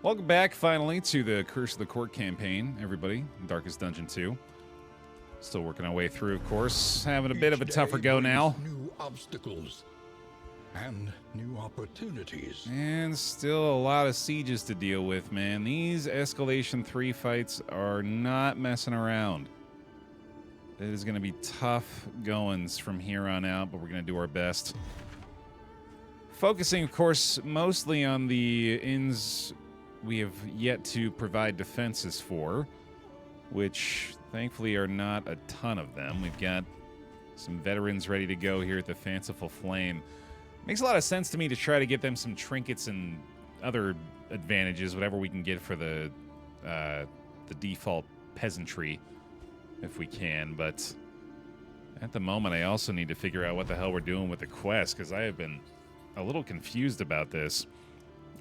Welcome back, finally, to the Curse of the Court campaign, everybody. Darkest Dungeon 2. Still working our way through, of course. Having a bit of a tougher go now. New obstacles and new opportunities. And still a lot of sieges to deal with, man. These Escalation 3 fights are not messing around. It is going to be tough goings from here on out, but we're going to do our best. Focusing, of course, mostly on the inns we have yet to provide defenses for, which thankfully are not a ton of them. We've got some veterans ready to go here at the Fanciful Flame. Makes a lot of sense to me to try to get them some trinkets and other advantages, whatever we can get for the default peasantry, if we can. But at the moment, I also need to figure out what the hell we're doing with the quest, because I have been a little confused about this.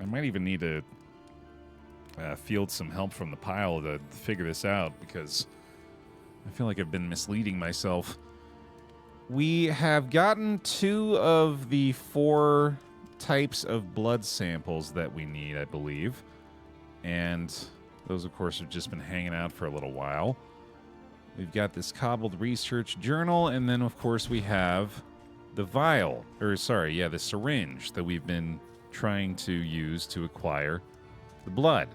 I might even need to field some help from the pile to figure this out, because I feel like I've been misleading myself. We have gotten 2 of the 4 types of blood samples that we need, I believe. And those, of course, have just been hanging out for a little while. We've got this cobbled research journal, and then, of course, we have the vial, the syringe that we've been trying to use to acquire the blood.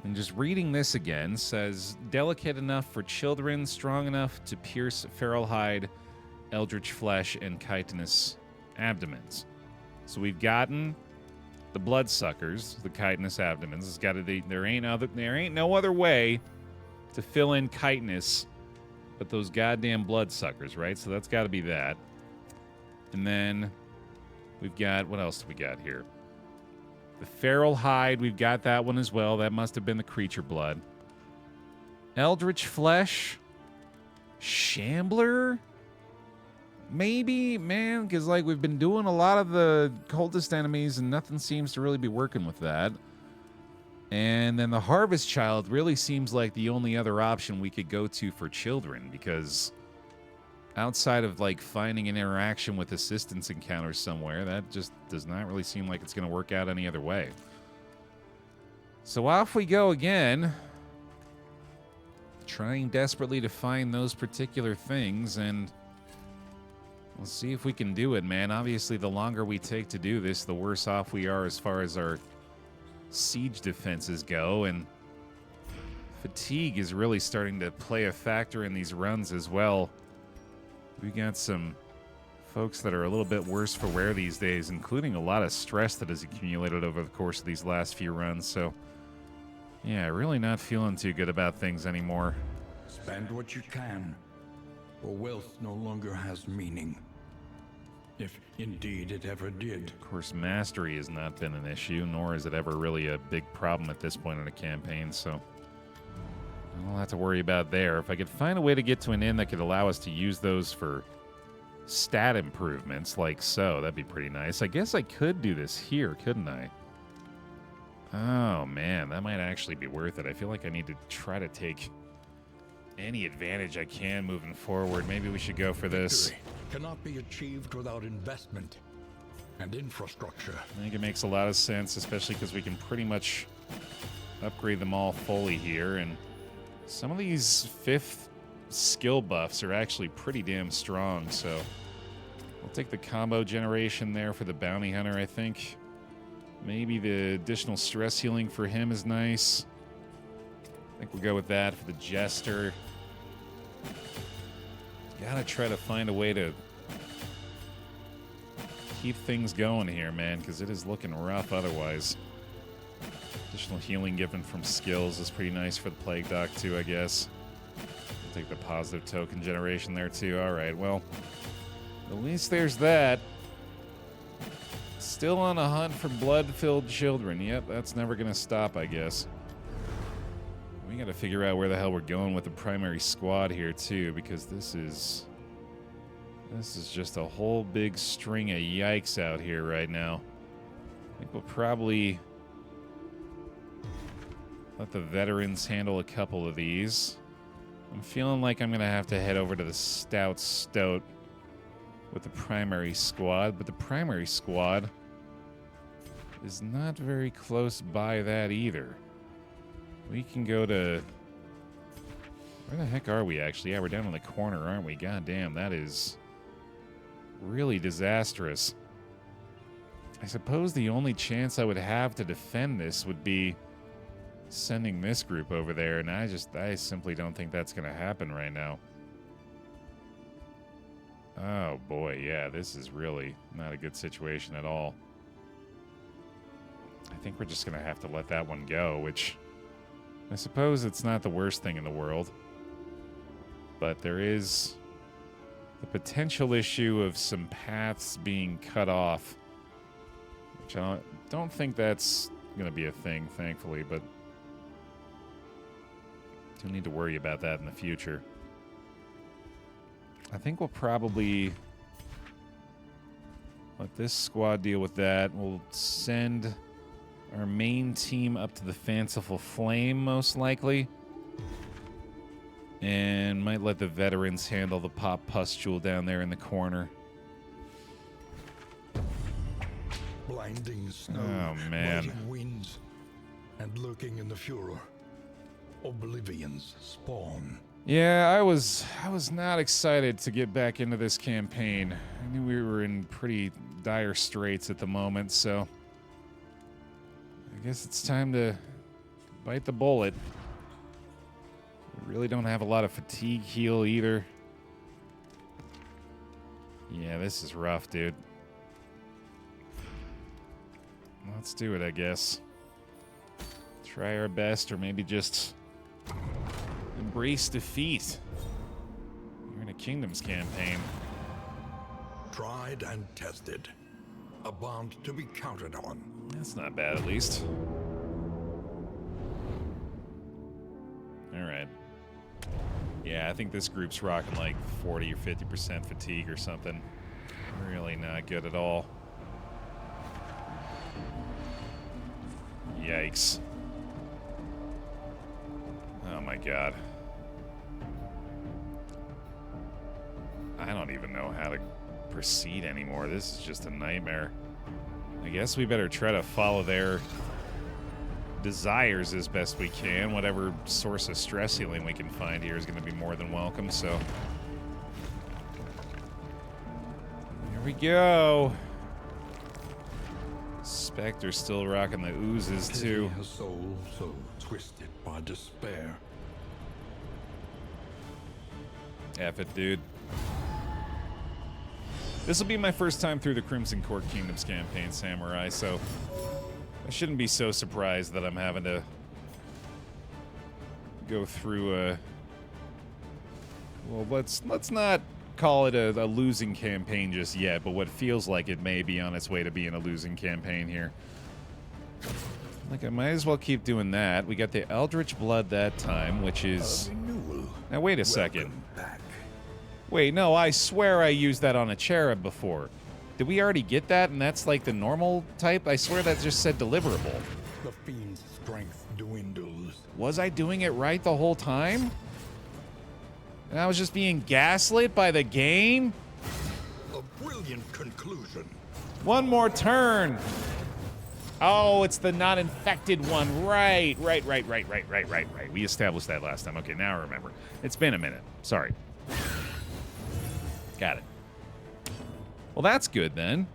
And just reading this again says, delicate enough for children, strong enough to pierce feral hide, eldritch flesh, and chitinous abdomens. So we've gotten the bloodsuckers, the chitinous abdomens. It's got to be, there ain't no other way to fill in chitinous but those goddamn bloodsuckers, right? So that's got to be that. And then we've got, what else do we got here? The feral hide, we've got that one as well. That must have been the creature blood. Eldritch flesh? Shambler? Maybe, man, because like we've been doing a lot of the cultist enemies and nothing seems to really be working with that. And then the Harvest Child really seems like the only other option we could go to for children, because outside of like finding an interaction with assistance encounters somewhere, that just does not really seem like it's going to work out any other way. So off we go again, trying desperately to find those particular things, and we'll see if we can do it, man. Obviously, the longer we take to do this, the worse off we are as far as our siege defenses go, and fatigue is really starting to play a factor in these runs as well. We got some folks that are a little bit worse for wear these days, including a lot of stress that has accumulated over the course of these last few runs. So, yeah, really not feeling too good about things anymore. Spend what you can, or wealth no longer has meaning. If indeed it ever did. Of course, mastery has not been an issue, nor is it ever really a big problem at this point in a campaign, so I don't have to worry about there. If I could find a way to get to an inn that could allow us to use those for stat improvements, like so, that'd be pretty nice. I guess I could do this here, couldn't I? Oh, man, that might actually be worth it. I feel like I need to try to take any advantage I can moving forward. Maybe we should go for this. Victory cannot be achieved without investment and infrastructure. I think it makes a lot of sense, especially because we can pretty much upgrade them all fully here, and some of these 5th skill buffs are actually pretty damn strong, so we'll take the combo generation there for the bounty hunter, I think. Maybe the additional stress healing for him is nice. I think we'll go with that for the jester. Gotta try to find a way to keep things going here, man, because it is looking rough otherwise. Additional healing given from skills is pretty nice for the Plague Doc, too, I guess. We'll take the positive token generation there, too. All right, well, at least there's that. Still on a hunt for blood-filled children. Yep, that's never going to stop, I guess. We got to figure out where the hell we're going with the primary squad here, too, because this is just a whole big string of yikes out here right now. I think we'll probably let the veterans handle a couple of these. I'm feeling like I'm going to have to head over to the Stout Stoat with the primary squad, but the primary squad is not very close by that either. We can go to... Where the heck are we, actually? Yeah, we're down in the corner, aren't we? God damn, that is really disastrous. I suppose the only chance I would have to defend this would be sending this group over there, and I simply don't think that's going to happen right now. Oh, boy, yeah, this is really not a good situation at all. I think we're just going to have to let that one go, which I suppose it's not the worst thing in the world. But there is the potential issue of some paths being cut off, which I don't think that's going to be a thing, thankfully, but do need to worry about that in the future. I think we'll probably let this squad deal with that. We'll send our main team up to the Fanciful Flame, most likely. And might let the veterans handle the pop pustule down there in the corner. Blinding snow, oh, man. biting winds, and lurking in the furor. Oblivion's spawn. Yeah, I was not excited to get back into this campaign. I knew we were in pretty dire straits at the moment, so I guess it's time to bite the bullet. We really don't have a lot of fatigue heal either. Yeah, this is rough, dude. Let's do it, I guess. Try our best, or maybe just embrace defeat. You're in a Kingdoms campaign. Tried and tested. A bond to be counted on. That's not bad, at least. Alright. Yeah, I think this group's rocking like 40 or 50% fatigue or something. Really not good at all. Yikes. Oh my god. I don't even know how to proceed anymore. This is just a nightmare. I guess we better try to follow their desires as best we can. Whatever source of stress healing we can find here is going to be more than welcome, so... Here we go. Spectre's still rocking the oozes, too. A soul so twisted by despair. F it, dude. This will be my first time through the Crimson Court Kingdoms campaign, Samurai, so I shouldn't be so surprised that I'm having to go through a... Well, let's not call it a losing campaign just yet, but what feels like it may be on its way to being a losing campaign here. Like, I might as well keep doing that. We got the Eldritch Blood that time, which is... Now, wait a second. Wait, no, I swear I used that on a cherub before. Did we already get that, and that's like the normal type? I swear that just said deliverable. The fiend's strength dwindles. Was I doing it right the whole time? And I was just being gaslit by the game? A brilliant conclusion. One more turn. Oh, it's the not infected one. Right. We established that last time. Okay, now I remember. It's been a minute. Sorry. Got it. Well, that's good then.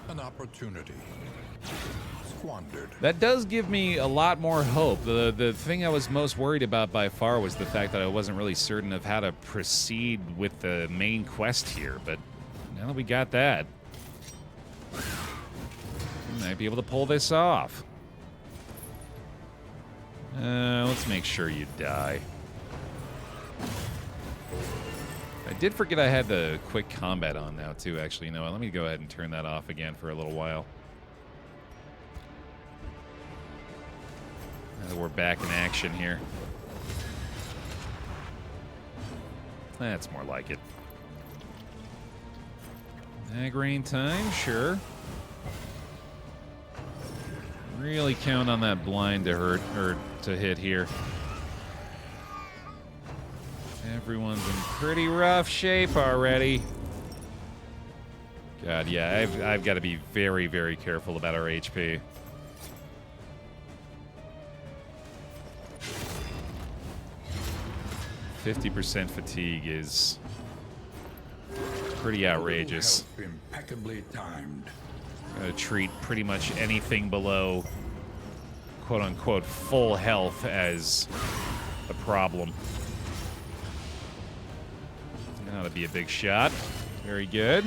An opportunity. Squandered. That does give me a lot more hope. The thing I was most worried about by far was the fact that I wasn't really certain of how to proceed with the main quest here, but now that we got that, we might be able to pull this off. Let's make sure you die. I did forget I had the quick combat on now, too, actually. You know what? Let me go ahead and turn that off again for a little while. Now that we're back in action here. That's more like it. Migraine time, sure. Really count on that blind to hurt, or to hit here. Everyone's in pretty rough shape already. God, yeah, I've got to be very, very careful about our HP. %50 fatigue is pretty outrageous. Impeccably timed. Gotta treat pretty much anything below quote-unquote full health as a problem. That'll be a big shot. Very good.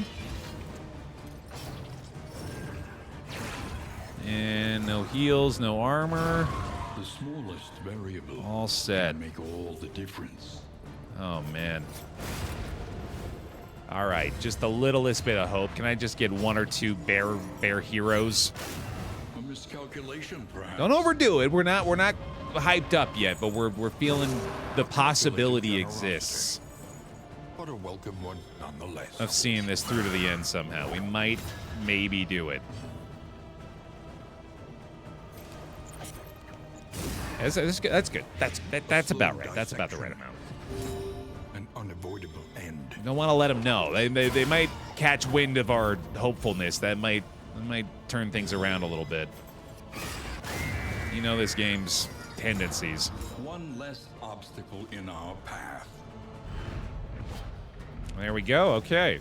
And no heals, no armor. The smallest variable All set. can make all the difference. Oh, man. All right, just the littlest bit of hope. Can I just get 1 or 2 Baer heroes? A miscalculation, perhaps. Don't overdo it. We're not hyped up yet, but we're feeling the possibility exists But a welcome one nonetheless. of seeing this through to the end somehow. We might maybe do it. That's good. That's about right. That's about the right amount. An unavoidable end. Don't want to let them know. They might catch wind of our hopefulness. That might turn things around a little bit. You know this game's tendencies. One less obstacle in our path. There we go. Okay.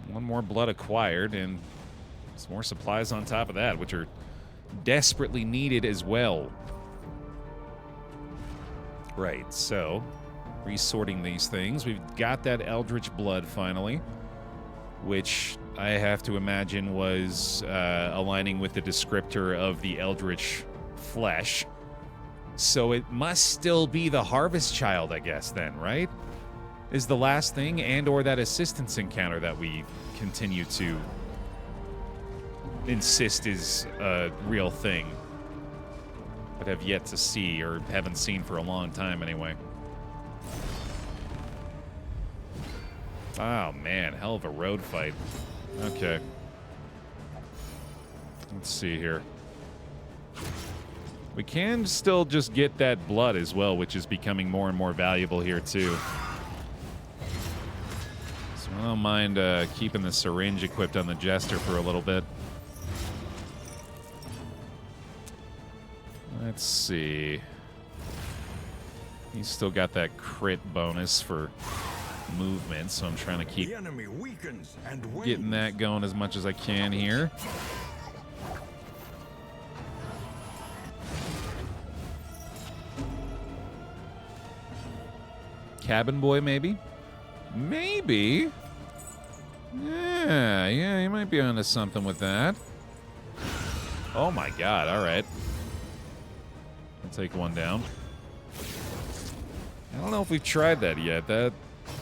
1 more blood acquired, and some more supplies on top of that, which are desperately needed as well. Right, so resorting these things. We've got that Eldritch blood finally, which I have to imagine was aligning with the descriptor of the Eldritch flesh. So it must still be the Harvest Child, I guess, then, right? Is the last thing, and or that assistance encounter that we continue to insist is a real thing, but have yet to see, or haven't seen for a long time anyway. Oh man, hell of a road fight. Okay. Let's see here. We can still just get that blood as well, which is becoming more and more valuable here too. So I don't mind keeping the syringe equipped on the Jester for a little bit. Let's see. He's still got that crit bonus for movement, so I'm trying to keep The enemy weakens and wins. getting that going as much as I can here. Cabin boy, maybe? Maybe. Yeah, you might be onto something with that. Oh my god, all right. I'll take one down. I don't know if we've tried that yet. That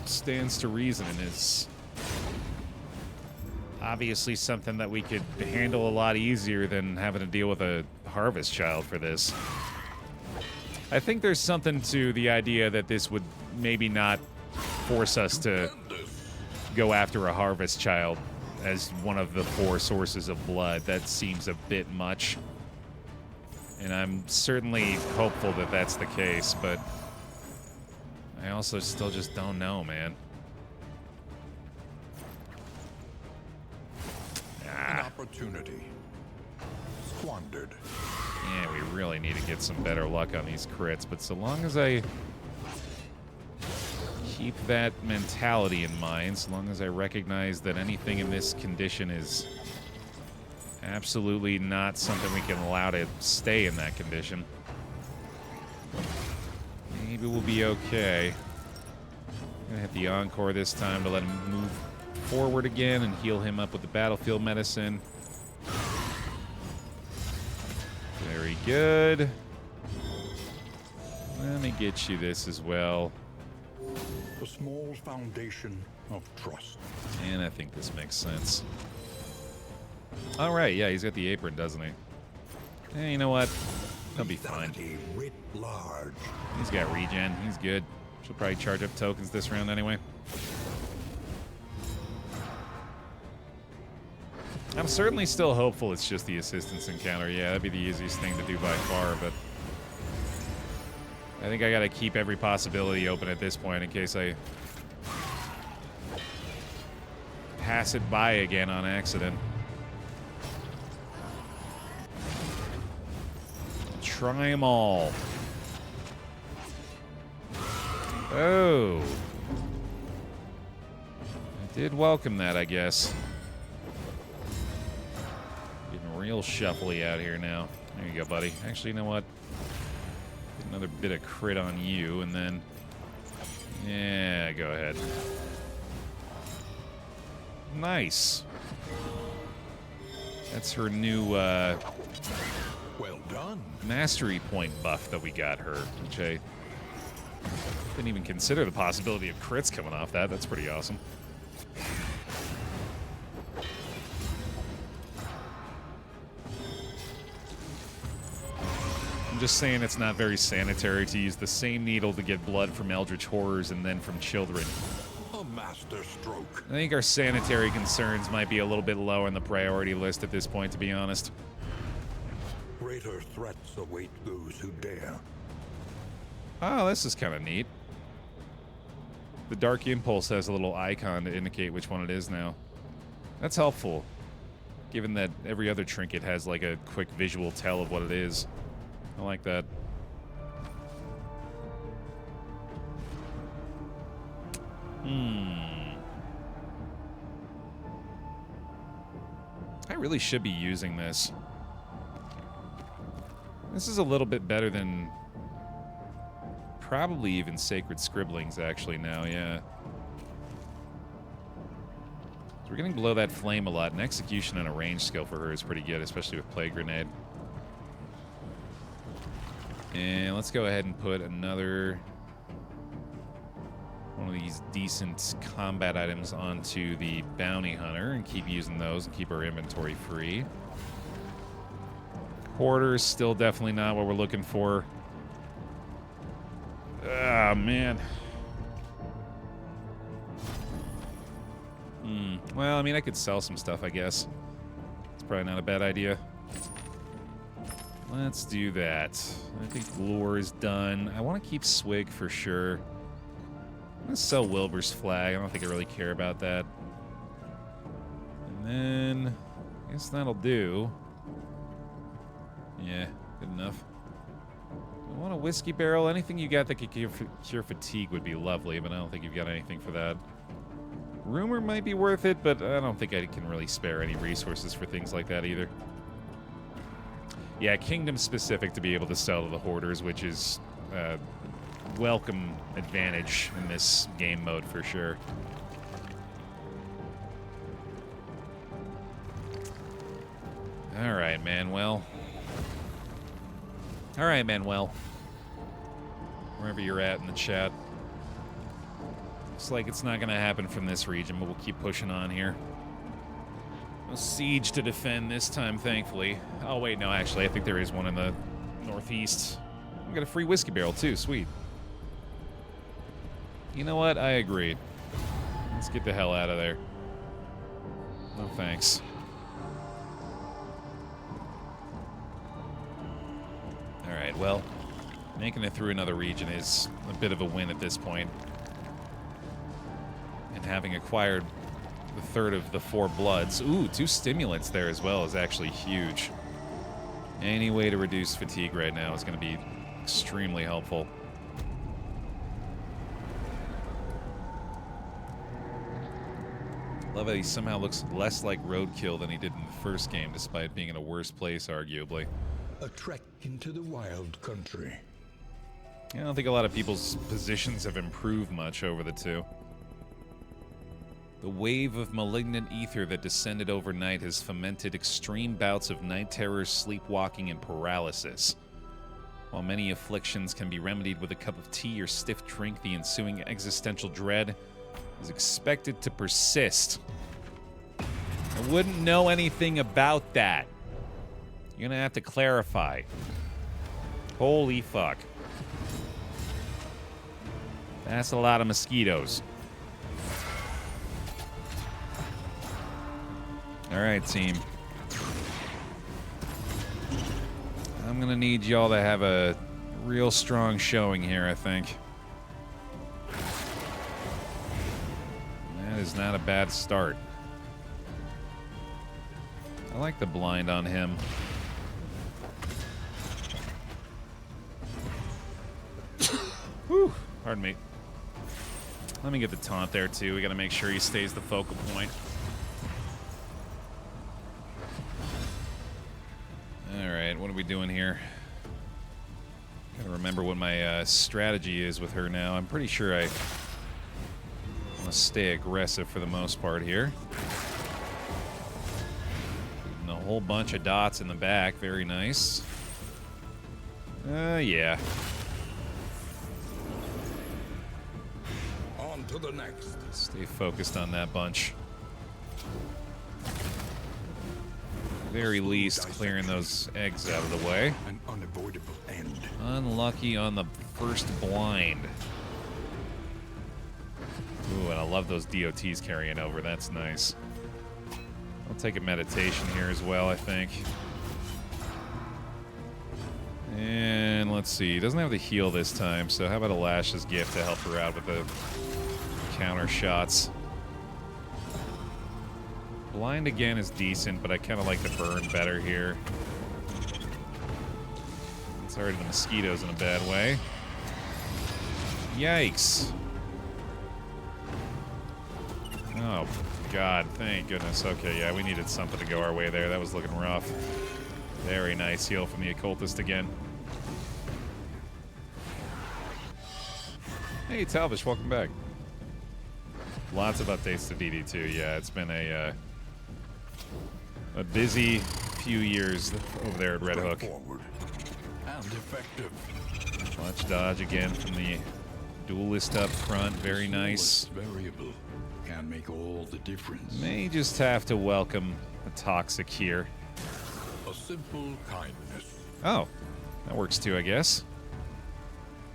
stands to reason and is obviously something that we could handle a lot easier than having to deal with a Harvest Child for this. I think there's something to the idea that this would maybe not force us to go after a Harvest Child as one of the 4 sources of blood. That seems a bit much. And I'm certainly hopeful that that's the case, but I also still just don't know, man. An opportunity squandered. Yeah, we really need to get some better luck on these crits, but so long as I keep that mentality in mind, so long as I recognize that anything in this condition is absolutely not something we can allow to stay in that condition, maybe we'll be okay. I'm gonna hit the Encore this time to let him move forward again and heal him up with the battlefield medicine. Very good. Let me get you this as well. A small foundation of trust. And I think this makes sense. All right, yeah, he's got the apron, doesn't he? Hey, you know what? He'll be fine. Writ large. He's got regen. He's good. She'll probably charge up tokens this round anyway. I'm certainly still hopeful it's just the assistance encounter. Yeah, that'd be the easiest thing to do by far, but I think I gotta keep every possibility open at this point in case I pass it by again on accident. Try them all. Oh. I did welcome that, I guess. Getting real shuffly out here now. There you go, buddy. Actually, you know what? Get another bit of crit on you, and then... Yeah, go ahead. Nice. That's her new, Well done. mastery point buff that we got her, which I didn't even consider the possibility of crits coming off that. That's pretty awesome. I'm just saying it's not very sanitary to use the same needle to get blood from eldritch horrors and then from children. A master stroke. I think our sanitary concerns might be a little bit low on the priority list at this point, to be honest. Greater threats await those who dare. Oh, this is kind of neat. The Dark Impulse has a little icon to indicate which one it is now. That's helpful, given that every other trinket has like a quick visual tell of what it is. I like that. I really should be using this. This is a little bit better than probably even Sacred Scribblings, actually, now, yeah. So we're getting below that flame a lot, and execution and a range skill for her is pretty good, especially with Plague Grenade. And let's go ahead and put another one of these decent combat items onto the Bounty Hunter and keep using those and keep our inventory free. Hoarder's still definitely not what we're looking for. Ah, man. Well, I mean, I could sell some stuff, I guess. It's probably not a bad idea. Let's do that. I think Lure is done. I want to keep Swig for sure. I'm going to sell Wilbur's Flag. I don't think I really care about that. And then, I guess that'll do. Yeah, good enough. I want a whiskey barrel. Anything you got that could cure fatigue would be lovely, but I don't think you've got anything for that. Rumor might be worth it, but I don't think I can really spare any resources for things like that either. Yeah, kingdom specific to be able to sell to the hoarders, which is a welcome advantage in this game mode for sure. All right, Manuel. All right, Manuel. Wherever you're at in the chat. Looks like it's not going to happen from this region, but we'll keep pushing on here. No siege to defend this time, thankfully. Oh, wait, no, actually, I think there is one in the northeast. We got a free whiskey barrel, too. Sweet. You know what? I agree. Let's get the hell out of there. No thanks. Alright, well, making it through another region is a bit of a win at this point. And having acquired the third of the 4 bloods. Ooh, 2 stimulants there as well is actually huge. Any way to reduce fatigue right now is going to be extremely helpful. Love how he somehow looks less like roadkill than he did in the first game, despite being in a worse place, arguably. A trek into the wild country. I don't think a lot of people's positions have improved much over the 2. The wave of malignant ether that descended overnight has fomented extreme bouts of night terrors, sleepwalking, and paralysis. While many afflictions can be remedied with a cup of tea or stiff drink, the ensuing existential dread is expected to persist. I wouldn't know anything about that. You're gonna have to clarify. Holy fuck. That's a lot of mosquitoes. Alright, team. I'm gonna need y'all to have a real strong showing here, I think. That is not a bad start. I like the blind on him. Whew. Pardon me. Let me get the taunt there, too. We gotta make sure he stays the focal point. Alright, what are we doing here? Gotta remember what my strategy is with her now. I'm pretty sure I want to stay aggressive for the most part here. And a whole bunch of dots in the back. Very nice. Yeah. On to the next. Stay focused on that bunch. Very least, clearing those eggs out of the way. An unavoidable end. Unlucky on the first blind. Ooh, and I love those DOTs carrying over. That's nice. I'll take a meditation here as well, I think. And let's see. He doesn't have the heal this time, so how about a Lash's Gift to help her out with the counter shots? Blind again is decent, but I kind of like the burn better here. Sorry to the mosquitoes in a bad way. Yikes. Oh, God. Thank goodness. Okay, yeah, we needed something to go our way there. That was looking rough. Very nice heal from the occultist again. Hey, Talvish, welcome back. Lots of updates to DD2. Yeah, it's been a busy few years over there at Red Hook. Forward and effective. Clutch dodge again from the duelist up front. Very nice. Variable can make all the difference. May just have to welcome the toxic here. A simple kindness. Oh, that works too, I guess.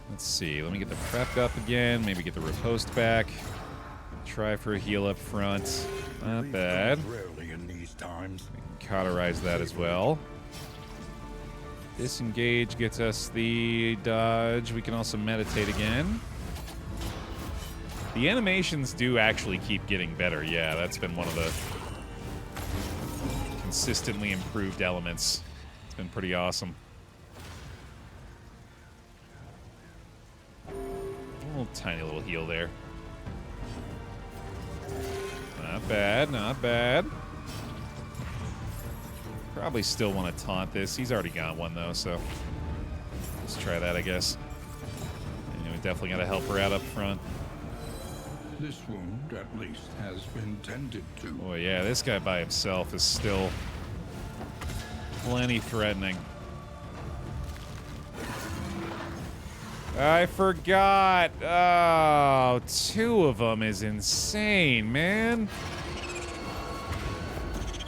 Let's see. Let me get the prepped up again. Maybe get the riposte back. Try for a heal up front. Not bad. Rarely in these times. Cauterize that as well. Disengage gets us the dodge. We can also meditate again. The animations do actually keep getting better. Yeah, that's been one of the consistently improved elements. It's been pretty awesome. Oh, tiny little heal there. Not bad, not bad. Probably still want to taunt this. He's already got one, though, so let's try that, I guess. And we definitely got to help her out up front. This wound, at least, has been tended to. Oh, yeah, this guy by himself is still plenty threatening. I forgot. Oh, two of them is insane, man.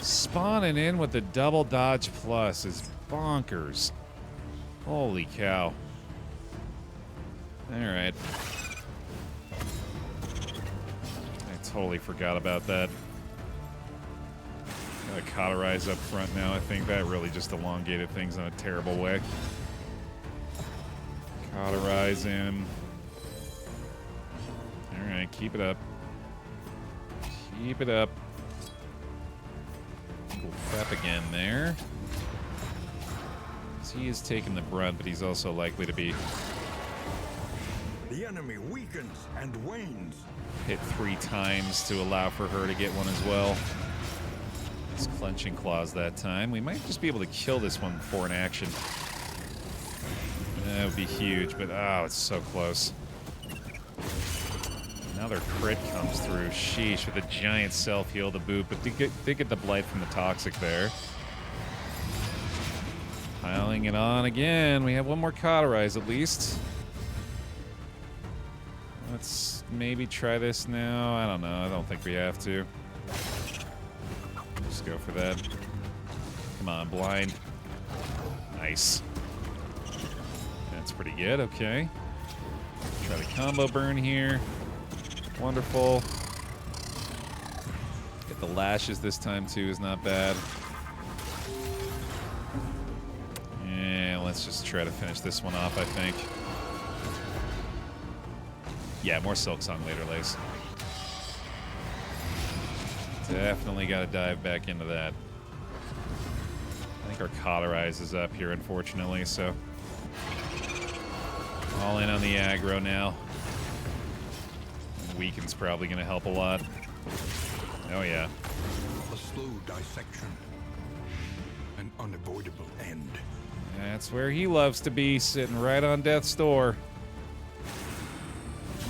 Spawning in with the double dodge plus is bonkers. Holy cow. All right. I totally forgot about that. Gotta cauterize up front now. I think that really just elongated things in a terrible way. Cauterize him. All right, keep it up. Keep it up. We'll prep again there. So he is taking the brunt, but he's also likely to be The enemy weakens and wanes. hit 3 times to allow for her to get one as well. It's clenching claws that time. We might just be able to kill this one before an action. That would be huge, but oh, it's so close. Another crit comes through. Sheesh, with a giant self-heal to boot, but did get the blight from the toxic there. Piling it on again. We have one more cauterize at least. Let's maybe try this now. I don't know. I don't think we have to. Just go for that. Come on, blind. Nice. That's pretty good. Okay. Try the combo burn here. Wonderful. Get the lashes this time too is not bad. Yeah, let's just try to finish this one off, I think. Yeah, more Silk Song later, Lace. Definitely got to dive back into that. I think our cauterize is up here, unfortunately, so all in on the aggro now. Weaken's probably going to help a lot. Oh, yeah. A slow dissection. An unavoidable end. That's where he loves to be, sitting right on death's door.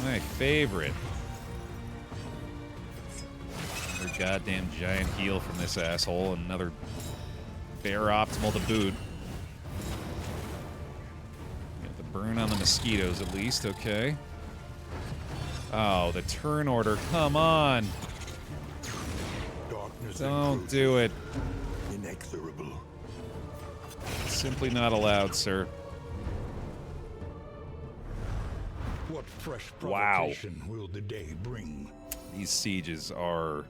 My favorite. Another goddamn giant heal from this asshole. Another Baer optimal to boot. Get the burn on the mosquitoes at least, okay. Oh, the turn order, come on! Darkness Don't do it. Inexorable. Simply not allowed, sir. What fresh Wow. provocation will the day bring? These sieges are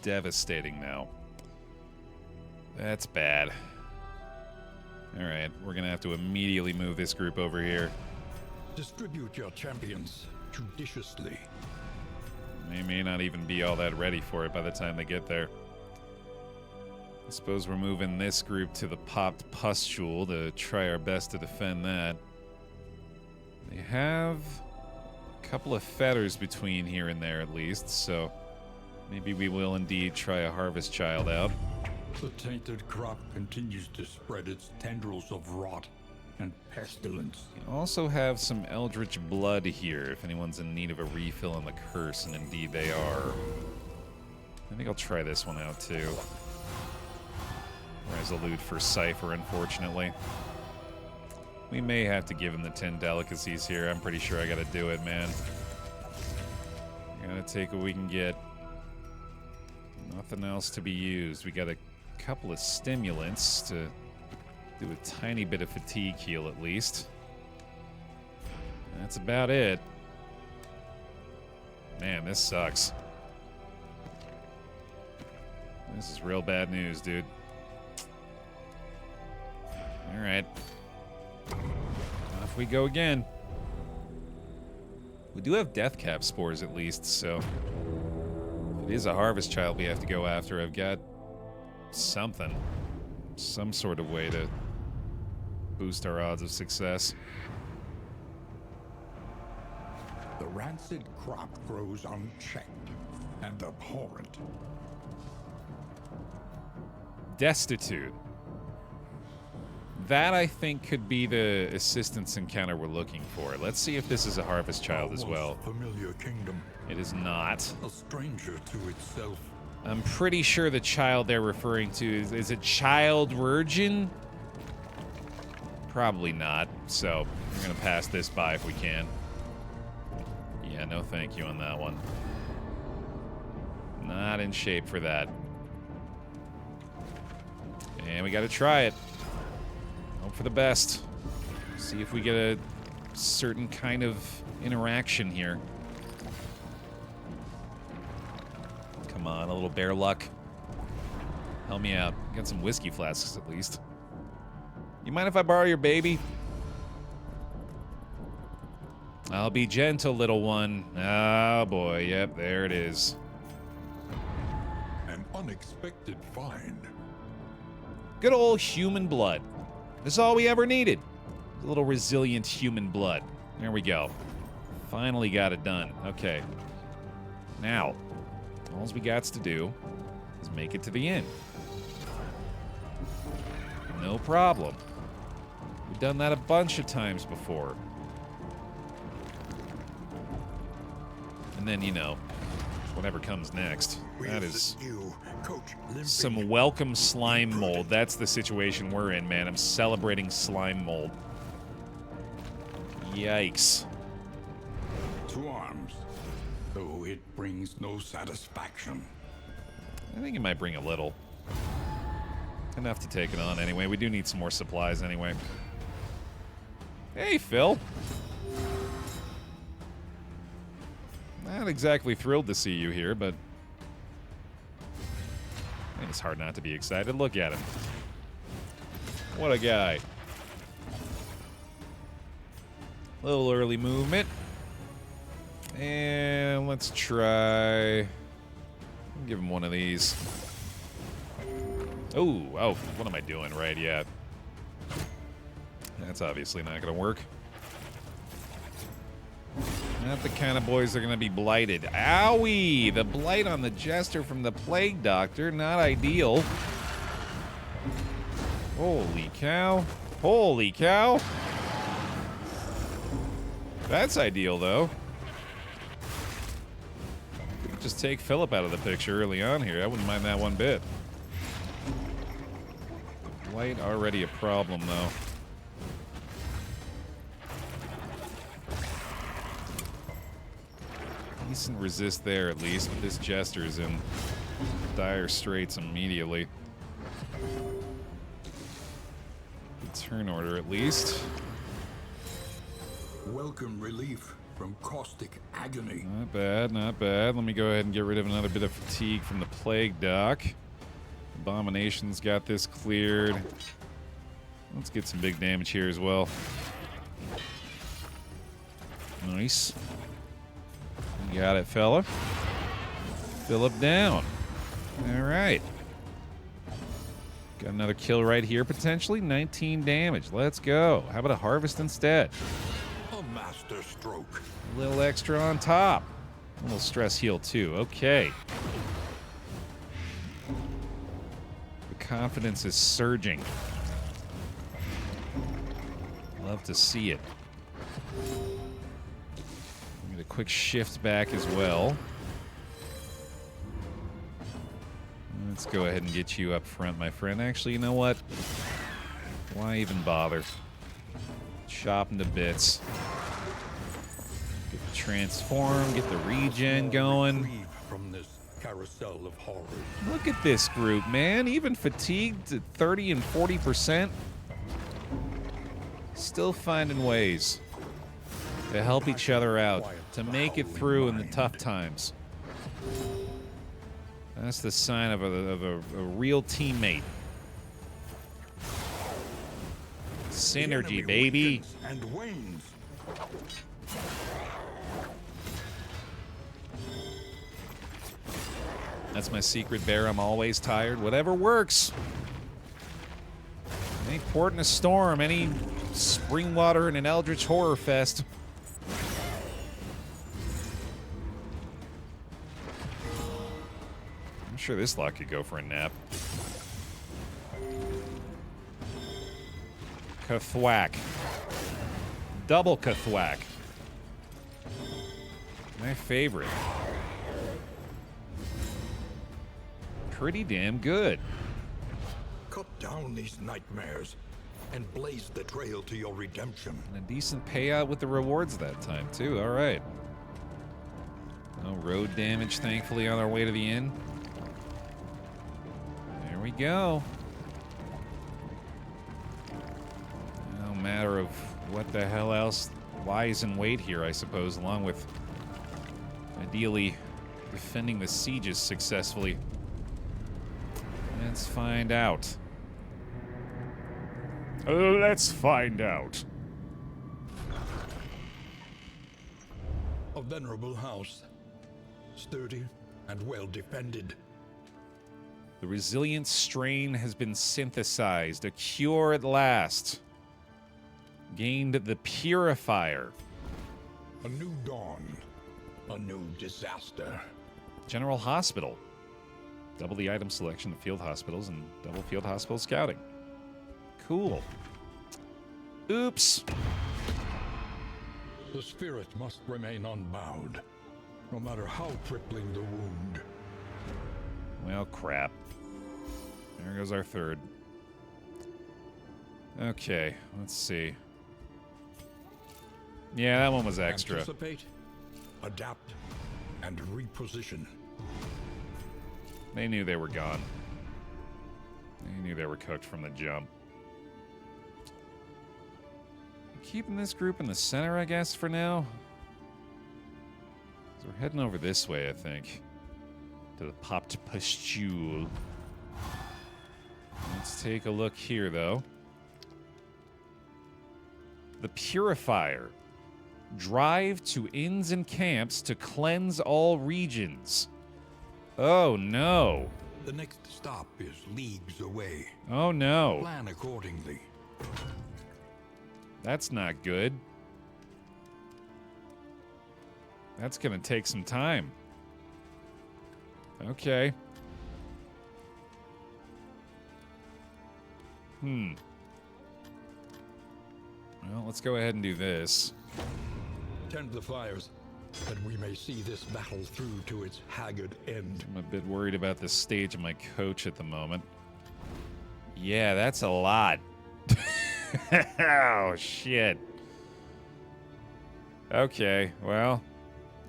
devastating now. That's bad. Alright, we're gonna have to immediately move this group over here. Distribute your champions judiciously. They may not even be all that ready for it by the time they get there. I suppose we're moving this group to the popped pustule to try our best to defend that. They have a couple of feathers between here and there at least, so maybe we will indeed try a harvest child out. The tainted crop continues to spread its tendrils of rot and pestilence. We also have some eldritch blood here if anyone's in need of a refill on the curse, and indeed they are. I think I'll try this one out too. Resolute for Cypher, unfortunately. We may have to give him the 10 delicacies here. I'm pretty sure I gotta do it, man. Gotta take what we can get. Nothing else to be used. We got a couple of stimulants to do a tiny bit of fatigue heal at least. That's about it. Man, this sucks. This is real bad news, dude. Alright. Off we go again. We do have death cap spores at least, so if it is a harvest child we have to go after, I've got something. Some sort of way to boost our odds of success. The rancid crop grows unchecked and abhorrent. Destitute. That, I think, could be the assistance encounter we're looking for. Let's see if this is a harvest child as well. Familiar kingdom. It is not. A stranger to itself. I'm pretty sure the child they're referring to is a child virgin? Probably not, so we're gonna pass this by if we can. Yeah, no thank you on that one. Not in shape for that. And we gotta try it. Hope for the best. See if we get a certain kind of interaction here. Come on, a little bear luck. Help me out. Got some whiskey flasks at least. You mind if I borrow your baby? I'll be gentle, little one. Oh boy, yep, there it is. An unexpected find. Good old human blood. This is all we ever needed. A little resilient human blood. There we go. Finally got it done. Okay. Now, all we got to do is make it to the inn. No problem. We've done that a bunch of times before. And then, you know, whatever comes next. That is some welcome slime mold. That's the situation we're in, man. I'm celebrating slime mold. Yikes. To arms, though it brings no satisfaction. I think it might bring a little. Enough to take it on anyway. We do need some more supplies anyway. Hey, Phil. Not exactly thrilled to see you here, but I think it's hard not to be excited. Look at him. What a guy. Little early movement. And let's try... give him one of these. Oh, what am I doing? Right, yeah. That's obviously not going to work. Not the kind of boys that are going to be blighted. Owie! The blight on the jester from the Plague Doctor. Not ideal. Holy cow. Holy cow. That's ideal, though. Just take Philip out of the picture early on here. I wouldn't mind that one bit. Blight already a problem, though. Decent resist there, at least, but this Jester's in dire straits immediately. Good turn order, at least. Welcome relief from caustic agony. Not bad, not bad. Let me go ahead and get rid of another bit of fatigue from the Plague Doc. Abomination's got this cleared. Let's get some big damage here as well. Nice. You got it, fella. Philip down. All right. Got another kill right here, potentially. 19 damage. Let's go. How about a harvest instead? A master stroke. A little extra on top. A little stress heal, too. Okay. The confidence is surging. Love to see it. Get a quick shift back as well. Let's go ahead and get you up front, my friend. Actually, you know what? Why even bother? Chop into bits. Get the transform, get the regen going. From this carousel of horrors. Look at this group, man. Even fatigued at 30 and 40%. Still finding ways to help each other out, to make it through in the tough times. That's the sign of a real teammate. Synergy, baby. And wanes. That's my secret, Baer. I'm always tired. Whatever works. Any port in a storm, any spring water in an eldritch horror fest. I'm sure this lot could go for a nap. Kathwack. Double Kathwack. My favorite. Pretty damn good. Cut down these nightmares and blaze the trail to your redemption. And a decent payout with the rewards that time, too. All right. No road damage, thankfully, on our way to the inn. There we go. No matter of what the hell else lies in wait here, I suppose, along with ideally defending the sieges successfully. Let's find out. Let's find out. A venerable house, sturdy and well defended. The resilient strain has been synthesized. A cure at last. Gained the purifier. A new dawn, a new disaster. General Hospital. Double the item selection of field hospitals and double field hospital scouting. Cool. Oops. The spirit must remain unbowed, no matter how crippling the wound. Well, crap. There goes our third. Okay, let's see. Yeah, that one was extra. Anticipate, adapt, and reposition. They knew they were gone. They knew they were cooked from the jump. Keeping this group in the center, I guess, for now. So we're heading over this way, I think. To the popped pustule. Let's take a look here, though. The Purifier. Drive to inns and camps to cleanse all regions. Oh, no. The next stop is leagues away. Oh no. Plan accordingly. That's not good. That's gonna take some time. Okay. Well, let's go ahead and do this. Tend the fires, that we may see this battle through to its haggard end. I'm a bit worried about the stage of my coach at the moment. Yeah, that's a lot. Oh, shit. Okay, well,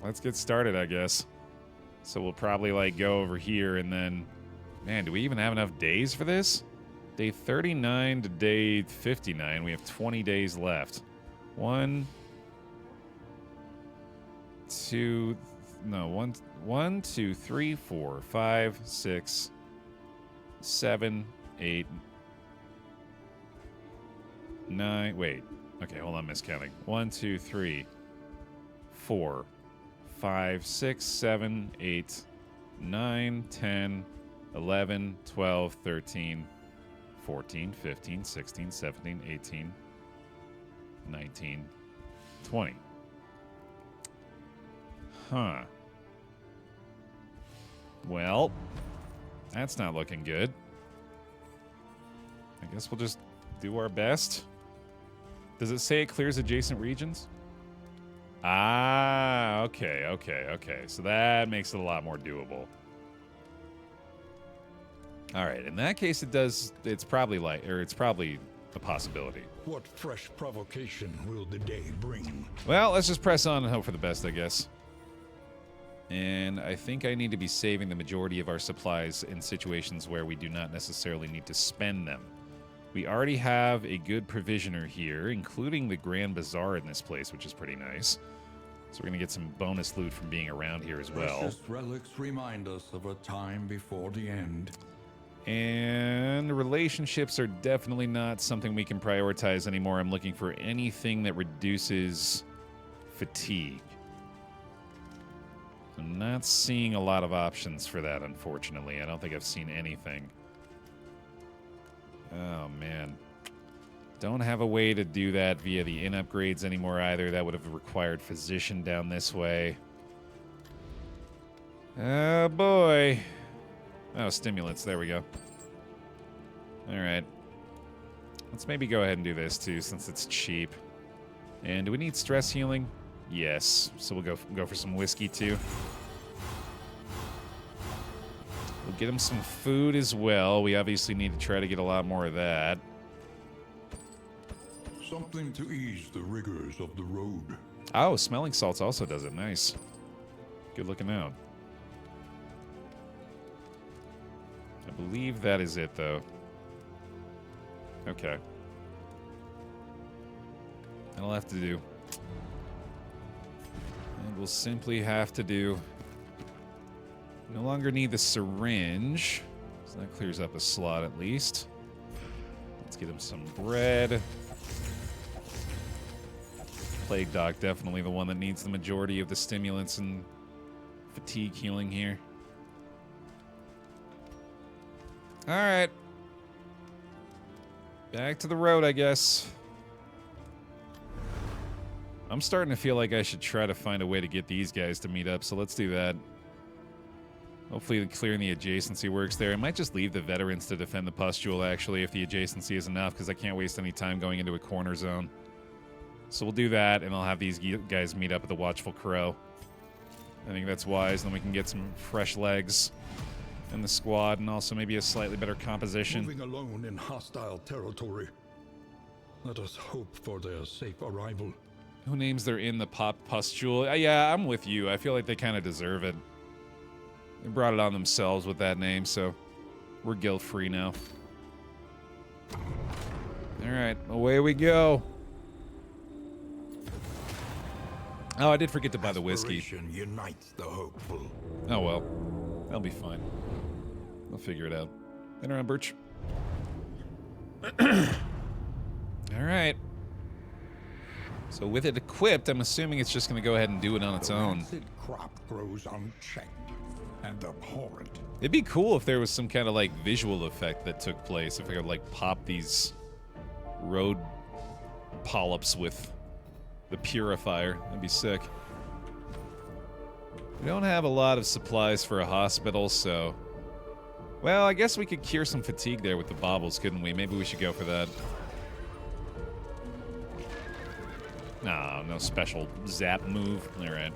let's get started, I guess. So we'll probably, like, go over here and then... Man, do we even have enough days for this? Day 39 to day 59. We have 20 days left. 1, 2... No, 1, 2, 3, 4, 5, 6, 7, 8... 9. Wait. Okay, hold on, miscounting. 1, 2, 3, 4, 5, 6, 7, 8, 9, 10, 11, 12, 13, 14, 15, 16, 17, 18, 19, 20. Huh. Well, that's not looking good. I guess we'll just do our best. Does it say it clears adjacent regions? Ah, okay. So that makes it a lot more doable. All right, in that case, it does. It's probably a possibility. What fresh provocation will the day bring? Well, let's just press on and hope for the best, I guess. And I think I need to be saving the majority of our supplies in situations where we do not necessarily need to spend them. We already have a good provisioner here, including the Grand Bazaar in this place, which is pretty nice. So we're going to get some bonus loot from being around here as well. Precious relics remind us of a time before the end. And relationships are definitely not something we can prioritize anymore. I'm looking for anything that reduces fatigue. I'm not seeing a lot of options for that, unfortunately. I don't think I've seen anything. Oh, man. Don't have a way to do that via the inn upgrades anymore either. That would have required physician down this way. Oh, boy. Oh, stimulants. There we go. All right. Let's maybe go ahead and do this, too, since it's cheap. And do we need stress healing? Yes. So we'll go for some whiskey, too. We'll get him some food as well. We obviously need to try to get a lot more of that. Something to ease the rigors of the road. Oh, smelling salts also does it. Nice. Good looking out. I believe that is it, though. Okay. That'll have to do. And we'll simply have to do. No longer need the syringe. So that clears up a slot at least. Let's get him some bread. Plague Doc, definitely the one that needs the majority of the stimulants and fatigue healing here. Alright. Back to the road, I guess. I'm starting to feel like I should try to find a way to get these guys to meet up, so let's do that. Hopefully clearing the adjacency works there. I might just leave the veterans to defend the pustule, actually, if the adjacency is enough, because I can't waste any time going into a corner zone. So we'll do that, and I'll have these guys meet up at the Watchful Crow. I think that's wise, and then we can get some fresh legs in the squad, and also maybe a slightly better composition. Moving alone in hostile territory. Let us hope for their safe arrival. Who names they're in the pustule? Yeah, I'm with you. I feel like they kind of deserve it. They brought it on themselves with that name, so we're guilt-free now. All right, away we go. Oh, I did forget to buy the whiskey. Aspiration unites the hopeful. Oh, well. That'll be fine. We'll figure it out. Been around, Birch. All right. So with it equipped, I'm assuming it's just going to go ahead and do it on its own. The crop grows unchecked. and abhorrent. It'd be cool if there was some kind of like visual effect that took place. If I could like pop these road polyps with the purifier. That'd be sick. We don't have a lot of supplies for a hospital, so... Well, I guess we could cure some fatigue there with the baubles, couldn't we? Maybe we should go for that. No special zap move. Alright.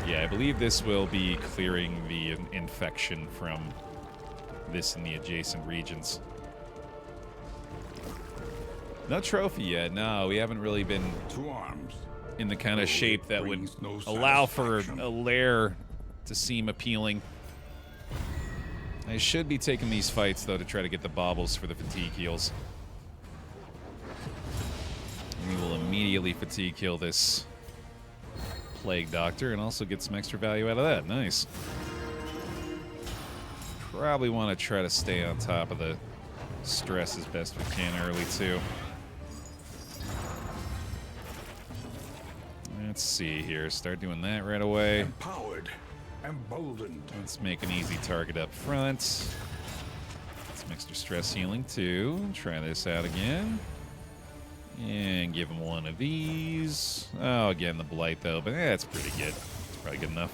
Yeah, I believe this will be clearing the infection from this and the adjacent regions. No trophy yet. No, we haven't really been To arms. in the kind of shape that would Brings no allow for satisfaction. a lair to seem appealing. I should be taking these fights, though, to try to get the baubles for the fatigue heals. We will immediately fatigue heal this Plague Doctor and also get some extra value out of that. Nice. Probably want to try to stay on top of the stress as best we can early, too. Let's see here. Start doing that right away. Empowered. Emboldened. Let's make an easy target up front. Some extra stress healing, too. Try this out again. And give him one of these. Oh, again, the Blight, though. But that's pretty good. It's probably good enough.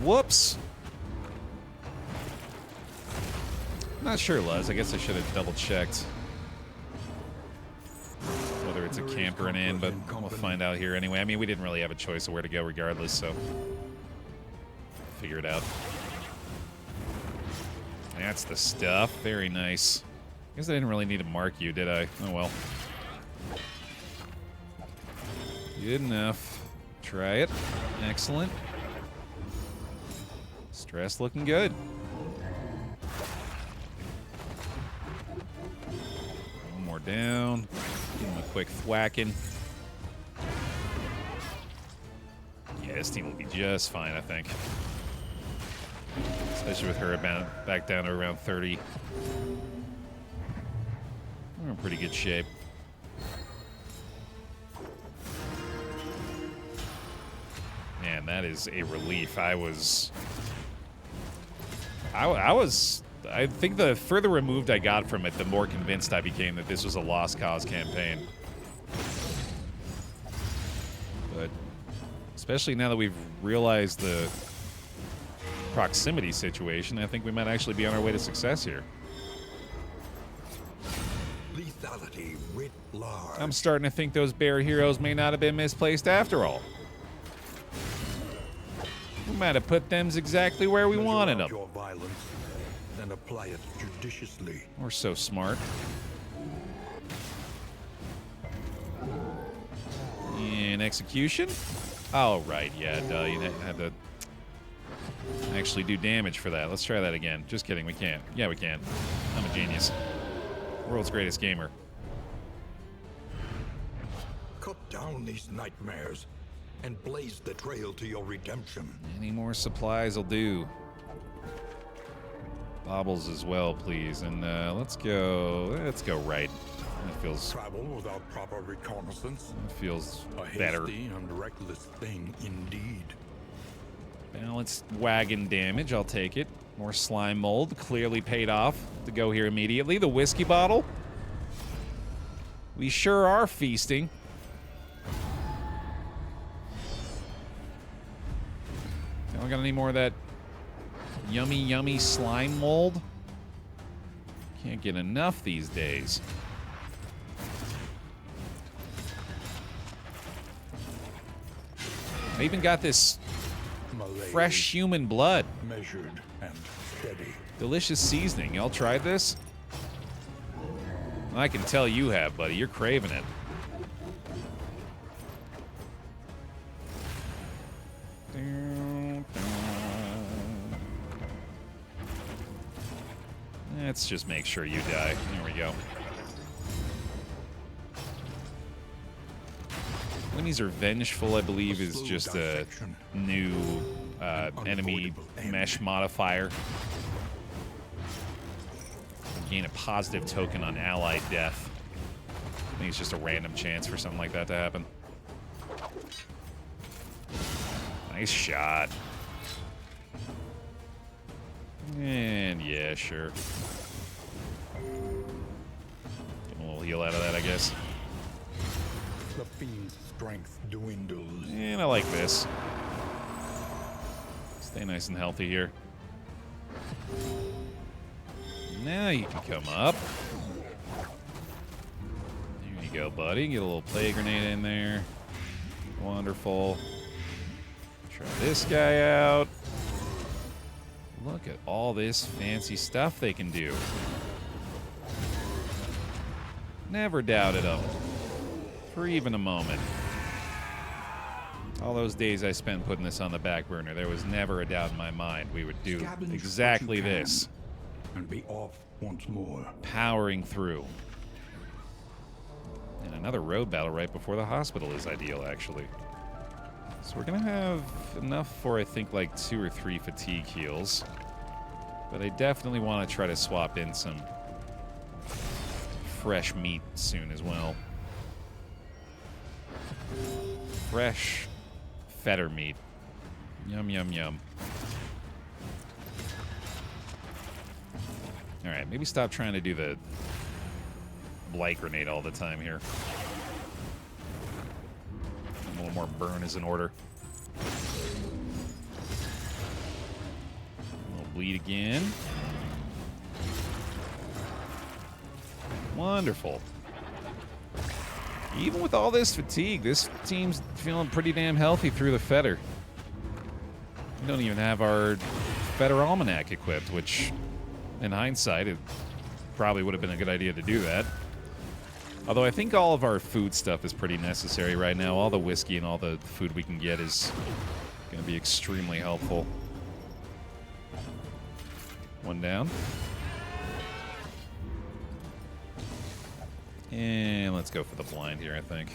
Whoops. Not sure, Luz. I guess I should have double-checked whether it's a camp or an inn, but we'll find out here anyway. I mean, we didn't really have a choice of where to go regardless, so figure it out. That's the stuff. Very nice. I guess I didn't really need to mark you, did I? Oh, well. Good enough. Try it. Excellent. Stress looking good. One more down. Give him a quick thwacking. Yeah, this team will be just fine, I think. Especially with her back down to around 30. We're in pretty good shape. Man, that is a relief. I think the further removed I got from it, the more convinced I became that this was a lost cause campaign. But especially now that we've realized the proximity situation, I think we might actually be on our way to success here. Lethality writ large. I'm starting to think those Baer heroes may not have been misplaced after all. We might have put them exactly where we wanted them. Your violence and apply it judiciously. We're so smart. And execution? Oh, right, yeah, duh. You had to actually do damage for that. Let's try that again. Just kidding, we can't. Yeah, we can. I'm a genius. World's greatest gamer. Cut down these nightmares and blaze the trail to your redemption. Any more supplies will do. Baubles as well, please. And let's go right. That feels Travel without proper reconnaissance. better. A hasty and reckless thing indeed. Balanced wagon damage, I'll take it. More slime mold, clearly paid off to go here immediately. The whiskey bottle. We sure are feasting. Don't got any more of that yummy, yummy slime mold? Can't get enough these days. I even got this Malaise, fresh human blood. measured and steady. Delicious seasoning. Y'all tried this? I can tell you have, buddy. You're craving it. Let's just make sure you die. There we go. Enemies are vengeful, I believe, is just a new enemy mesh modifier. Gain a positive token on allied death. I think it's just a random chance for something like that to happen. Nice shot. And yeah, sure. Get a little heal out of that, I guess. The fiend's strength dwindles. And I like this. Stay nice and healthy here. Now you can come up. There you go, buddy. Get a little plague grenade in there. Wonderful. Try this guy out. Look at all this fancy stuff they can do. Never doubted them. For even a moment. All those days I spent putting this on the back burner, there was never a doubt in my mind we would do exactly this. And be off once more. Powering through. And another road battle right before the hospital is ideal, actually. So we're going to have enough for, I think, like 2 or 3 fatigue heals. But I definitely want to try to swap in some fresh meat soon as well. Fresh fetter meat. Yum, yum, yum. Alright, maybe stop trying to do the blight grenade all the time here. A little more burn is in order. A little bleed again. Wonderful. Even with all this fatigue, this team's feeling pretty damn healthy through the fetter. We don't even have our fetter almanac equipped, which, in hindsight, it probably would have been a good idea to do that. Although I think all of our food stuff is pretty necessary right now. All the whiskey and all the food we can get is going to be extremely helpful. One down. And let's go for the blind here, I think.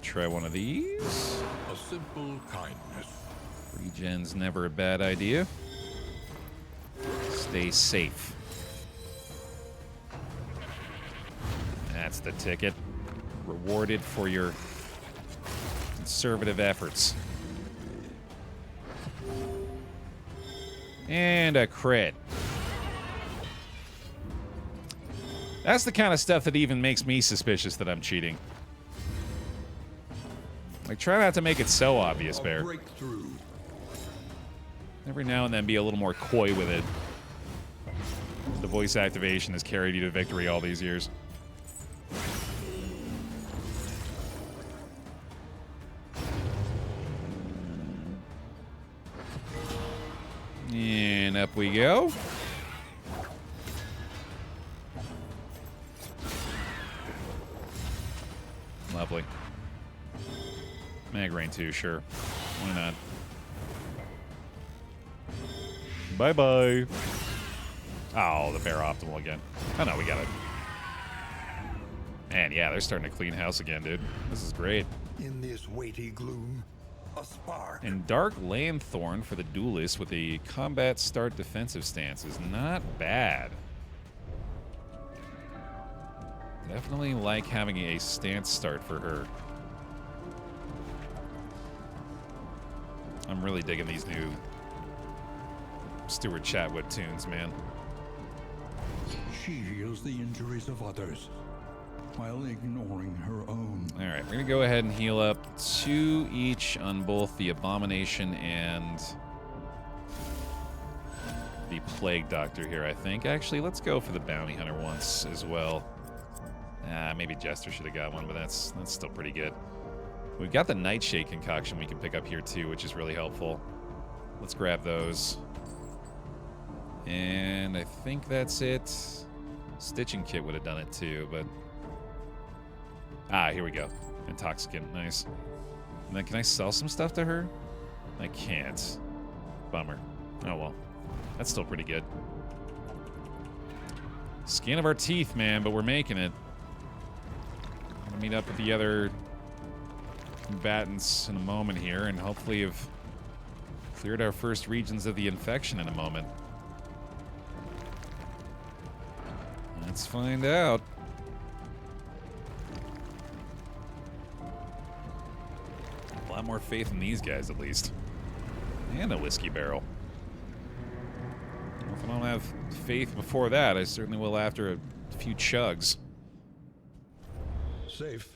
Try one of these. A simple kindness. Regen's never a bad idea. Stay safe. That's the ticket. Rewarded for your conservative efforts. And a crit. That's the kind of stuff that even makes me suspicious that I'm cheating. Like, try not to make it so obvious, Baer. Every now and then be a little more coy with it. The voice activation has carried you to victory all these years. And up we go. Lovely. Mag Rain 2, sure. Why not? Bye-bye. Oh, the Baer Optimal again. Oh, no, we got it. Man, yeah, they're starting to clean house again, dude. This is great. In this weighty gloom, a spark. And Dark Lanthorn for the Duelist with a combat start defensive stance is not bad. Definitely like having a stance start for her. I'm really digging these new Stuart Chatwood tunes, man. She heals the injuries of others while ignoring her own. All right, we're going to go ahead and heal up 2 each on both the Abomination and the Plague Doctor here, I think. Actually, let's go for the Bounty Hunter once as well. Maybe Jester should have got one, but that's still pretty good. We've got the Nightshade concoction we can pick up here too, which is really helpful. Let's grab those. And I think that's it. Stitching Kit would have done it too, but... here we go. Intoxicant, nice. And then can I sell some stuff to her? I can't. Bummer. Oh well. That's still pretty good. Skin of our teeth, man, but we're making it. I'll meet up with the other combatants in a moment here, and hopefully have cleared our first regions of the infection in a moment. Let's find out. more faith in these guys, at least. And a whiskey barrel. Well, if I don't have faith before that, I certainly will after a few chugs. Safe,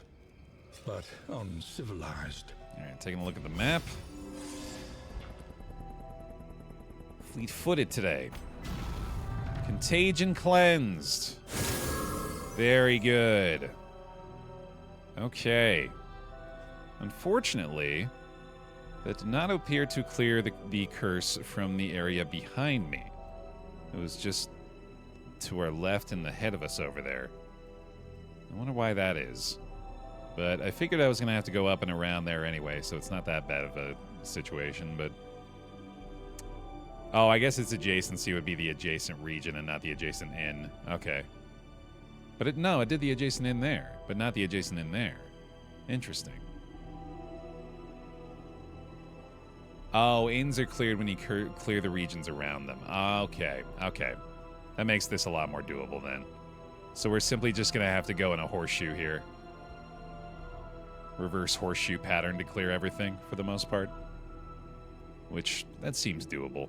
but uncivilized. Alright, taking a look at the map. Fleet-footed today. Contagion cleansed. Very good. Okay. Unfortunately, that did not appear to clear the curse from the area behind me. It was just to our left and ahead of us over there. I wonder why that is. But I figured I was going to have to go up and around there anyway, so it's not that bad of a situation, but... Oh, I guess its adjacency would be the adjacent region and not the adjacent inn. Okay. But no, it did the adjacent inn there, but not the adjacent inn there. Interesting. Oh, inns are cleared when you clear the regions around them. Okay, okay. That makes this a lot more doable then. So we're simply just going to have to go in a horseshoe here. Reverse horseshoe pattern to clear everything for the most part. Which, that seems doable.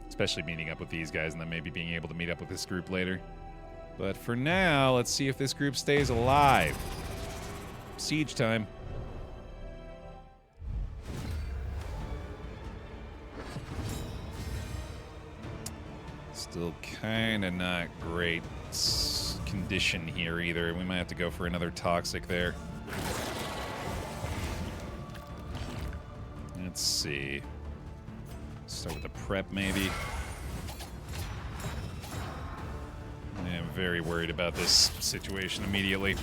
Especially meeting up with these guys and then maybe being able to meet up with this group later. But for now, let's see if this group stays alive. Siege time. Still kind of not great condition here either. We might have to go for another toxic there. Let's see. Start with the prep, maybe. I'm very worried about this situation immediately.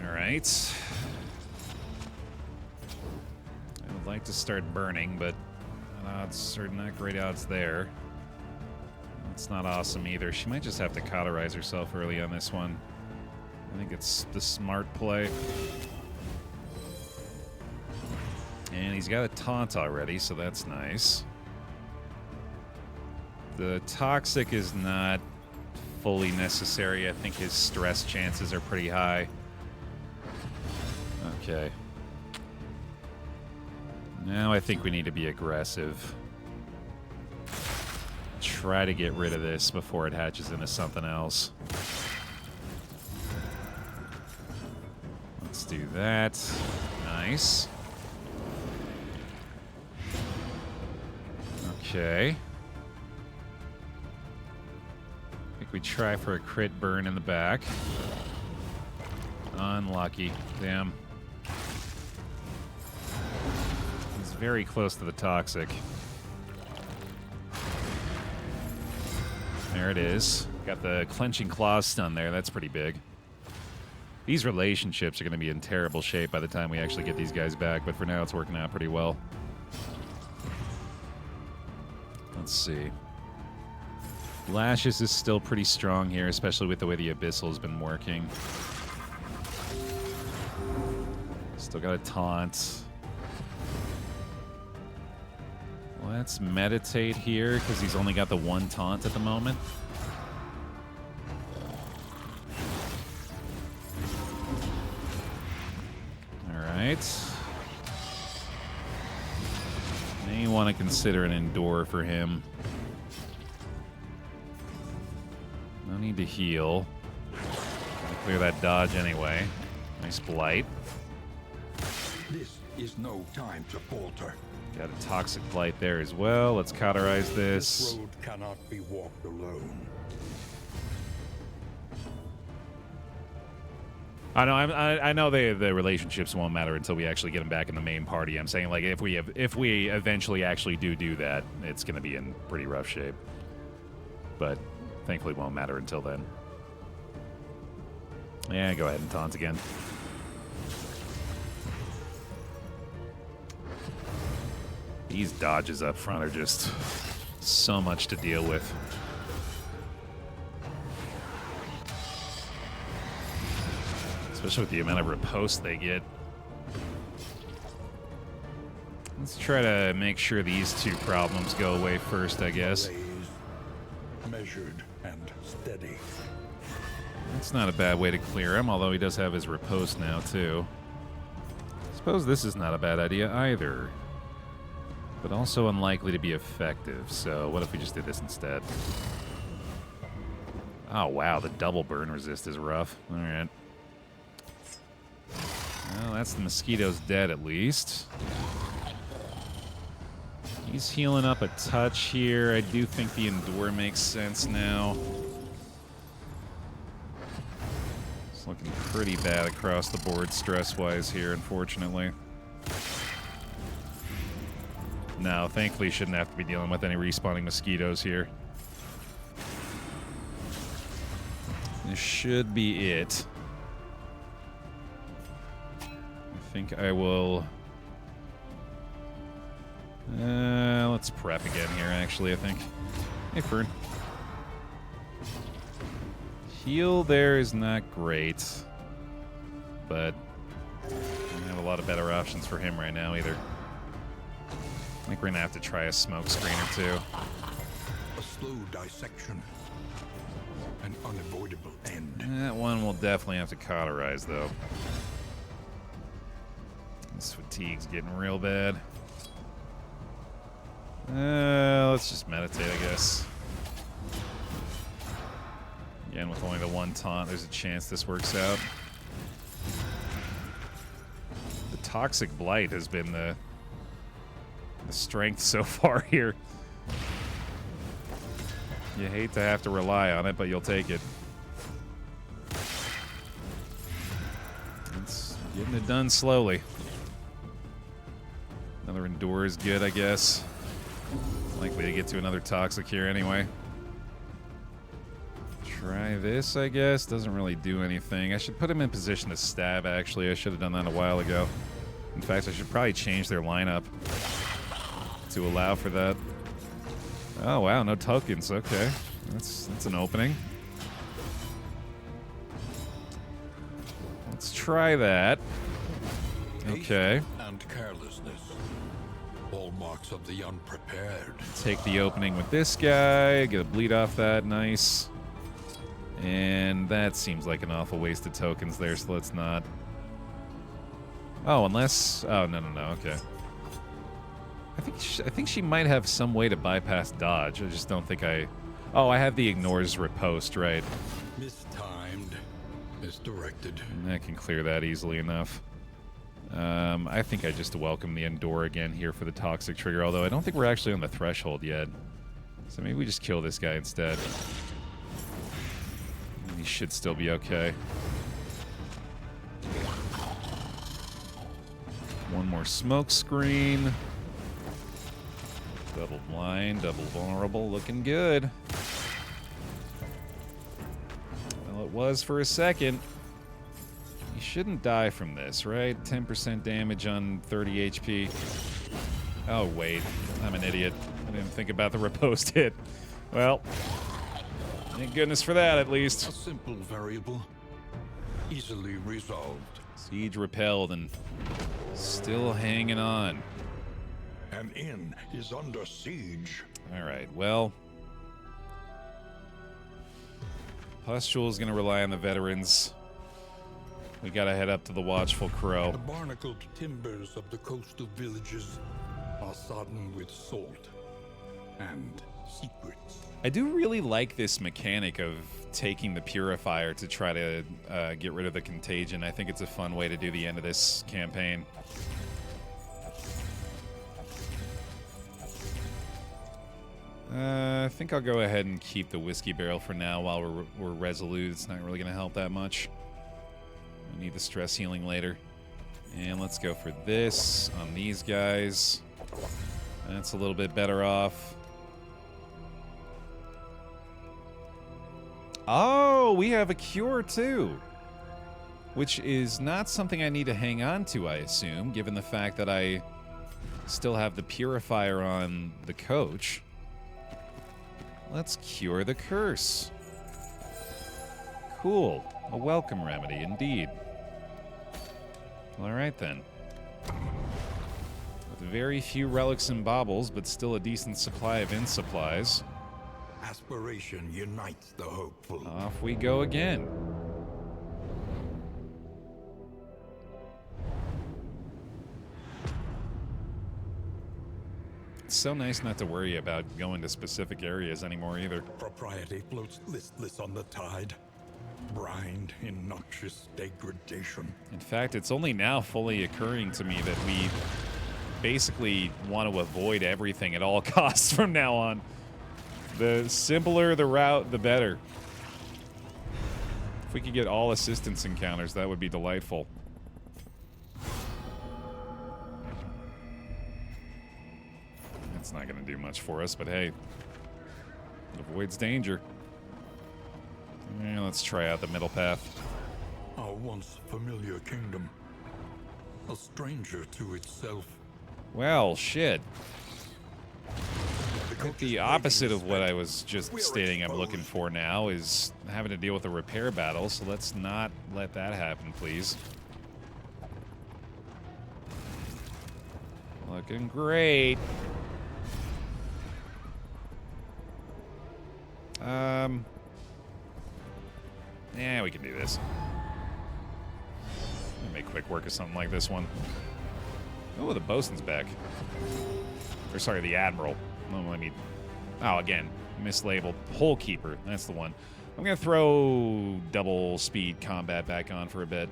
Alright. I would like to start burning, but odds are not great odds there. That's not awesome either. She might just have to cauterize herself early on this one. I think it's the smart play. And he's got a taunt already, so that's nice. The toxic is not fully necessary. I think his stress chances are pretty high. Okay. Now I think we need to be aggressive. Try to get rid of this before it hatches into something else. Let's do that. Nice. Okay. I think we try for a crit burn in the back. Unlucky. Damn. He's very close to the toxic. There it is. Got the clenching claws stun there. That's pretty big. These relationships are going to be in terrible shape by the time we actually get these guys back, but for now it's working out pretty well. Let's see. Lashes is still pretty strong here, especially with the way the Abyssal's been working. Still got a taunt. Let's meditate here, because he's only got the one taunt at the moment. Alright. May want to consider an endure for him. No need to heal. Gotta clear that dodge anyway. Nice blight. This is no time to falter. Got a toxic blight there as well. Let's cauterize this. This road cannot be walked alone. I know the relationships won't matter until we actually get them back in the main party. I'm saying, like, if we eventually actually do that, it's going to be in pretty rough shape. But thankfully, it won't matter until then. Yeah, go ahead and taunt again. These dodges up front are just so much to deal with. Especially with the amount of riposte they get. Let's try to make sure these two problems go away first, I guess. Measured and steady. That's not a bad way to clear him, although he does have his riposte now, too. Suppose this is not a bad idea either. But also unlikely to be effective, so what if we just did this instead? Oh, wow, the double burn resist is rough. Alright. Well, that's the mosquitoes dead, at least. He's healing up a touch here. I do think the Endure makes sense now. It's looking pretty bad across the board stress-wise here, unfortunately. No, thankfully shouldn't have to be dealing with any respawning mosquitoes here. This should be it. I think I will... let's prep again here, actually, I think. Hey, Fern. Heal there is not great. But I don't have a lot of better options for him right now, either. I think we're going to have to try a smoke screen or two. A slow dissection. An unavoidable end. That one will definitely have to cauterize, though. This fatigue's getting real bad. Let's just meditate, I guess. Again, with only the one taunt, there's a chance this works out. The Toxic Blight has been the strength so far here. You hate to have to rely on it, but you'll take it. It's getting it done slowly. Another Endure is good, I guess. Likely to get to another Toxic here anyway. Try this, I guess. Doesn't really do anything. I should put him in position to stab, actually. I should have done that a while ago. In fact, I should probably change their lineup to allow for that. Oh, wow, no tokens. Okay. That's an opening. Let's try that. Okay. And carelessness. All marks of the unprepared. Take the opening with this guy. Get a bleed off that. Nice. And that seems like an awful waste of tokens there, so let's not. Oh, unless... Oh, no. Okay. I think she might have some way to bypass dodge. I just don't think I... Oh, I have the ignores riposte, right. Mistimed. Misdirected. And I can clear that easily enough. I think I just welcome the Endure again here for the Toxic trigger, although I don't think we're actually on the threshold yet. So maybe we just kill this guy instead. He should still be okay. One more smoke screen. Double blind, double vulnerable, looking good. Well, it was for a second. You shouldn't die from this, right? 10% damage on 30 HP. Oh, wait. I'm an idiot. I didn't think about the riposte hit. Well, thank goodness for that, at least. A simple variable. Easily resolved. Siege repelled and still hanging on. An inn is under siege. All right, well... Pustule is going to rely on the veterans. We got to head up to the Watchful Crow. The barnacled timbers of the coastal villages are sodden with salt and secrets. I do really like this mechanic of taking the Purifier to try to get rid of the contagion. I think it's a fun way to do the end of this campaign. I think I'll go ahead and keep the whiskey barrel for now while we're resolute. It's not really going to help that much. We need the stress healing later. And let's go for this on these guys. That's a little bit better off. Oh, we have a cure too. Which is not something I need to hang on to, I assume, given the fact that I still have the Purifier on the coach. Let's cure the curse. Cool. A welcome remedy, indeed. All right, then. With very few relics and baubles, but still a decent supply of inn supplies. Aspiration unites the hopeful. Off we go again. It's so nice not to worry about going to specific areas anymore either. Propriety floats listless on the tide. Brined in noxious degradation. In fact, it's only now fully occurring to me that we basically want to avoid everything at all costs from now on. The simpler the route, the better. If we could get all assistance encounters, that would be delightful. That's not going to do much for us, but hey, it avoids danger. Yeah, let's try out the middle path. Our once familiar kingdom. A stranger to itself. Well, shit. The opposite of what I was just stating I'm looking for now is having to deal with a repair battle, so let's not let that happen, please. Looking great. Yeah, we can do this. Let me make quick work of something like this one. Oh, the bosun's back. Or sorry, the admiral. Oh, let me... Oh, again, mislabeled. Hole keeper, that's the one. I'm gonna throw double speed combat back on for a bit.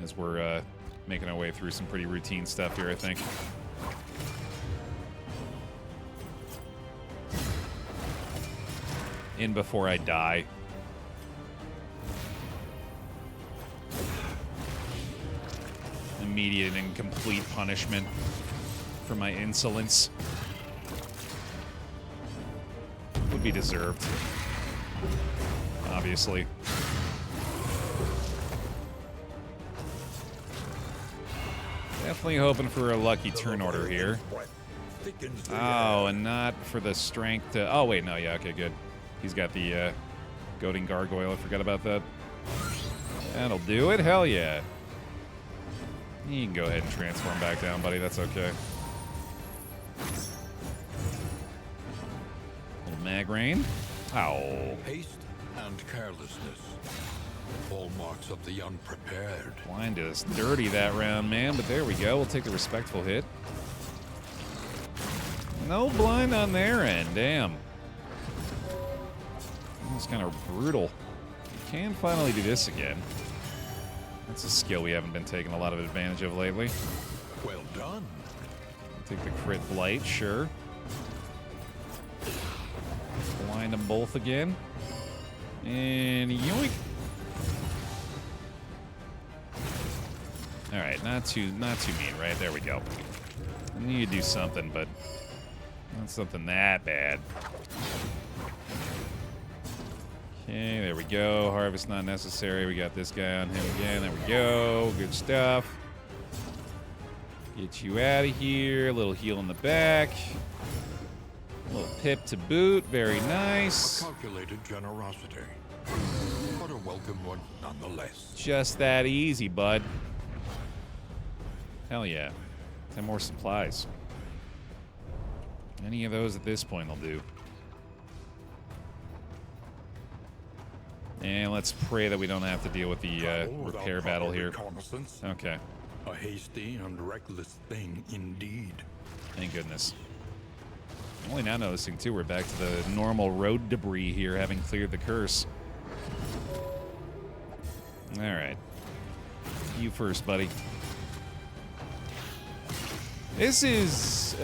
As we're making our way through some pretty routine stuff here, I think. In before I die. Immediate and complete punishment for my insolence. Would be deserved. Obviously. Definitely hoping for a lucky turn order here. Oh, and not for the strength to... Oh, wait, no, yeah, okay, good. He's got the goading gargoyle. I forgot about that. That'll do it. Hell yeah. You can go ahead and transform back down, buddy. That's okay. Little mag rain. Ow. Haste and carelessness. Hallmarks of the unprepared. Blind us dirty that round, man. But there we go. We'll take the respectful hit. No blind on their end. Damn. It's kind of brutal. We can finally do this again. That's a skill we haven't been taking a lot of advantage of lately. Well done. Take the crit blight, sure. Blind them both again. And yoink. Alright, not too mean, right? There we go. I need to do something, but not something that bad. Okay, there we go. Harvest not necessary. We got this guy on him again. There we go. Good stuff. Get you out of here. A little heal in the back. A little pip to boot. Very nice. A calculated generosity. But a welcome one nonetheless. Just that easy, bud. Hell yeah. 10 more supplies. Any of those at this point will do. And let's pray that we don't have to deal with the repair battle here. Okay. A hasty and reckless thing indeed. Thank goodness. I'm only now noticing, too, we're back to the normal road debris here, having cleared the curse. All right. You first, buddy. This is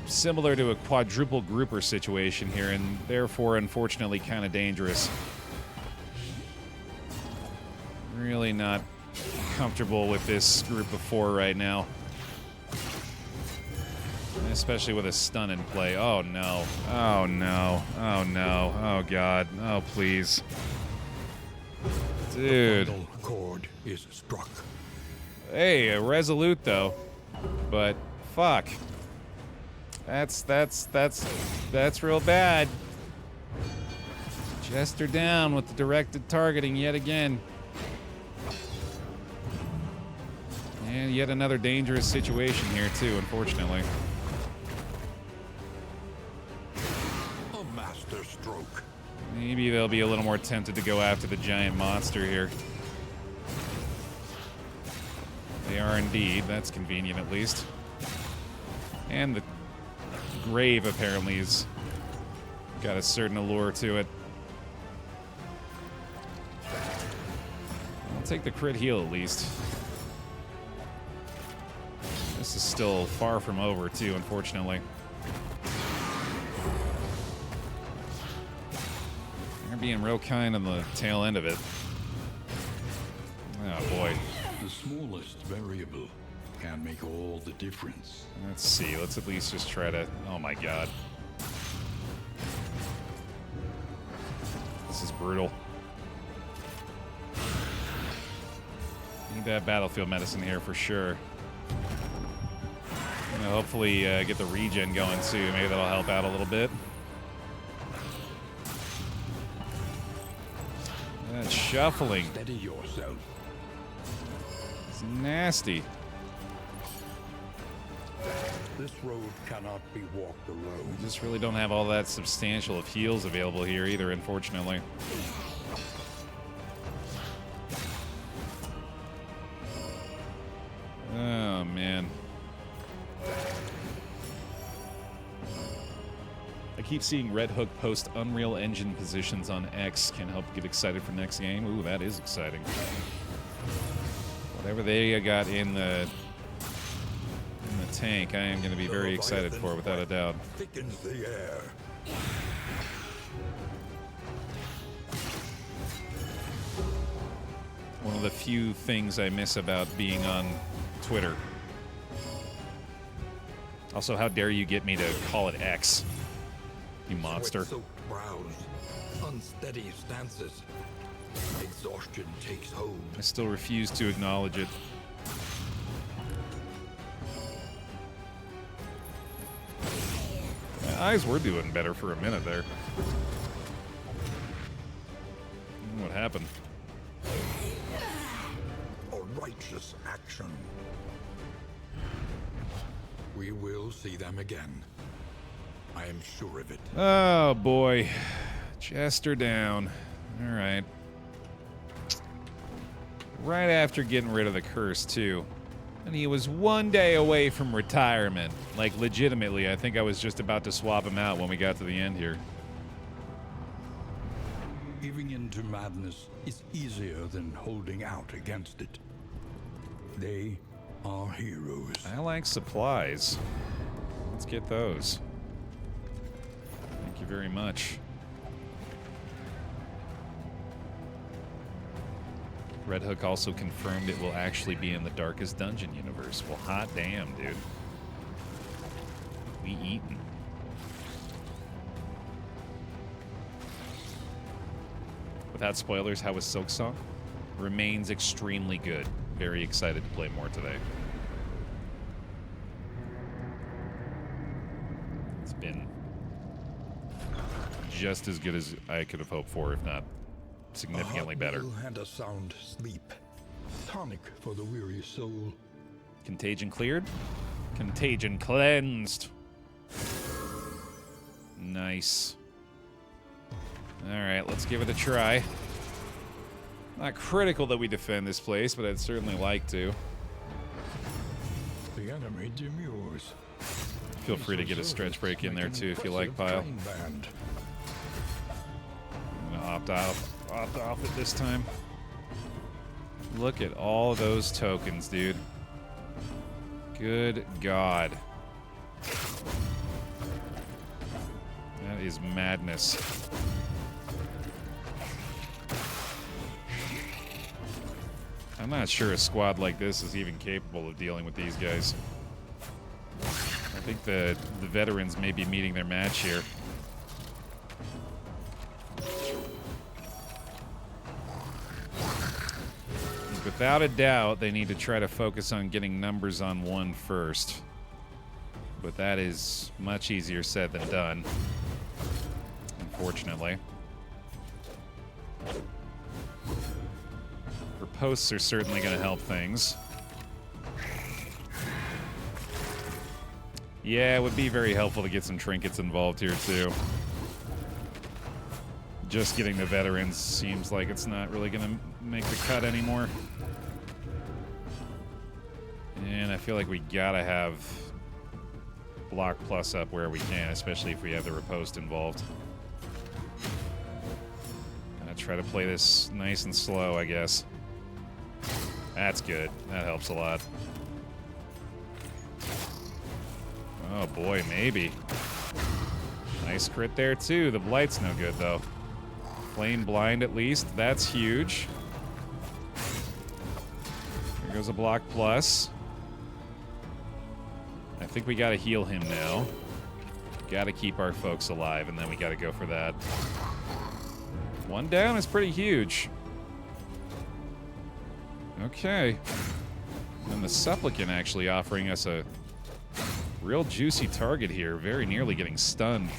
similar to a quadruple grouper situation here, and therefore, unfortunately, kind of dangerous. Really not comfortable with this group of 4 right now. Especially with a stun in play. Oh, no. Oh, no. Oh, no. Oh, God. Oh, please. Dude. The final chord is struck. Hey, resolute, though. But, fuck. That's real bad. Jester down with the directed targeting yet again. And yet another dangerous situation here, too, unfortunately. A master stroke. Maybe they'll be a little more tempted to go after the giant monster here. They are indeed. That's convenient, at least. And the grave apparently has got a certain allure to it. I'll take the crit heal at least. This is still far from over too, unfortunately. They're being real kind on the tail end of it. Oh boy. The smallest variable can make all the difference. Let's see. Let's at least just try to... Oh my god. This is brutal. Need that battlefield medicine here for sure. Hopefully get the regen going too. Maybe that'll help out a little bit. That shuffling. Steady yourself. It's nasty. This road cannot be walked alone. We just really don't have all that substantial of heals available here either, unfortunately. Oh, man. I keep seeing Red Hook post Unreal Engine positions on X. Can't help but get excited for next game. Ooh, that is exciting. Whatever they got in the tank, I am going to be very excited for, without a doubt. Thickens the air. One of the few things I miss about being on Twitter. Also, how dare you get me to call it X, you monster. Sweat-soaked brows, unsteady stances. Exhaustion takes hold. I still refuse to acknowledge it. My eyes were doing better for a minute there. What happened? A righteous action. We will see them again. I am sure of it. Oh boy. Jester down. Alright. Right after getting rid of the curse, too. And he was 1 day away from retirement. Like, legitimately, I think I was just about to swap him out when we got to the end here. Giving in to madness is easier than holding out against it. They are heroes. I like supplies. Let's get those. Thank you very much. Red Hook also confirmed it will actually be in the Darkest Dungeon universe. Well, hot damn, dude. We eatin'. Without spoilers, how was Silksong? Remains extremely good. Very excited to play more today. It's been just as good as I could have hoped for, if not significantly better. And a sound sleep. Tonic for the weary soul. Contagion cleared. Contagion cleansed. Nice. Alright, let's give it a try. Not critical that we defend this place, but I'd certainly like to. The enemy demurs. Feel free to get a stretch break in there too if you like, Pile. I'm gonna opt off it this time. Look at all those tokens, dude. Good God. That is madness. I'm not sure a squad like this is even capable of dealing with these guys. I think the veterans may be meeting their match here. Without a doubt, they need to try to focus on getting numbers on one first. But that is much easier said than done, unfortunately. Posts are certainly going to help things. Yeah, it would be very helpful to get some trinkets involved here, too. Just getting the veterans seems like it's not really going to make the cut anymore. And I feel like we gotta have block plus up where we can, especially if we have the riposte involved. Gonna try to play this nice and slow, I guess. That's good. That helps a lot. Oh boy, maybe. Nice crit there too. The blight's no good though. Flame blind at least. That's huge. There goes a block plus. I think we gotta heal him now. Gotta keep our folks alive, and then we gotta go for that. One down is pretty huge. Okay. And the Supplicant actually offering us a real juicy target here, very nearly getting stunned.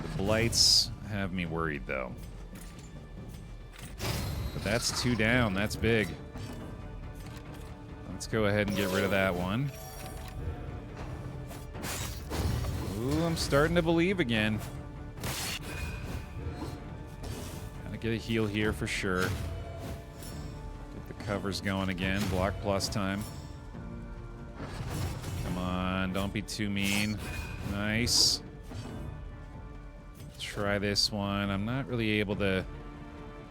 The blights have me worried, though. But that's 2 down. That's big. Let's go ahead and get rid of that one. Ooh, I'm starting to believe again. Gotta get a heal here for sure. Get the covers going again. Block plus time. Come on, don't be too mean. Nice. Try this one. I'm not really able to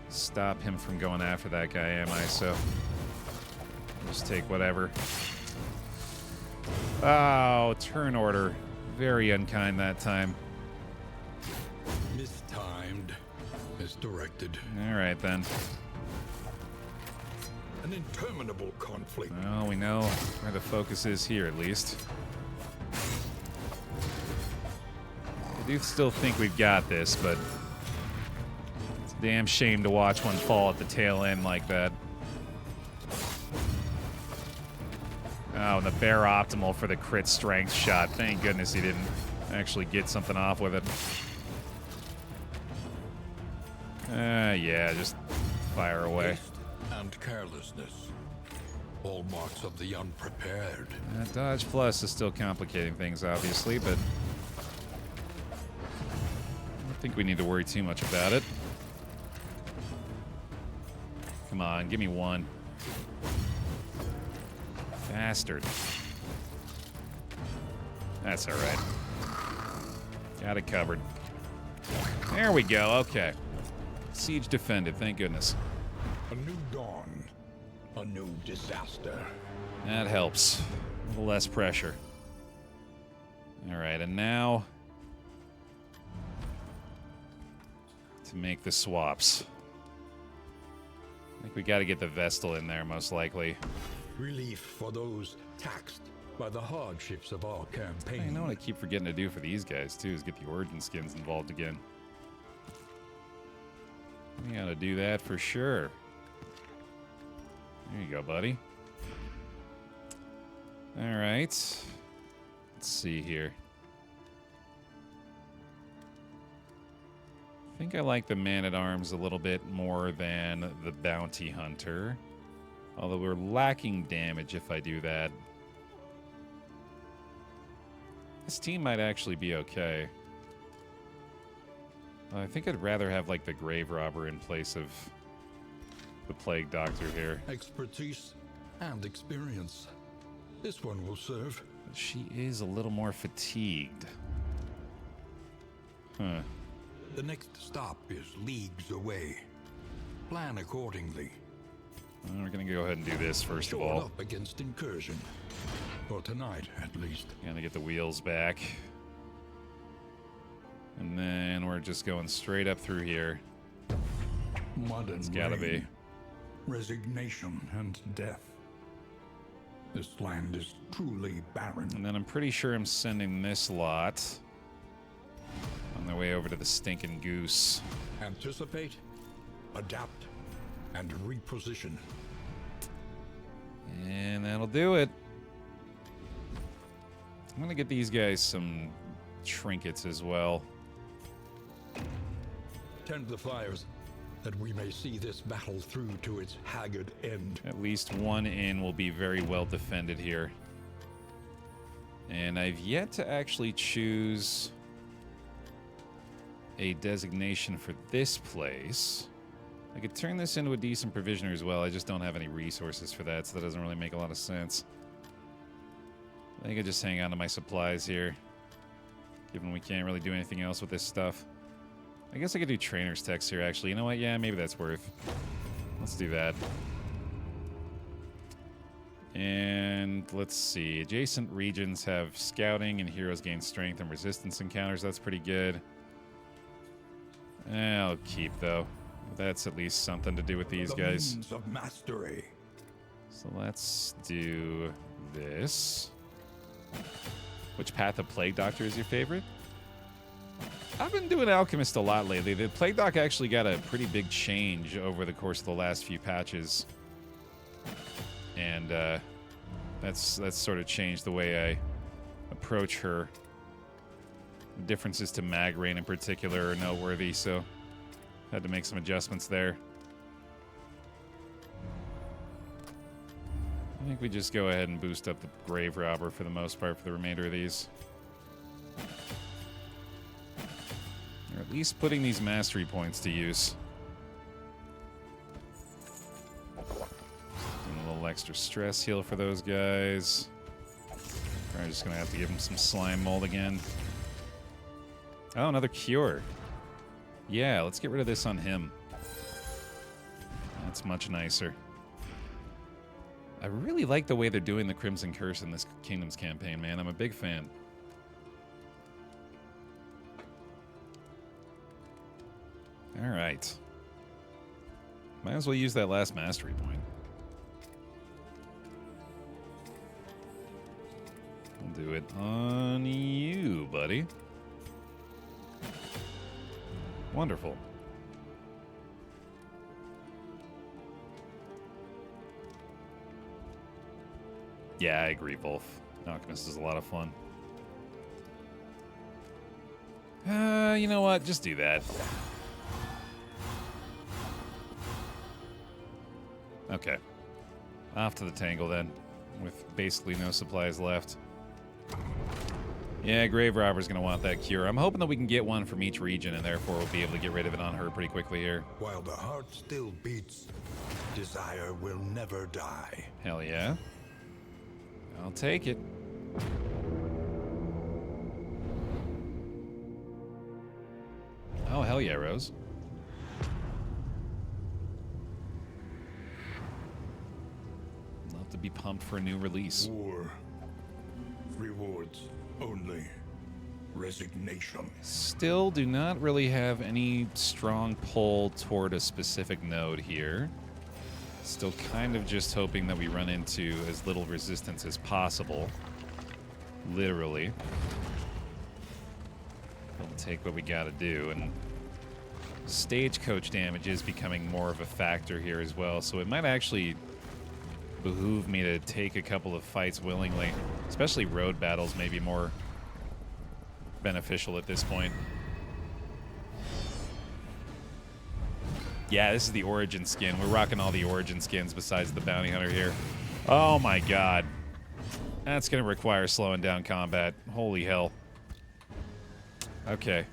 stop him from going after that guy, am I? So just take whatever. Oh, turn order. Very unkind that time. Mistimed. Misdirected. All right, then. An interminable conflict. Well, we know where the focus is here, at least. I do still think we've got this, but it's a damn shame to watch one fall at the tail end like that. Oh, and the Baer optimal for the crit strength shot. Thank goodness he didn't actually get something off with it. Yeah, just fire away. Haste and carelessness. All marks of the unprepared. Dodge plus is still complicating things, obviously, but I don't think we need to worry too much about it. Come on, give me one. Bastard. That's all right. Got it covered. There we go. Okay. Siege defended. Thank goodness. A new dawn. A new disaster. That helps. A little less pressure. All right, and now to make the swaps. I think we got to get the Vestal in there, most likely. Relief for those taxed by the hardships of our campaign. I know what I keep forgetting to do for these guys, too, is get the origin skins involved again. We gotta do that for sure. There you go, buddy. All right. Let's see here. I think I like the Man-at-Arms a little bit more than the Bounty Hunter. Although we're lacking damage if I do that. This team might actually be okay. I think I'd rather have, like, the Grave Robber in place of the Plague Doctor here. Expertise and experience. This one will serve. But she is a little more fatigued. Huh. The next stop is leagues away. Plan accordingly. Well, we're gonna go ahead and do this first of Shore all. up against incursion. For tonight, at least. Gonna get the wheels back. And then we're just going straight up through here. Mud and Gotta be. rain. Resignation and death. This land is truly barren. And then I'm pretty sure I'm sending this lot on their way over to the Stinking Goose. Anticipate, adapt, and reposition. And that'll do it. I'm gonna get these guys some trinkets as well. Tend the fires, that we may see this battle through to its haggard end. At least one inn will be very well defended here. And I've yet to actually choose a designation for this place. I could turn this into a decent provisioner as well. I just don't have any resources for that, so that doesn't really make a lot of sense. I think I just hang on to my supplies here, given we can't really do anything else with this stuff. I guess I could do trainer's text here, actually. You know what? Yeah, maybe that's worth. Let's do that. And let's see. Adjacent regions have scouting, and heroes gain strength and resistance encounters. That's pretty good. I'll keep, though. That's at least something to do with these guys. Means of mastery. So let's do this. Which Path of Plague Doctor is your favorite? I've been doing Alchemist a lot lately. The Plague Doc actually got a pretty big change over the course of the last few patches. And that's sort of changed the way I approach her. The differences to Magrain in particular are noteworthy, so had to make some adjustments there. I think we just go ahead and boost up the Grave Robber for the most part for the remainder of these. Or at least putting these mastery points to use. Doing a little extra stress heal for those guys. Probably just gonna have to give them some slime mold again. Oh, another cure. Yeah, let's get rid of this on him. That's much nicer. I really like the way they're doing the Crimson Curse in this Kingdoms campaign, man. I'm a big fan. All right. Might as well use that last mastery point. We'll do it on you, buddy. Wonderful. Yeah, I agree, Wolf. Alchemist is a lot of fun. You know what? Just do that. Okay. Off to the Tangle, then, with basically no supplies left. Yeah, Grave Robber's going to want that cure. I'm hoping that we can get one from each region, and therefore we'll be able to get rid of it on her pretty quickly here. While the heart still beats, desire will never die. Hell yeah. I'll take it. Oh, hell yeah, Rose. Love to be pumped for a new release. War. Rewards only. Resignation. Still do not really have any strong pull toward a specific node here. Still kind of just hoping that we run into as little resistance as possible. Literally. We'll take what we gotta do, and stagecoach damage is becoming more of a factor here as well, so it might actually behoove me to take a couple of fights willingly. Especially road battles may be more beneficial at this point. Yeah, this is the Origin skin. We're rocking all the Origin skins besides the Bounty Hunter here. Oh my god. That's going to require slowing down combat. Holy hell. Okay.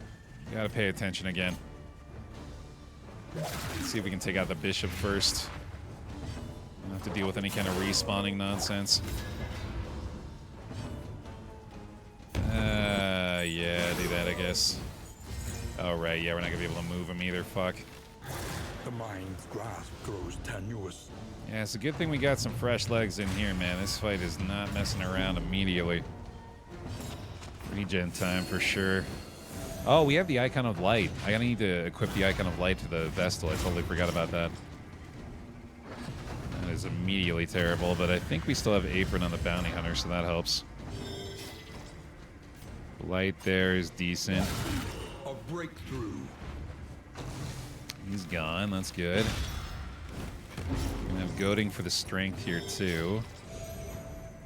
Gotta pay attention again. Let's see if we can take out the Bishop first. Don't have to deal with any kind of respawning nonsense. Yeah, do that, I guess. Oh, right. Yeah, we're not going to be able to move him either. Fuck. The mind's grasp grows tenuous. Yeah, it's a good thing we got some fresh legs in here, man. This fight is not messing around immediately. Regen time for sure. Oh, we have the Icon of Light. I need to equip the Icon of Light to the Vestal. I totally forgot about that. That is immediately terrible, but I think we still have Apron on the Bounty Hunter, so that helps. Light there is decent. A breakthrough. He's gone. That's good. We're gonna have goading for the strength here too,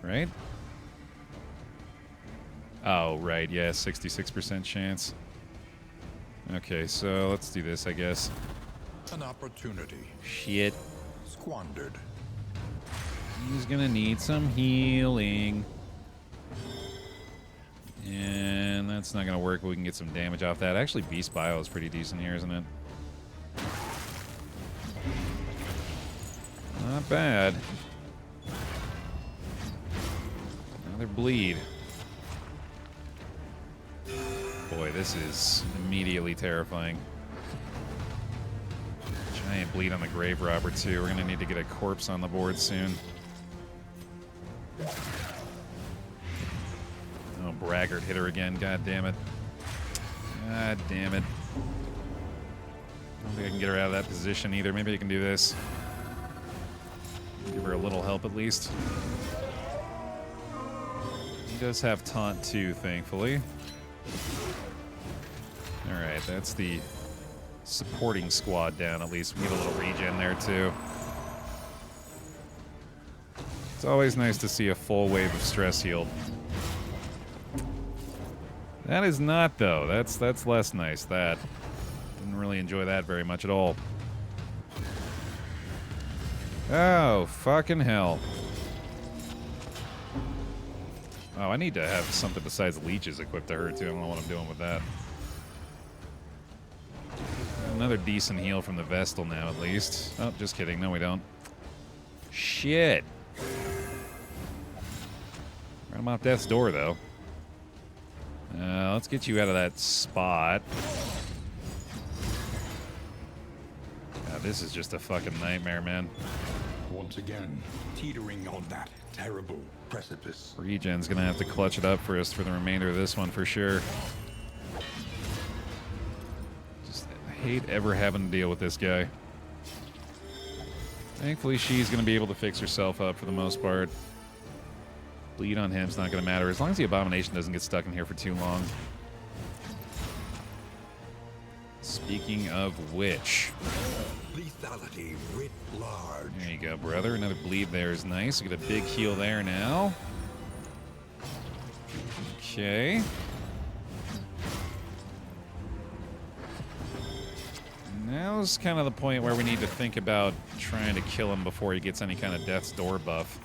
right? Oh, right. Yeah, 66% chance. Okay, so let's do this, I guess. An opportunity. Shit. Squandered. He's gonna need some healing. And that's not gonna work, but we can get some damage off that. Actually, Beast Bio is pretty decent here, isn't it? Not bad. Another Another bleed. Boy, this is immediately terrifying. Giant bleed on the grave robber, too. We're going to need to get a corpse on the board soon. Oh, Braggart hit her again. God damn it. God damn it. I don't think I can get her out of that position either. Maybe I can do this. Give her a little help at least. He does have taunt too, thankfully. Alright, that's the supporting squad down at least. We need a little regen there too. It's always nice to see a full wave of stress healed. That is not, though. That's less nice. That didn't really enjoy that very much at all. Oh, fucking hell. Oh, I need to have something besides leeches equipped to her, too. I don't know what I'm doing with that. Another decent heal from the Vestal now, at least. Oh, just kidding. No, we don't. Shit. Right him off death's door, though. Let's get you out of that spot. God, this is just a fucking nightmare, man. Once again, teetering on that terrible precipice. Regen's gonna have to clutch it up for us for the remainder of this one for sure. Just hate ever having to deal with this guy. Thankfully, she's gonna be able to fix herself up for the most part. Bleed on him's not gonna matter as long as the Abomination doesn't get stuck in here for too long. Speaking of which, Lethality writ large. there you go, brother. Another bleed there is nice. We get a big heal there now. Okay. Now's kind of the point where we need to think about trying to kill him before he gets any kind of death's door buff.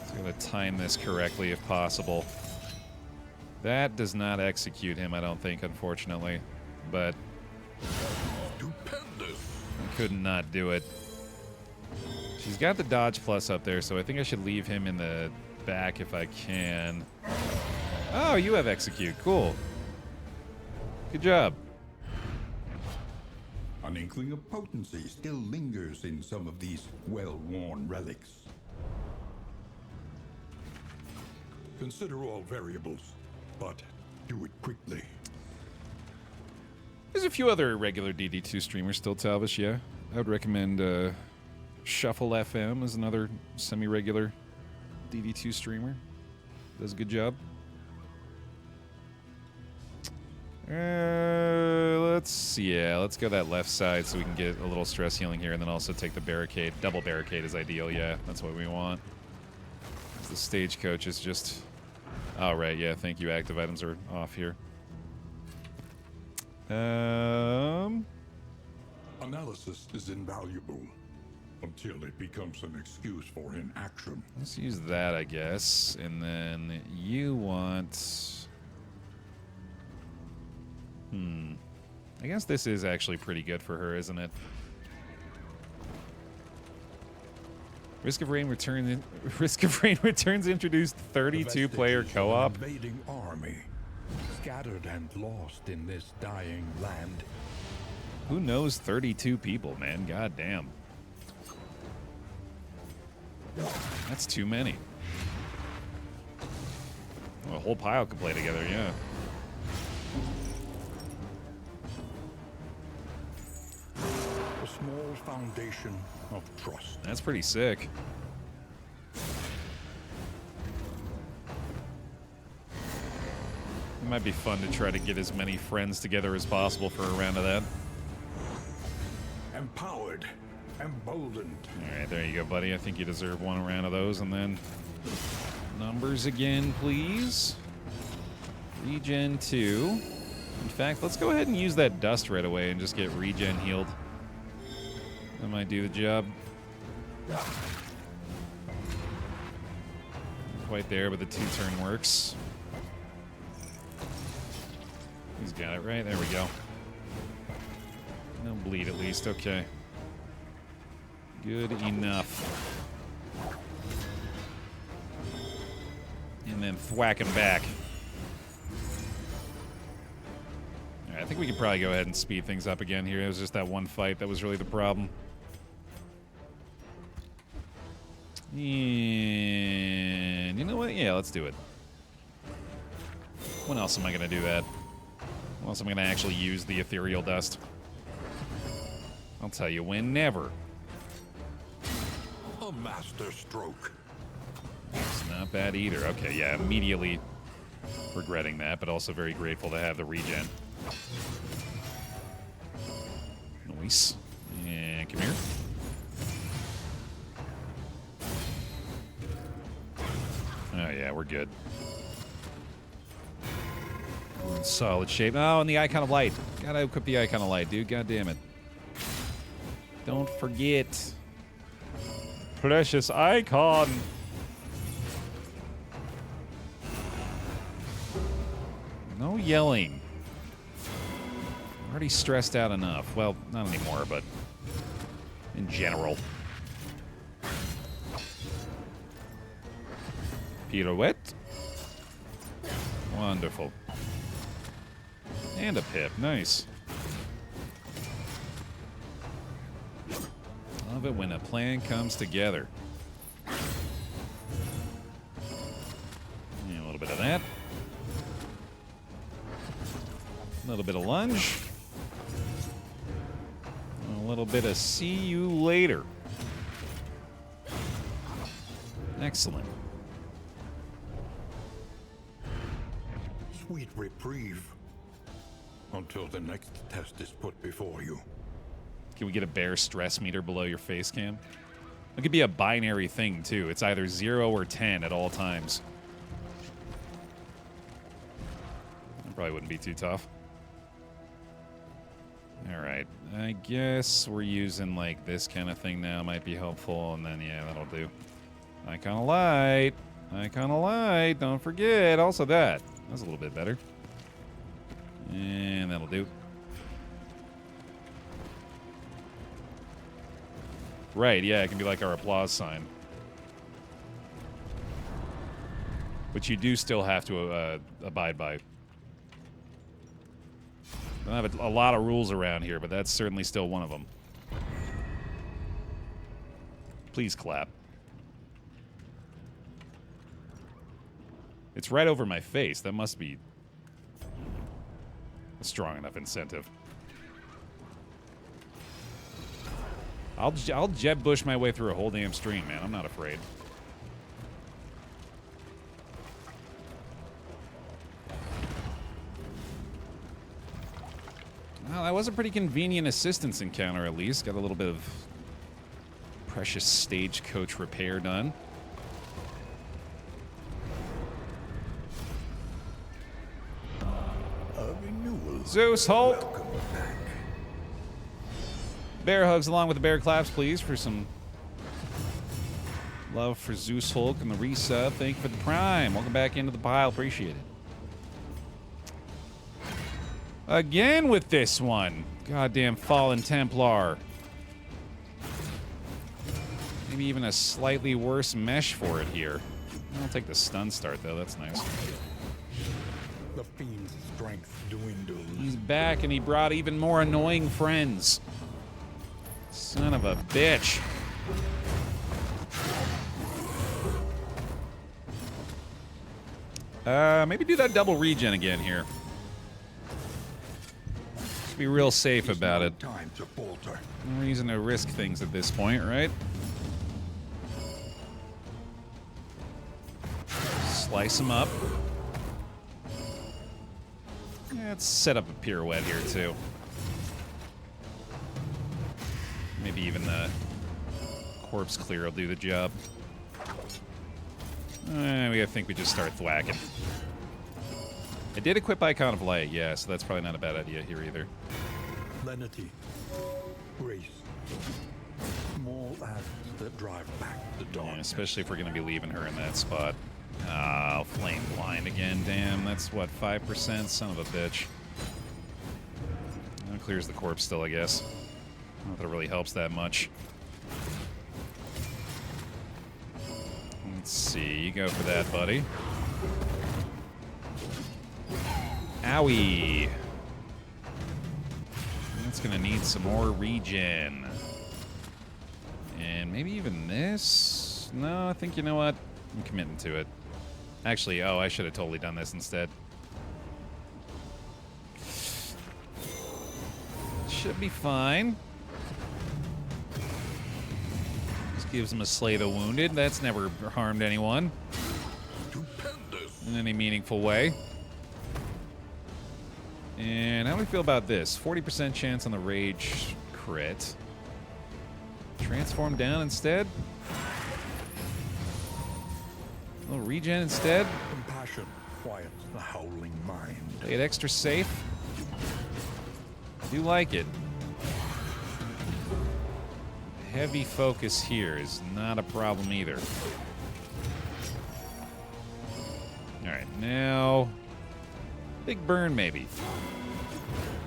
Just gotta time this correctly if possible. That does not execute him, I don't think, unfortunately. But Stupendous. I could not do it. She's got the dodge plus up there, so I think I should leave him in the back if I can. Oh, you have execute. Cool. Good job. An inkling of potency still lingers in some of these well-worn relics. Consider all variables, but do it quickly. There's a few other regular DD2 streamers still, Talvish, yeah. I would recommend Shuffle FM as another semi-regular DD2 streamer. Does a good job. Let's go that left side so we can get a little stress healing here, and then also take the barricade. Double barricade is ideal, yeah. That's what we want. The stagecoach is just... Oh, right, yeah, thank you. Active items are off here. Analysis is invaluable until it becomes an excuse for inaction. Let's use that, I guess. And then you want... I guess this is actually pretty good for her, isn't it? Risk of Rain Returns introduced 32-player co-op. Invading army, scattered and lost in this dying land. Who knows 32 people, man? God damn. That's too many. Well, a whole pile could play together, yeah. A small foundation of trust. That's pretty sick. It might be fun to try to get as many friends together as possible for a round of that. Empowered, emboldened. Alright, there you go, buddy. I think you deserve one round of those. And then numbers again, please. Regen 2. In fact, let's go ahead and use that dust right away and just get regen healed. That might do the job. Not quite there, but the 2-turn works. He's got it right. There we go. No bleed at least. Okay. Good enough. and then thwack him back. All right, I think we can probably go ahead and speed things up again here. It was just that one fight that was really the problem. And you know what? Yeah, let's do it. When else am I going to do that? When else am I going to actually use the ethereal dust? I'll tell you when. Never. A master stroke. It's not bad either. Okay, yeah, immediately regretting that, but also very grateful to have the regen. Nice. And come here. Oh, yeah, we're good. We're in solid shape. Oh, and the Icon of Light. Gotta equip the Icon of Light, dude. God damn it. Don't forget. Precious Icon. No yelling. I'm already stressed out enough. Well, not anymore, but in general. Pirouette. Wonderful. And a pip. Nice. Love it when a plan comes together. Yeah, a little bit of that. A little bit of lunge. A little bit of see you later. Excellent. Sweet reprieve. Until the next test is put before you. Can we get a Baer stress meter below your face cam? It could be a binary thing, too. It's either 0 or 10 at all times. That probably wouldn't be too tough. Alright. I guess we're using, like, this kind of thing now. Might be helpful, and then, yeah, that'll do. Icon of Light. Icon of Light. Don't forget. Also that. That's a little bit better. And that'll do. Right, yeah, it can be like our applause sign. Which you do still have to abide by. I don't have a lot of rules around here, but that's certainly still one of them. Please clap. It's right over my face. That must be a strong enough incentive. I'll jet bush my way through a whole damn stream, man. I'm not afraid. Well, that was a pretty convenient assistance encounter, at least. Got a little bit of precious stagecoach repair done. Zeus Hulk! Bear hugs along with the bear claps, please, for some love for Zeus Hulk and the resub. Thank you for the prime. Welcome back into the pile. Appreciate it. Again with this one. Goddamn Fallen Templar. Maybe even a slightly worse mesh for it here. I'll take the stun start, though. That's nice. The fiend's strength dwindles. He's back, and he brought even more annoying friends. Son of a bitch. Maybe do that double regen again here. Just be real safe about it. Time to falter. No reason to risk things at this point, right? Slice him up. Let's set up a pirouette here, too. Maybe even the corpse clear will do the job. I think we just start thwacking. I did equip Icon of Light, yeah, so that's probably not a bad idea here either. Lenity. Grace. Small acts that drive back the dawn. Yeah, especially if we're going to be leaving her in that spot. Oh, flame blind again, damn. That's what, 5%? Son of a bitch. That clears the corpse still, I guess. I don't know if it really helps that much. Let's see, you go for that, buddy. Owie. That's gonna need some more regen. And maybe even this? No, I think, you know what? I'm committing to it. Actually, oh, I should have totally done this instead. Should be fine. Just gives him a Slay the Wounded. That's never harmed anyone in any meaningful way. And how do we feel about this? 40% chance on the Rage crit. Transform down instead? A little regen instead? Compassion quiets the howling mind. Play it extra safe. Do like it. Heavy focus here is not a problem either. Alright, now... big burn, maybe.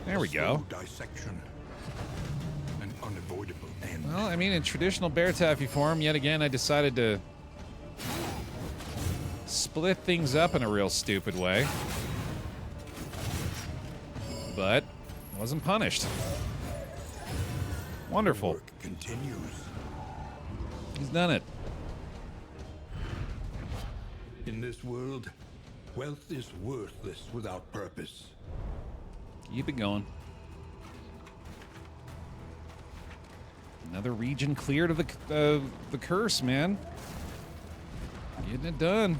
There we go. Dissection. An unavoidable end. Well, I mean, in traditional BaerTaffy form, yet again, I decided to split things up in a real stupid way. But wasn't punished. Wonderful. Work continues. He's done it. In this world, wealth is worthless without purpose. Keep it going. Another region cleared of the curse, man. Getting it done.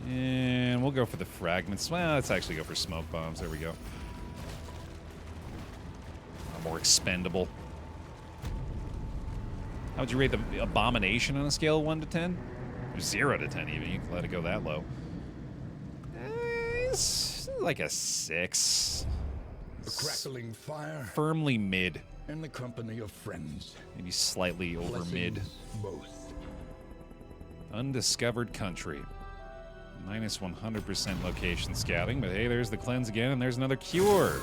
And we'll go for the fragments. Well, let's actually go for smoke bombs. There we go. More expendable. How would you rate the Abomination on a scale of 1 to 10? Or 0 to 10 even. You can let it go that low. It's like a 6. A crackling fire Firmly mid. in the company of friends. Maybe slightly over mid. Blessings both. Undiscovered country. Minus 100% location scouting. But hey, there's the cleanse again, and there's another cure.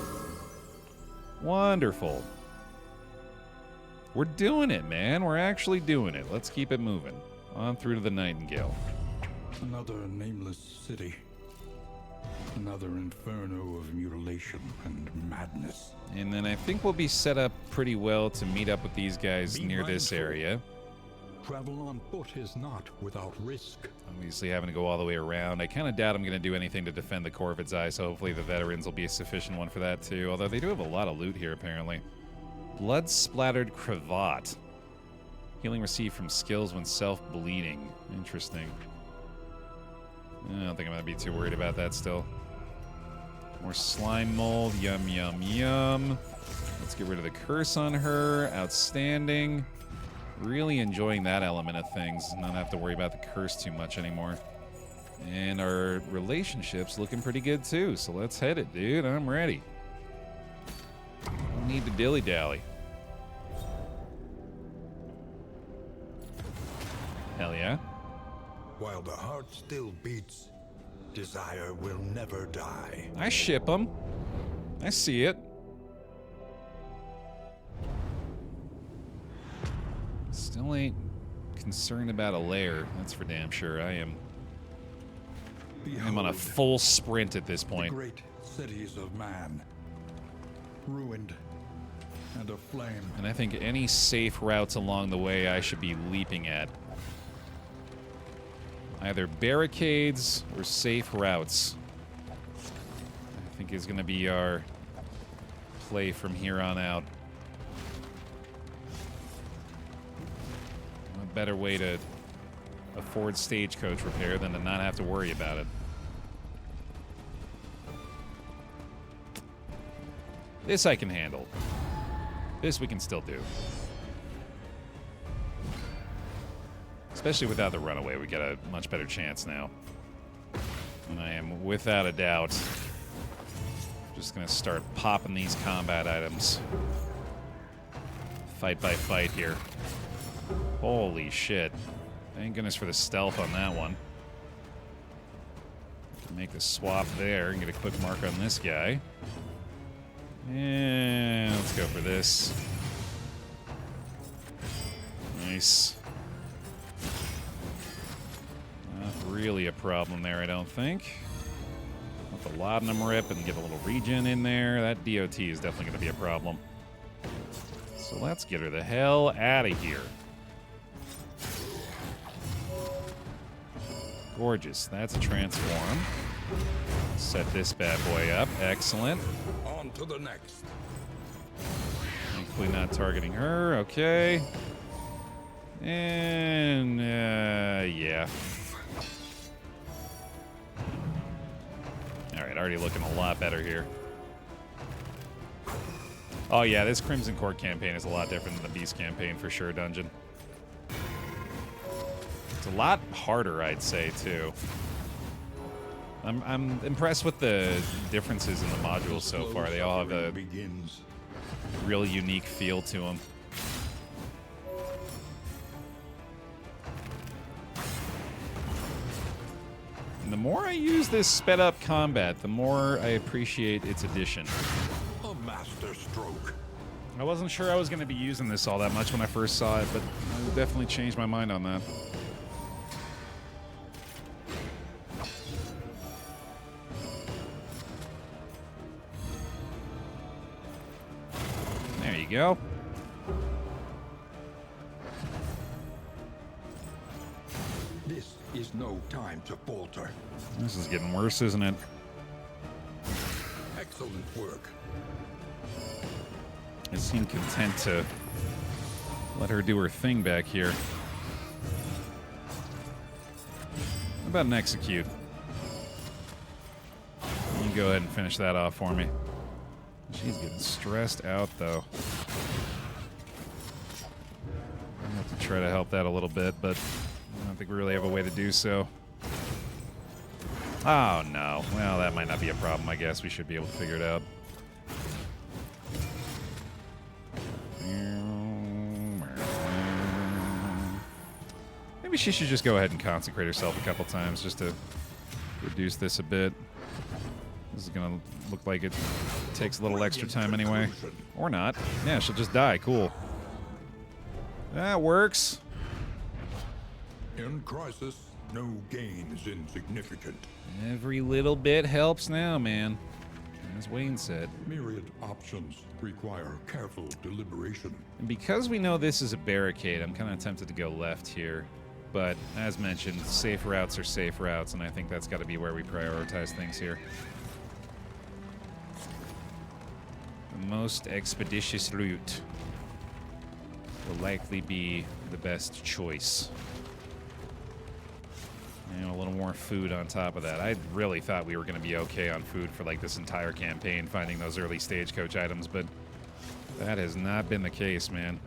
Wonderful. We're doing it, man. We're actually doing it. Let's keep it moving. On through to the Nightingale. Another nameless city. Another inferno of mutilation and madness. And then I think we'll be set up pretty well to meet up with these guys Be near this mindful. area. Travel on foot is not without risk. Obviously having to go all the way around. I kind of doubt I'm going to do anything to defend the Corvid's Eye, so hopefully the veterans will be a sufficient one for that too. Although they do have a lot of loot here, apparently. Blood-splattered cravat. Healing received from skills when self-bleeding. Interesting. I don't think I'm going to be too worried about that still. More slime mold. Yum, yum, yum. Let's get rid of the curse on her. Outstanding. Really enjoying that element of things. Not have to worry about the curse too much anymore. And our relationship's looking pretty good too, so let's hit it, dude. I'm ready. Don't need to dilly-dally. Hell yeah. While the heart still beats, desire will never die. I ship them. I see it. Still ain't concerned about a lair. That's for damn sure. I'm on a full sprint at this The point. great cities of man, ruined and aflame. And I think any safe routes along the way I should be leaping at. Either barricades or safe routes. I think is going to be our play from here on out. A better way to afford stagecoach repair than to not have to worry about it. This I can handle. This we can still do. Especially without the runaway, we get a much better chance now. And I am, without a doubt, just going to start popping these combat items. Fight by fight here. Holy shit. Thank goodness for the stealth on that one. Make the swap there and get a quick mark on this guy. And let's go for this. Nice. really a problem there, I don't think. Let the laudanum rip and get a little regen in there. That DOT is definitely going to be a problem. So let's get her the hell out of here. Gorgeous. That's a transform. Set this bad boy up. Excellent. On to the next. Thankfully not targeting her. Okay. And, yeah. Alright, already looking a lot better here. Oh yeah, this Crimson Court campaign is a lot different than the Beast campaign for sure, Dungeon. It's a lot harder, I'd say, too. I'm impressed with the differences in the modules so far. They all have a real unique feel to them. And the more I use this sped up combat, the more I appreciate its addition. A master stroke. I wasn't sure I was going to be using this all that much when I first saw it, but I definitely changed my mind on that. There you go. This is no time to falter. This is getting worse, isn't it? Excellent work. I seem content to let her do her thing back here. How about an execute? You can go ahead and finish that off for me. She's getting stressed out, though. I have to try to help that a little bit, but I don't think we really have a way to do so. Oh, no. Well, that might not be a problem, I guess. We should be able to figure it out. Maybe she should just go ahead and consecrate herself a couple times just to reduce this a bit. This is going to look like it takes a little extra time anyway. Or not. Yeah, she'll just die. Cool. That works. In crisis, no gain is insignificant. Every little bit helps now, man. As Wayne said. Myriad options require careful deliberation. And because we know this is a barricade, I'm kind of tempted to go left here. But as mentioned, safe routes are safe routes, and I think that's got to be where we prioritize things here. The most expeditious route will likely be the best choice. And a little more food on top of that. I really thought we were going to be okay on food for like this entire campaign, finding those early stagecoach items, but that has not been the case, man.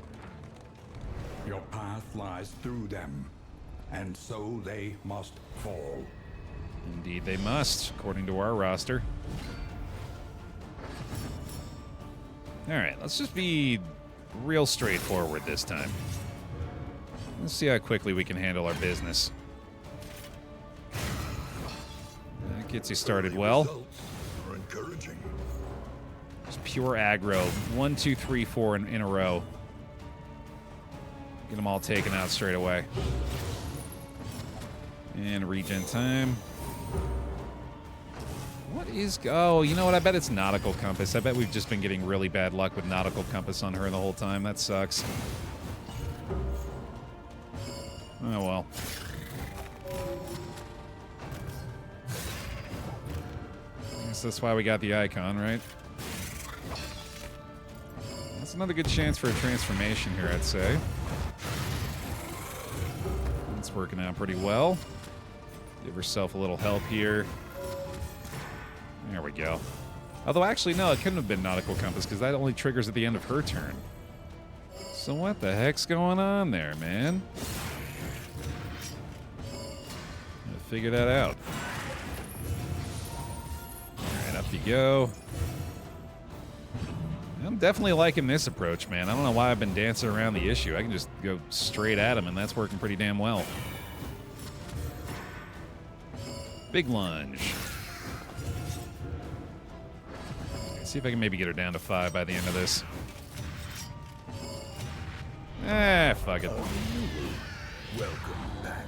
Your path lies through them, and so they must fall. Indeed they must, according to our roster. Alright, let's just be real straightforward this time. Let's see how quickly we can handle our business. That gets you started well. Are encouraging. Just pure aggro. 1, 2, 3, 4 in a row. Get them all taken out straight away. And regen time. What is... Oh, you know what? I bet it's Nautical Compass. I bet we've just been getting really bad luck with Nautical Compass on her the whole time. That sucks. Oh, well. I guess that's why we got the icon, right? That's another good chance for a transformation here, I'd say. It's working out pretty well. Give herself a little help here. There we go. Although, actually, no, it couldn't have been Nautical Compass because that only triggers at the end of her turn. So what the heck's going on there, man? Gotta figure that out. Alright, up you go. I'm definitely liking this approach, man. I don't know why I've been dancing around the issue. I can just go straight at him, and that's working pretty damn well. Big lunge. See if I can maybe get her down to 5 by the end of this. Ah, fuck it. Welcome back.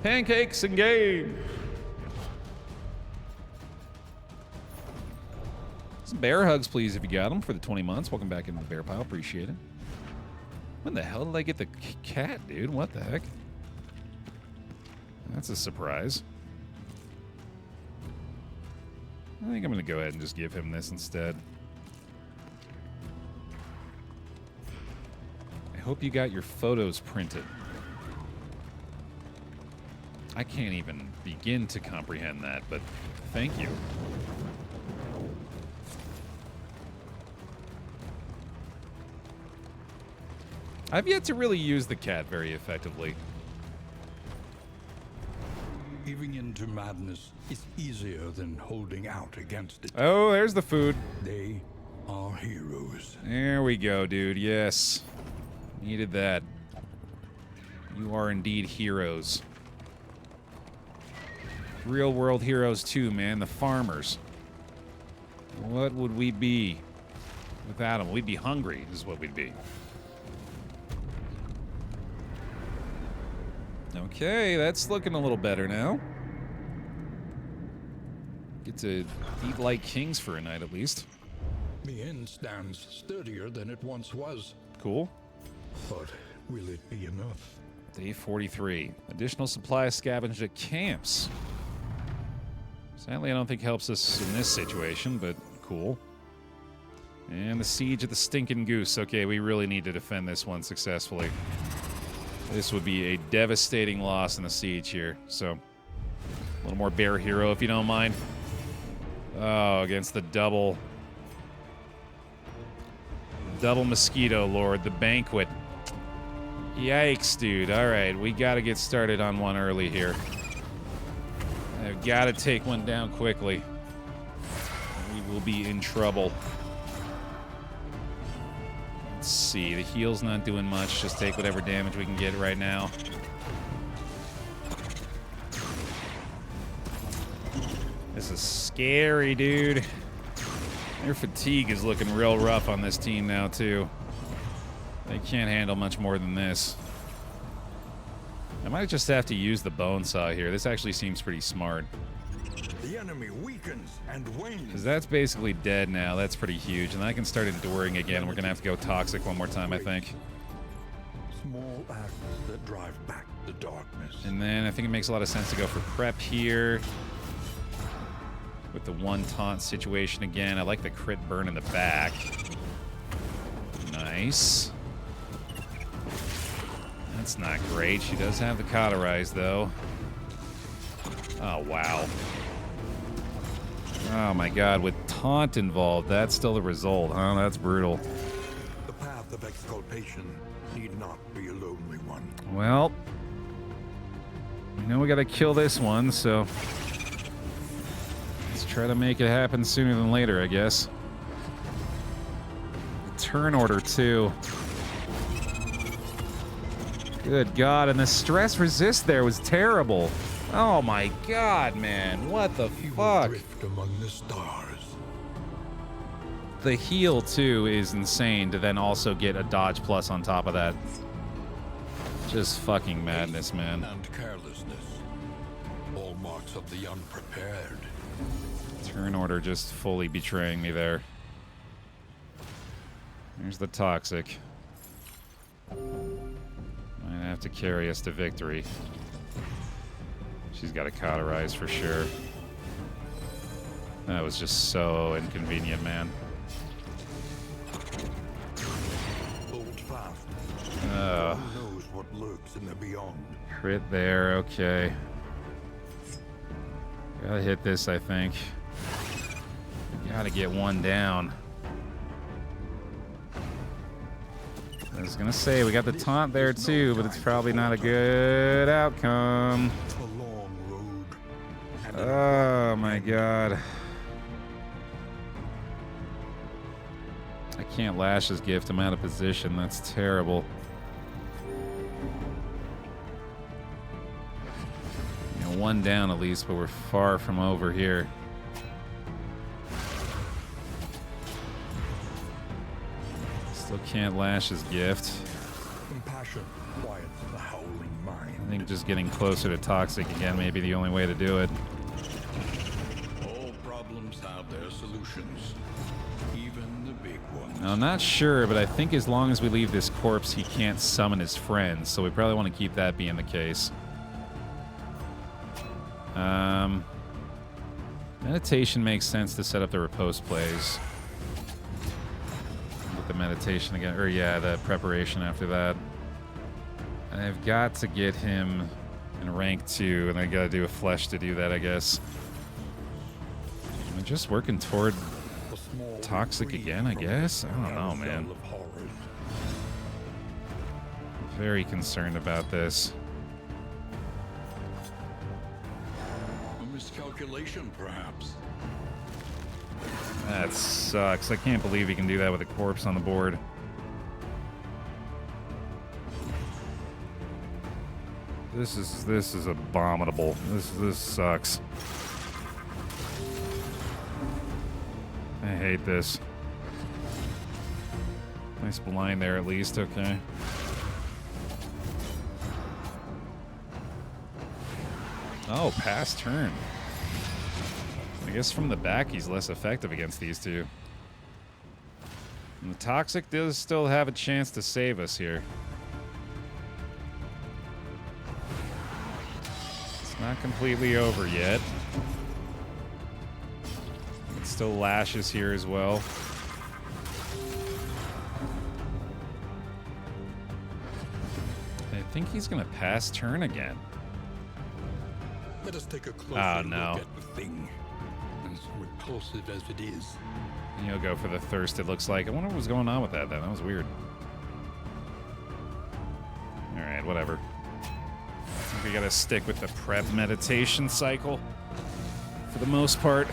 Pancakes and game. Some bear hugs, please, if you got them, for the 20 months. Welcome back into the bear pile. Appreciate it. When the hell did I get the cat, dude? What the heck? That's a surprise. I think I'm going to go ahead and just give him this instead. I hope you got your photos printed. I can't even begin to comprehend that, but thank you. I've yet to really use the cat very effectively. Giving into madness is easier than holding out against it. Oh, there's the food. They are heroes. There we go, dude. Yes. Needed that. You are indeed heroes. Real world heroes too, man. The farmers. What would we be without them? We'd be hungry, is what we'd be. Okay, that's looking a little better now. Get to eat like kings for a night at least. The inn stands sturdier than it once was. Cool. But will it be enough? Day 43. Additional supply scavenged at camps. Sadly, I don't think helps us in this situation, but cool. And the siege of the stinking goose. Okay, we really need to defend this one successfully. This would be a devastating loss in the siege here. So, a little more bear hero if you don't mind. Oh, against the double mosquito lord, the banquet. Yikes, dude. All right, we got to get started on one early here. I've got to take one down quickly. We will be in trouble. Let's see. The heal's not doing much. Just take whatever damage we can get right now. This is scary, dude. Their fatigue is looking real rough on this team now, too. They can't handle much more than this. I might just have to use the bone saw here. This actually seems pretty smart. The enemy weakens and wanes. Because that's basically dead now. That's pretty huge. And I can start enduring again. We're going to have to go toxic one more time, I think. Small acts that drive back the darkness. And then I think it makes a lot of sense to go for prep here. With the one taunt situation again. I like the crit burn in the back. Nice. That's not great. She does have the cauterize, though. Oh, wow. Oh, my God. With taunt involved, that's still the result, huh? That's brutal. The path of exculpation need not be a lonely one. Well, we know we got to kill this one, so let's try to make it happen sooner than later, I guess. The turn order, too. Good God, and the stress resist there was terrible. Oh my God, man. What the fuck? Drift among the stars. The heal, too, is insane to then also get a dodge plus on top of that. Just fucking madness, man. And carelessness. All marks of the unprepared. Turn order just fully betraying me there. Here's the toxic. Might have to carry us to victory. She's got a cauterize for sure. That was just so inconvenient, man. Hold fast. Oh. Who knows what lurks in the beyond? Crit there, okay. Gotta hit this, I think. Gotta get one down. I was gonna say, we got the taunt there too, but it's probably not a good outcome. A long road. Oh my God. I can't lash his gift, I'm out of position, that's terrible. You know, one down at least, but we're far from over here. Still can't lash his gift. Compassion quiets the howling mind. I think just getting closer to toxic again may be the only way to do it. All problems have their solutions, even the big ones. Now, I'm not sure, but I think as long as we leave this corpse, he can't summon his friends, so we probably want to keep that being the case. Meditation makes sense to set up the riposte plays. With the meditation again, or yeah, the preparation after that. I've got to get him in rank 2, and I gotta do a flesh to do that, I guess. I'm just working toward toxic again, I guess? I don't know, man. Very concerned about this. A miscalculation, perhaps. That sucks. I can't believe he can do that with a corpse on the board. This is abominable. This sucks. I hate this. Nice blind there at least, okay. Oh, pass turn. I guess from the back he's less effective against these two. And the Toxic does still have a chance to save us here. It's not completely over yet. It still lashes here as well. I think he's gonna pass turn again. Let us take a closer Oh, no. look at the thing, as repulsive as it is. And you'll go for the thirst, it looks like. I wonder what was going on with that then. That was weird. Alright, whatever. I think we gotta stick with the prep meditation cycle for the most part.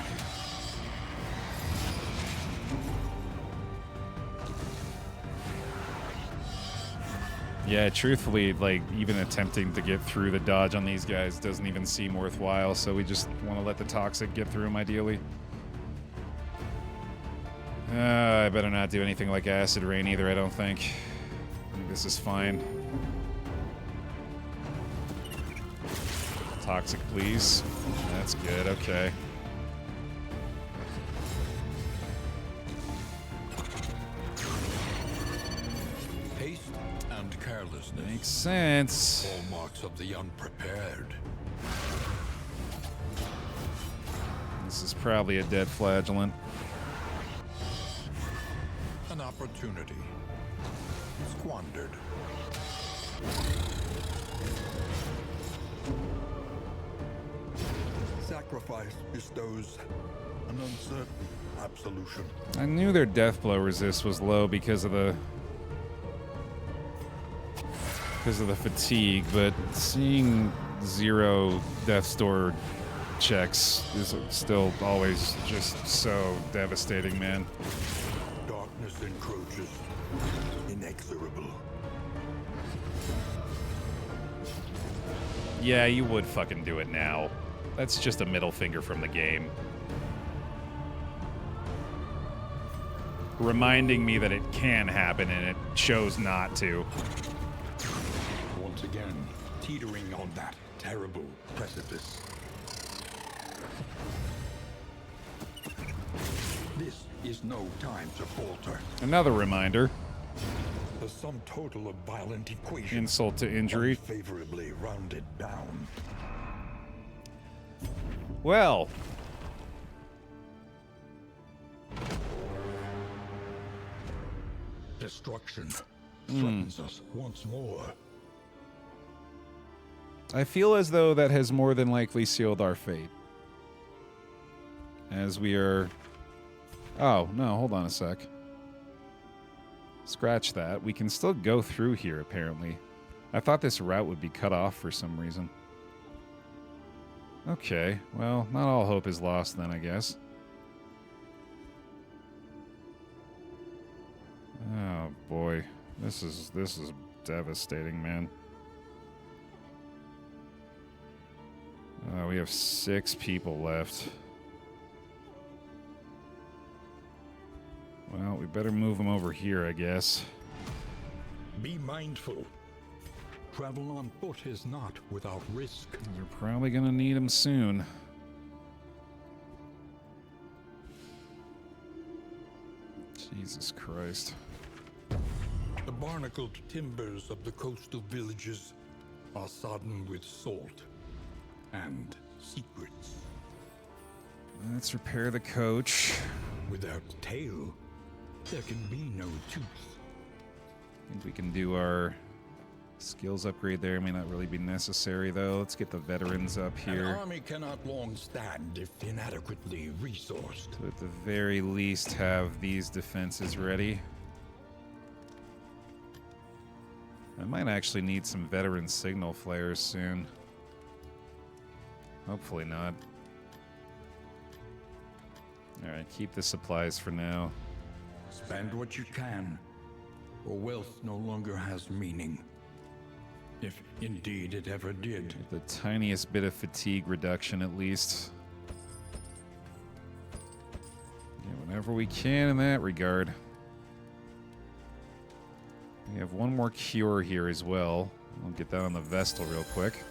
Yeah, truthfully, like, even attempting to get through the dodge on these guys doesn't even seem worthwhile, so we just want to let the Toxic get through them, ideally. I better not do anything like Acid Rain either, I don't think. I think this is fine. Toxic, please. That's good, okay. Haste and carelessness. Makes sense. Hallmarks of the unprepared. This is probably a dead flagellant. An opportunity. Squandered. Sacrifice bestows an uncertain absolution. I knew their death blow resist was low because of the fatigue, but seeing 0 death's door checks is still always just so devastating, man. Darkness encroaches, inexorable. Yeah, you would fucking do it now. That's just a middle finger from the game. Reminding me that it can happen and it chose not to. Once again, teetering on that terrible precipice. This is no time to falter. Another reminder. The sum total of violent equations. Insult to injury. Favorably rounded down. Well. Destruction threatens us once more. I feel as though that has more than likely sealed our fate. As we are... Oh, no, hold on a sec. Scratch that. We can still go through here, apparently. I thought this route would be cut off for some reason. Okay, well, not all hope is lost then, I guess. Oh, boy. This is devastating, man. We have 6 people left. Well, we better move them over here, I guess. Be mindful. travel on foot is not without risk. They're probably gonna need them soon. Jesus Christ. The barnacled timbers of the coastal villages are sodden with salt and secrets. Let's repair the coach. Without tail, there can be no tooth. I think we can do our skills upgrade there. May not really be necessary, though. Let's get the veterans up An here. army cannot long stand if inadequately resourced. To at the very least have these defenses ready. I might actually need some veteran signal flares soon. Hopefully not. Alright, keep the supplies for now. Spend what you can, or wealth no longer has meaning. If indeed it ever did. The tiniest bit of fatigue reduction at least. Yeah, whenever we can in that regard. We have one more cure here as well. We'll get that on the Vestal real quick.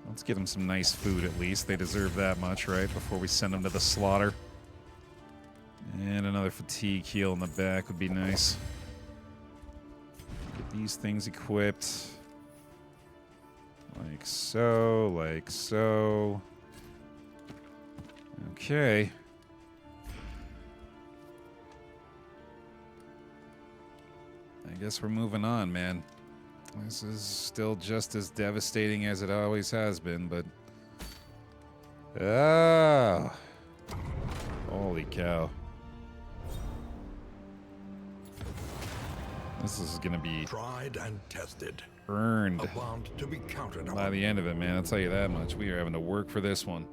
Let's get them some nice food at least. They deserve that much, right? Before we send them to the slaughter. And another fatigue heal in the back would be nice. Get these things equipped. Like so, like so. Okay. I guess we're moving on, man. This is still just as devastating as it always has been, but... Ah! Holy cow. This is gonna be Tried and tested. earned A bond to be counted by on. the end of it, man. I'll tell you that much. We are having to work for this one.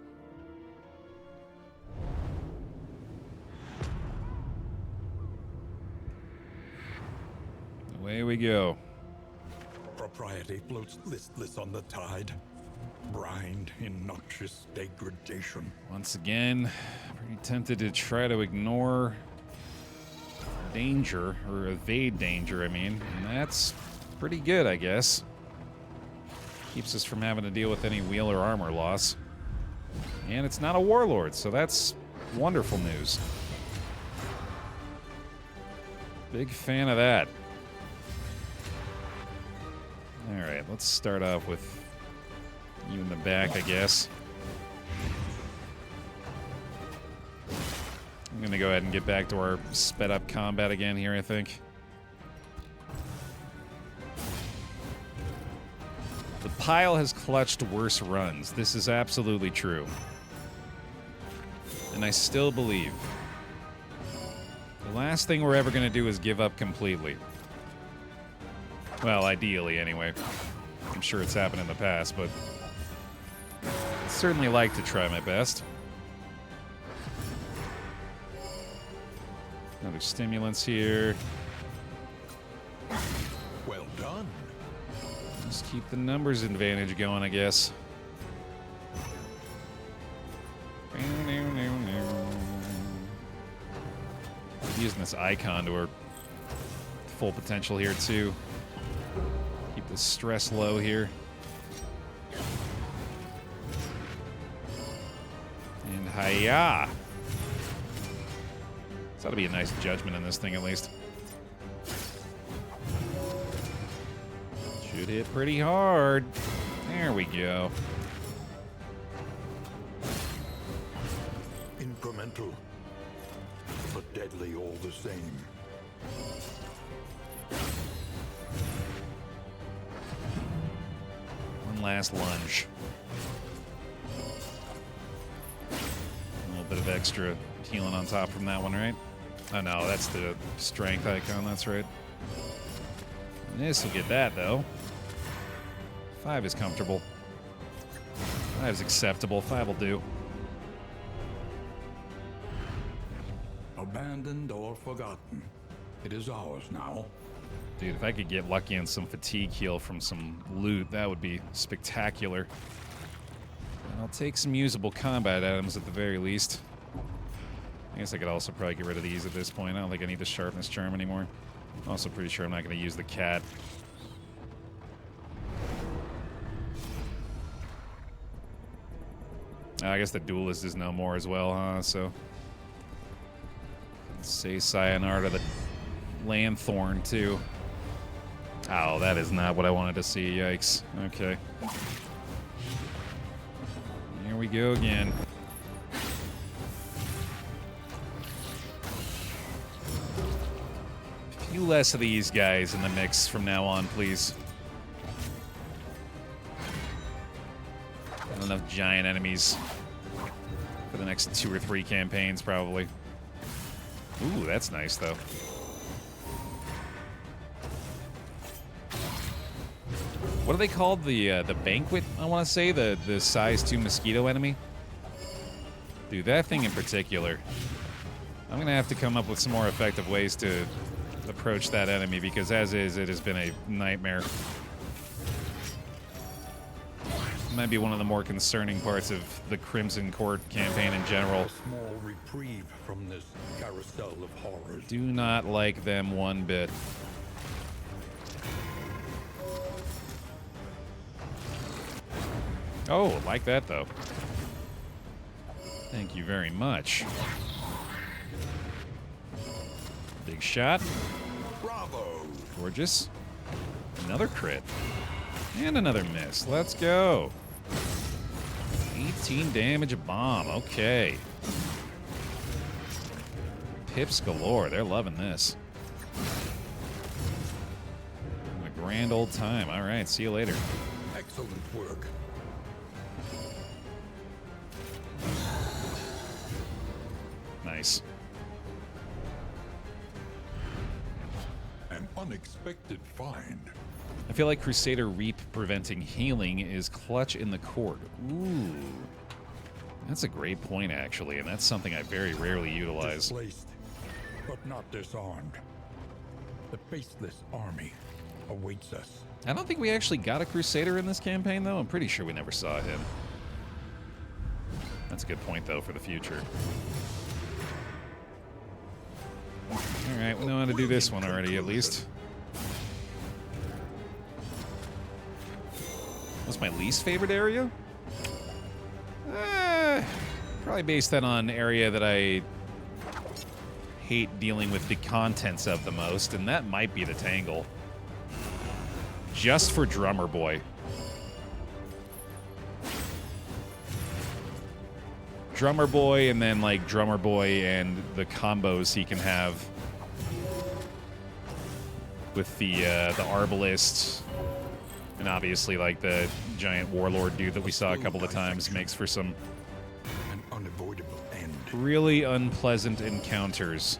Away we go. Propriety floats listless on the tide. Brined in noxious degradation. Once again, pretty tempted to try to ignore danger, or evade danger, I mean. And that's pretty good, I guess. Keeps us from having to deal with any wheel or armor loss. And it's not a warlord, so that's wonderful news. Big fan of that. Alright, let's start off with you in the back, I guess. I'm gonna go ahead and get back to our sped up combat again here, I think. The pile has clutched worse runs. This is absolutely true. And I still believe. The last thing we're ever gonna do is give up completely. Well, ideally, anyway. I'm sure it's happened in the past, but I'd certainly like to try my best. Another stimulants here. Well done. Just keep the numbers advantage going, I guess. Using this icon to our full potential here, too. Keep the stress low here. And hiya! This ought to be a nice judgment in this thing, at least. Should hit pretty hard. There we go. Incremental, but deadly all the same. One last lunge. A little bit of extra healing on top from that one, right? Oh no, that's the strength icon, that's right. This will get that, though. 5 is comfortable. 5 is acceptable. 5 will do. Abandoned or forgotten. It is ours now. Dude, if I could get lucky on some fatigue heal from some loot, that would be spectacular. And I'll take some usable combat items at the very least. I guess I could also probably get rid of these at this point. I don't think I need the sharpness charm anymore. I'm also pretty sure I'm not going to use the cat. I guess the duelist is no more as well, huh? So let's say sayonara to the Lanthorn too. Oh, that is not what I wanted to see. Yikes. Okay. Here we go again. A few less of these guys in the mix from now on, please. Not enough giant enemies for the next 2 or 3 campaigns, probably. Ooh, that's nice, though. What are they called? The banquet, I want to say? The size 2 mosquito enemy? Dude, that thing in particular. I'm going to have to come up with some more effective ways to approach that enemy, because as is, it has been a nightmare. Might be one of the more concerning parts of the Crimson Court campaign in general. A small reprieve from this carousel of horrors. Do not like them one bit. Oh, like that though. Thank you very much. Big shot. Bravo! Gorgeous. Another crit. And another miss. Let's go. 18 damage a bomb. Okay. Pips galore. They're loving this. Having a grand old time. All right. See you later. Excellent work. Nice. An unexpected find. I feel like Crusader Reap preventing healing is clutch in the court. Ooh. That's a great point, actually, and that's something I very rarely utilize. Displaced, but not disarmed. The faceless army awaits us. I don't think we actually got a Crusader in this campaign, though. I'm pretty sure we never saw him. That's a good point, though, for the future. Alright, we know how to do this one already, at least. What's my least favorite area? Probably base that on area that I hate dealing with the contents of the most, and that might be the Tangle. Just for Drummer Boy. Drummer Boy, and then like Drummer Boy and the combos he can have with the Arbalist, and obviously like the giant warlord dude that we saw a couple of times makes for some An unavoidable end. really unpleasant encounters.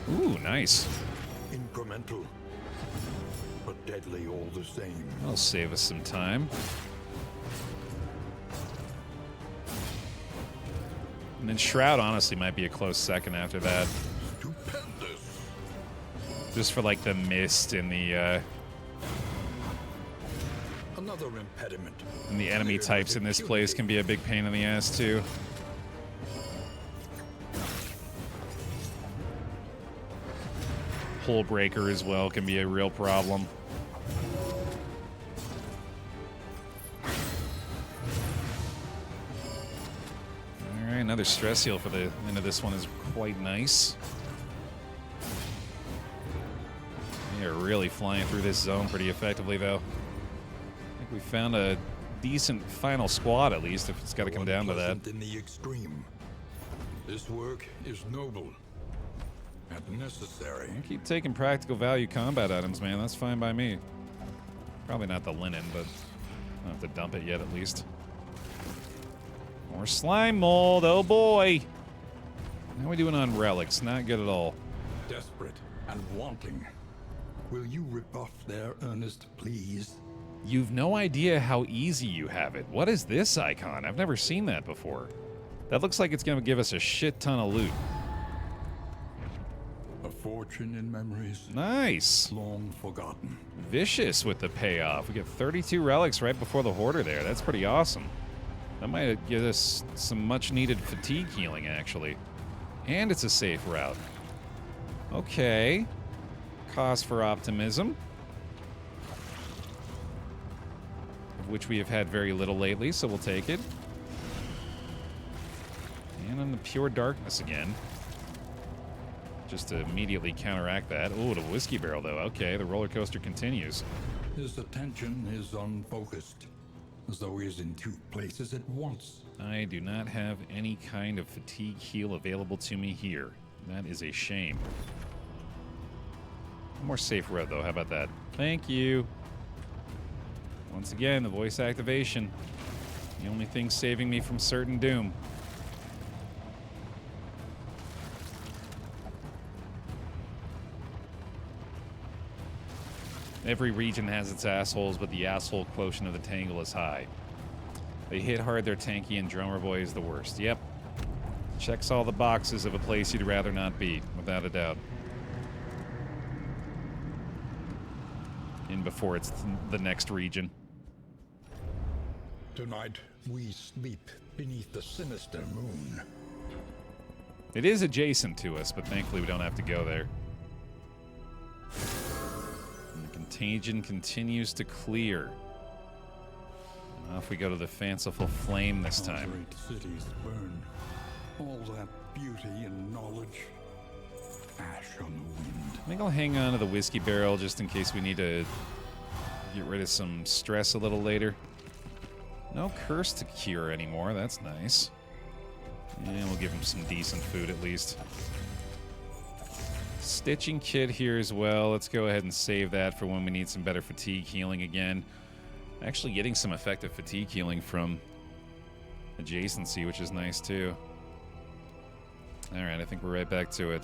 Ooh, nice. Incremental, but deadly all the same. That'll save us some time. And then Shroud honestly might be a close second after that. Stupendous. Just for like the mist and the Another impediment. enemy types in this place can be a big pain in the ass too. Hull breaker as well can be a real problem. Alright, another stress heal for the end of this one is quite nice. We are really flying through this zone pretty effectively, though. I think we found a decent final squad, at least, if it's got to come down to that. Unpleasant in the extreme. This work is noble and necessary. I keep taking practical value combat items, man. That's fine by me. Probably not the linen, but I don't have to dump it yet, at least. More slime mold, oh boy! How are we doing on relics? Not good at all. Desperate and wanting. Will you rebuff their earnest pleas? You've no idea how easy you have it. What is this icon? I've never seen that before. That looks like it's going to give us a shit ton of loot. A fortune in memories Nice. long forgotten. Vicious with the payoff. We get 32 relics right before the hoarder there. That's pretty awesome. That might give us some much needed fatigue healing, actually. And it's a safe route. Okay. Cause for optimism. of which we have had very little lately, so we'll take it. And on the pure darkness again. Just to immediately counteract that. Oh, the whiskey barrel, though. Okay, the roller coaster continues. His attention is unfocused, as though he is in two places at once. I do not have any kind of fatigue heal available to me here. That is a shame. More safe road, though. How about that? Thank you. Once again, the voice activation. The only thing saving me from certain doom. Every region has its assholes, but the asshole quotient of the Tangle is high. They hit hard, they're tanky, and Drummer Boy is the worst. Yep. Checks all the boxes of a place you'd rather not be, without a doubt. In before it's the next region. Tonight, we sleep beneath the sinister moon. It is adjacent to us, but thankfully we don't have to go there. And the contagion continues to clear. Now if we go to the fanciful flame this time. Great cities burn. All that beauty and knowledge. Ash on the wind. I think I'll hang on to the whiskey barrel just in case we need to get rid of some stress a little later. No curse to cure anymore. That's nice. And we'll give him some decent food at least. Stitching kit here as well. Let's go ahead and save that for when we need some better fatigue healing again. Actually getting some effective fatigue healing from adjacency, which is nice too. Alright, I think we're right back to it.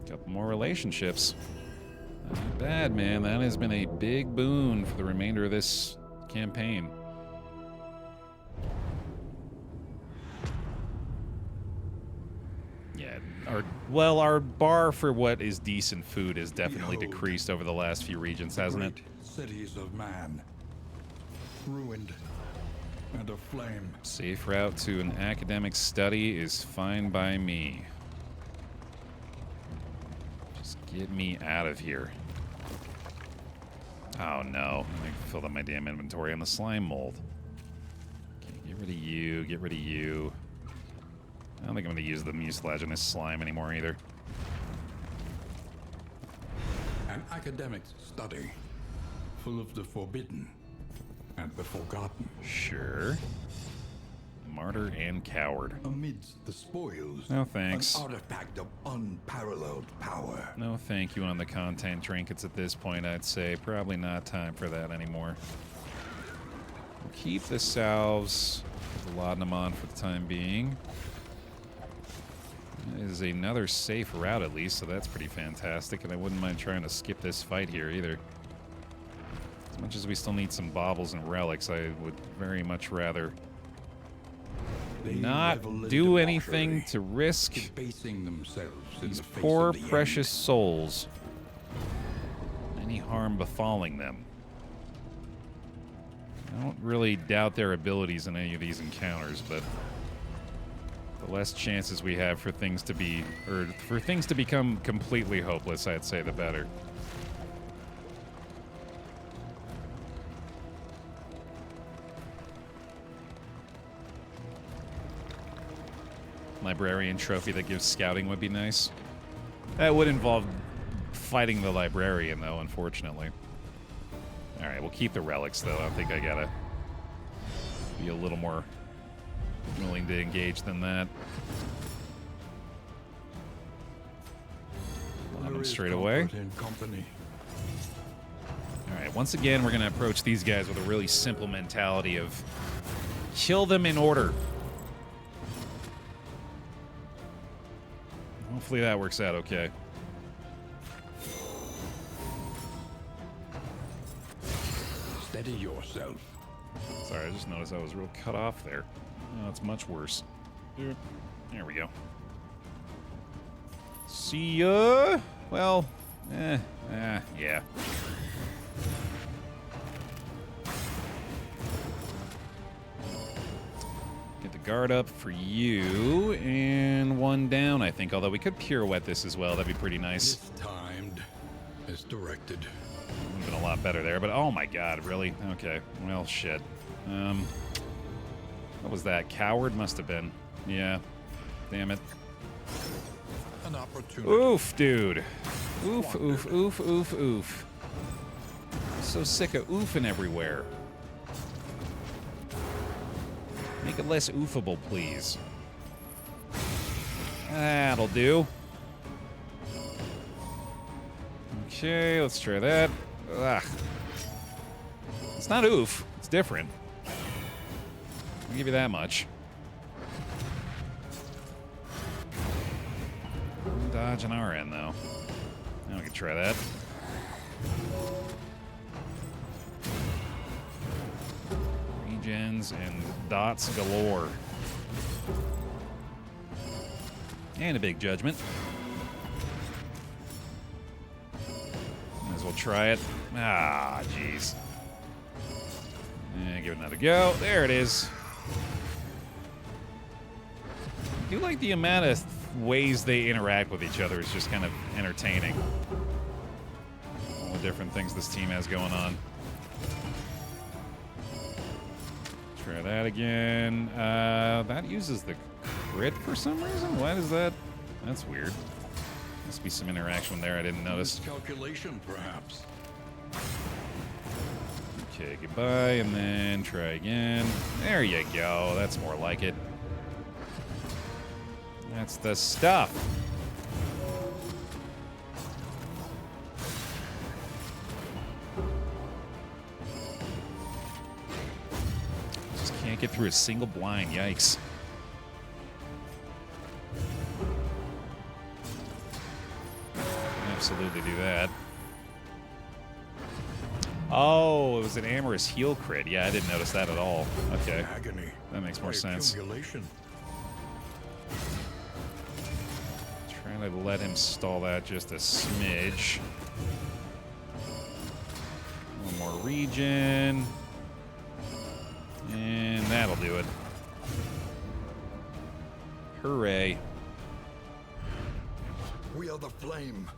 Couple more relationships. Not bad, man. That has been a big boon for the remainder of this campaign. Yeah, our bar for what is decent food has definitely decreased over the last few regions, hasn't it? Cities of man, ruined and aflame. Safe route to an academic study is fine by me. Just get me out of here. Oh no, I filled up my damn inventory on the slime mold. Okay, get rid of you, get rid of you. I don't think I'm going to use the mucilaginous slime anymore either. An academic study, full of the forbidden and the forgotten. Sure. Martyr and coward. Amidst the spoils, No thanks. an artifact of unparalleled power. No thank you on the content trinkets at this point, I'd say. Probably not time for that anymore. We'll keep the salves. Put the laudanum on for the time being. That is another safe route at least, so that's pretty fantastic, and I wouldn't mind trying to skip this fight here either. As much as we still need some baubles and relics, I would very much rather not do anything to risk these poor, precious souls any harm befalling them. I don't really doubt their abilities in any of these encounters, but the less chances we have for things to be, or for things to become completely hopeless, I'd say, the better. Librarian trophy that gives scouting would be nice. That would involve fighting the librarian, though, unfortunately. Alright, we'll keep the relics, though. I think I gotta be a little more willing to engage than that. Line them straight away. Alright, once again, we're gonna approach these guys with a really simple mentality of kill them in order. Hopefully that works out okay. Steady yourself. Sorry, I just noticed I was real cut off there. Oh, it's much worse. There we go. See ya. Well, yeah. Get the guard up for you, and one down, I think. Although we could pirouette this as well. That'd be pretty nice. Timed as directed. Would have been been a lot better there, but oh my god, really? Okay, well, shit. What was that? Coward must have been. Yeah. Damn it. An opportunity. Oof, dude. Oof, oof, oof, oof, oof. I'm so sick of oofing everywhere. Make it less oofable, please. That'll do. Okay, let's try that. Ugh. It's not oof. It's different. I'll give you that much. Dodge on our end, though. Now we can try that. Regens and dots galore. And a big judgment. Might as well try it. Ah, jeez. Give it another go. There it is. I do like the amount of ways they interact with each other is just kind of entertaining. All the different things this team has going on. Try that again. That uses the crit for some reason? Why does that? That's weird. Must be some interaction there I didn't notice. Calculation, perhaps. Okay, goodbye, and then try again. There you go. That's more like it. That's the stuff. Just can't get through a single blind. Yikes. Absolutely do that. Oh, it was an amorous heal crit. Yeah, I didn't notice that at all. Okay. Agony. That makes more sense. Accumulation. Trying to let him stall that just a smidge. One more regen. And that'll do it. Hooray. We are the flame,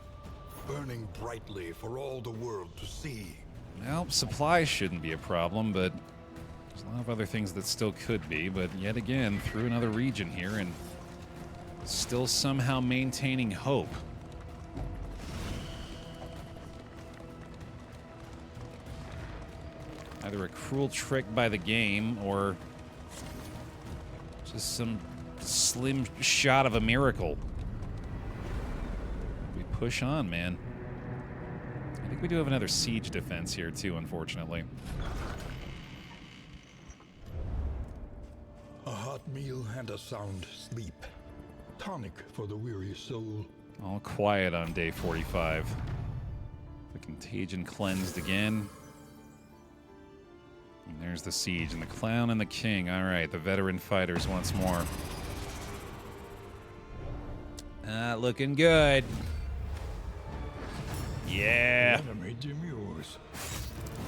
burning brightly for all the world to see. Well, supplies shouldn't be a problem, but there's a lot of other things that still could be. But yet again, through another region here and still somehow maintaining hope. Either a cruel trick by the game or just some slim shot of a miracle. We push on, man. I think we do have another siege defense here, too, unfortunately. A hot meal and a sound sleep. Tonic for the weary soul. All quiet on day 45. The contagion cleansed again. And there's the siege and the clown and the king. All right, the veteran fighters once more. Looking good. Yeah. The enemy demurs.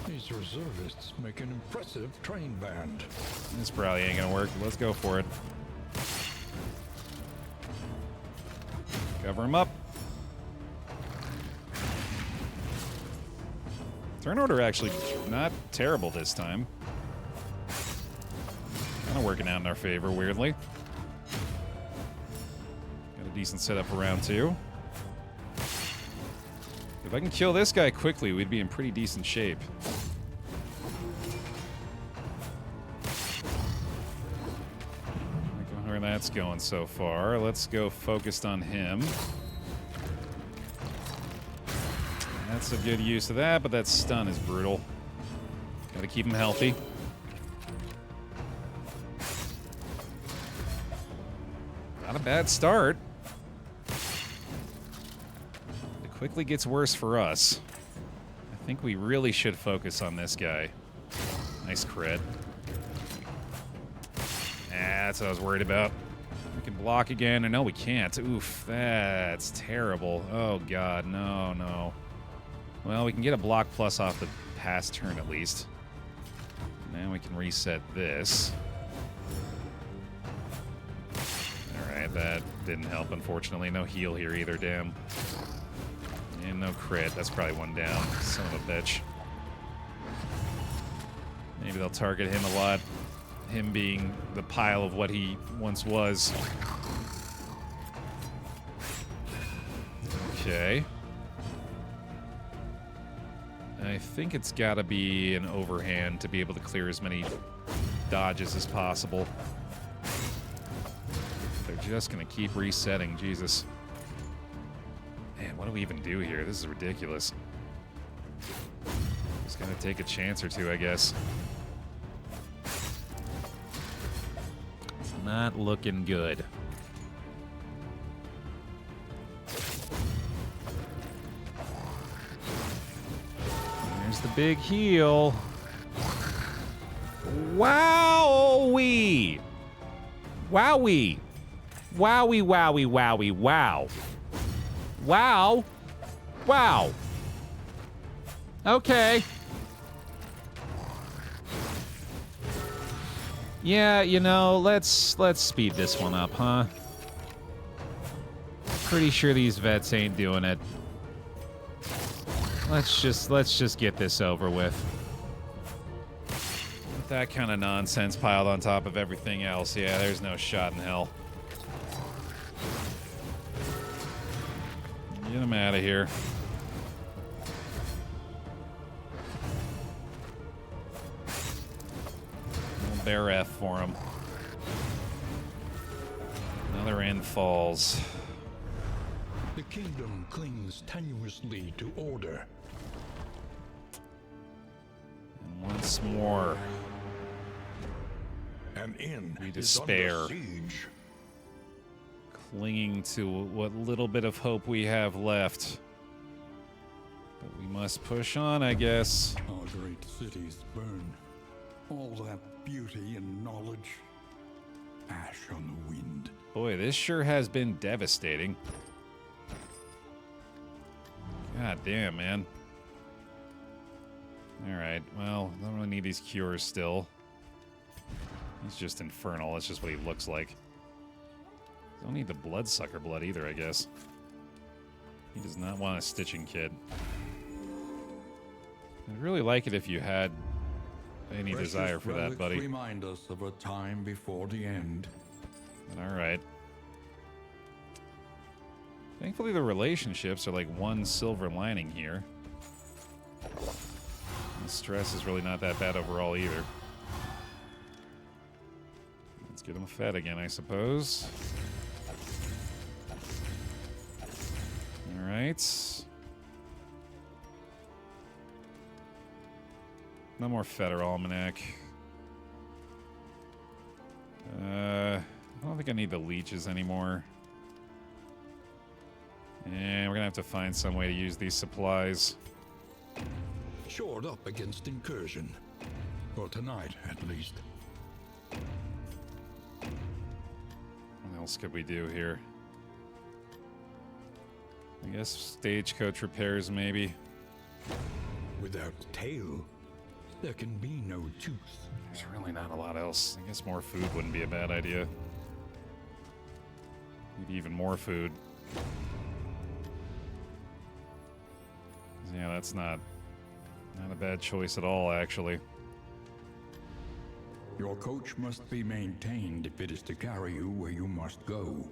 These reservists make an impressive train band. This probably ain't gonna work. Let's go for it. Cover him up. Turn order actually not terrible this time. Kind of working out in our favor, weirdly. Got a decent setup for round 2. If I can kill this guy quickly, we'd be in pretty decent shape. I don't know where that's going so far. Let's go focused on him. That's a good use of that, but that stun is brutal. Gotta keep him healthy. Not a bad start. It quickly gets worse for us. I think we really should focus on this guy. Nice crit. That's what I was worried about. We can block again, or no, we can't. Oof, that's terrible. Oh god, no, no. Well, we can get a block plus off the past turn at least. Now we can reset this. Alright, that didn't help, unfortunately. No heal here either, damn. And no crit. That's probably one down. Son of a bitch. Maybe they'll target him a lot. Him being the pile of what he once was. Okay. I think it's gotta be an overhand to be able to clear as many dodges as possible. They're just gonna keep resetting, Jesus. Man, what do we even do here? This is ridiculous. Just gotta take a chance or two, I guess. It's not looking good. There's the big heal. Wowee! Wowie! Wowie, wowie, wowie, wow. Wow. Wow. Okay. Yeah, you know, let's speed this one up, huh? Pretty sure these vets ain't doing it. Let's just get this over with. With that kind of nonsense piled on top of everything else, yeah, there's no shot in hell. Get him out of here. We'll Baer F for him. Another end falls. The kingdom clings tenuously to order. And once more, An inn we is despair. under siege. Clinging to what little bit of hope we have left. But we must push on, I guess. Our great cities burn. All that beauty and knowledge. Ash on the wind. Boy, this sure has been devastating. God damn, man. Alright, well, I don't really need these cures still. He's just infernal, that's just what he looks like. Don't need the bloodsucker blood either, I guess. He does not want a stitching kit. I'd really like it if you had any Precious desire for that, relics buddy. Remind us of a time before the end. Alright. Thankfully the relationships are like one silver lining here. The stress is really not that bad overall either. Let's get him fed again, I suppose. Alright. No more Fetter Almanac. I don't think I need the leeches anymore. And we're gonna have to find some way to use these supplies. Shored up against incursion. For tonight, at least. What else could we do here? I guess stagecoach repairs, maybe. Without tail, there can be no tooth. There's really not a lot else. I guess more food wouldn't be a bad idea. Maybe even more food. Yeah, that's not a bad choice at all, actually. Your coach must be maintained if it is to carry you where you must go.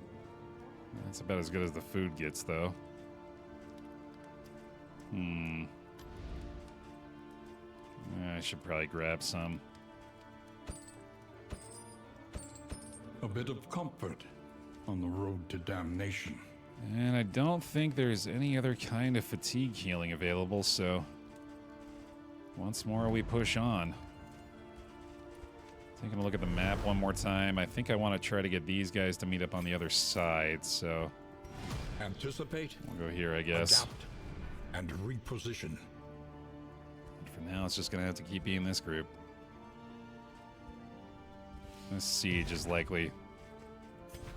That's about as good as the food gets, though. I should probably grab some. A bit of comfort on the road to damnation. And I don't think there's any other kind of fatigue healing available, so once more we push on. Taking a look at the map one more time. I think I want to try to get these guys to meet up on the other side, so Anticipate, we'll go here, I guess. adapt, and reposition. For now, it's just going to have to keep being this group. This siege is likely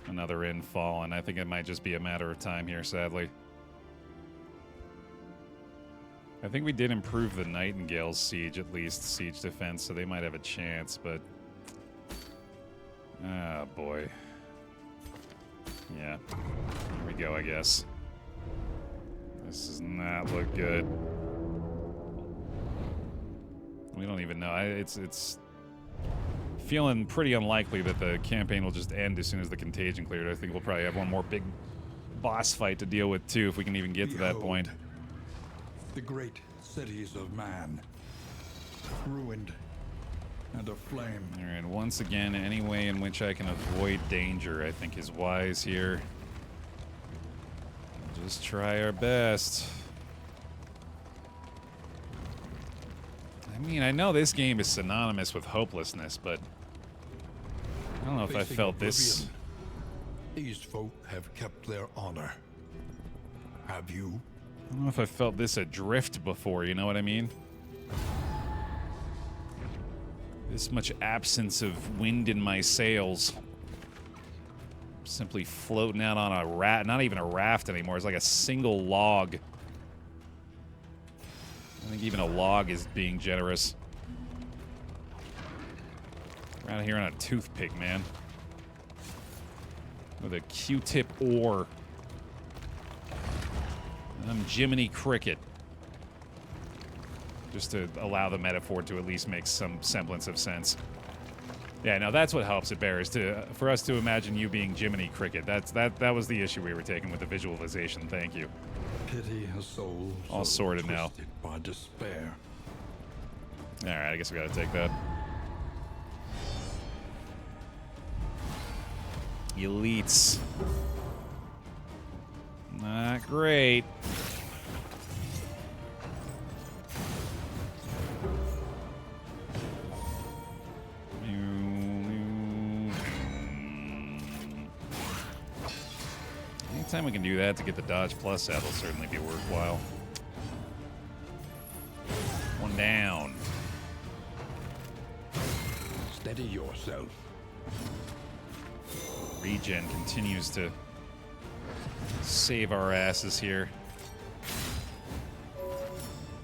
another infall, and I think it might just be a matter of time here, sadly. I think we did improve the Nightingale's siege, at least, siege defense, so they might have a chance, but... ah, boy. Yeah. Here we go, I guess. This does not look good. We don't even know. It's feeling pretty unlikely that the campaign will just end as soon as the contagion cleared. I think we'll probably have one more big boss fight to deal with too, if we can even get to that point. The great cities of man, ruined and aflame. All right, once again, any way in which I can avoid danger, I think, is wise here. Just try our best. I mean, I know this game is synonymous with hopelessness, but I don't know if I felt this. These folk have kept their honor. Have you? I don't know if I felt this adrift before, you know what I mean? This much absence of wind in my sails. Simply floating out on a raft, not even a raft anymore. It's like a single log. I think even a log is being generous. We're out here on a toothpick, man. With a Q-tip oar. I'm Jiminy Cricket. Just to allow the metaphor to at least make some semblance of sense. Yeah, no, that's what helps at Baer, is for us to imagine you being Jiminy Cricket. That was the issue we were taking with the visualization. Thank you. Pity a soul all sorted now. twisted by despair. All right, I guess we gotta take that. Elites. Not great. Anytime we can do that to get the dodge plus, that'll certainly be worthwhile. One down. Steady yourself. Regen continues to save our asses here.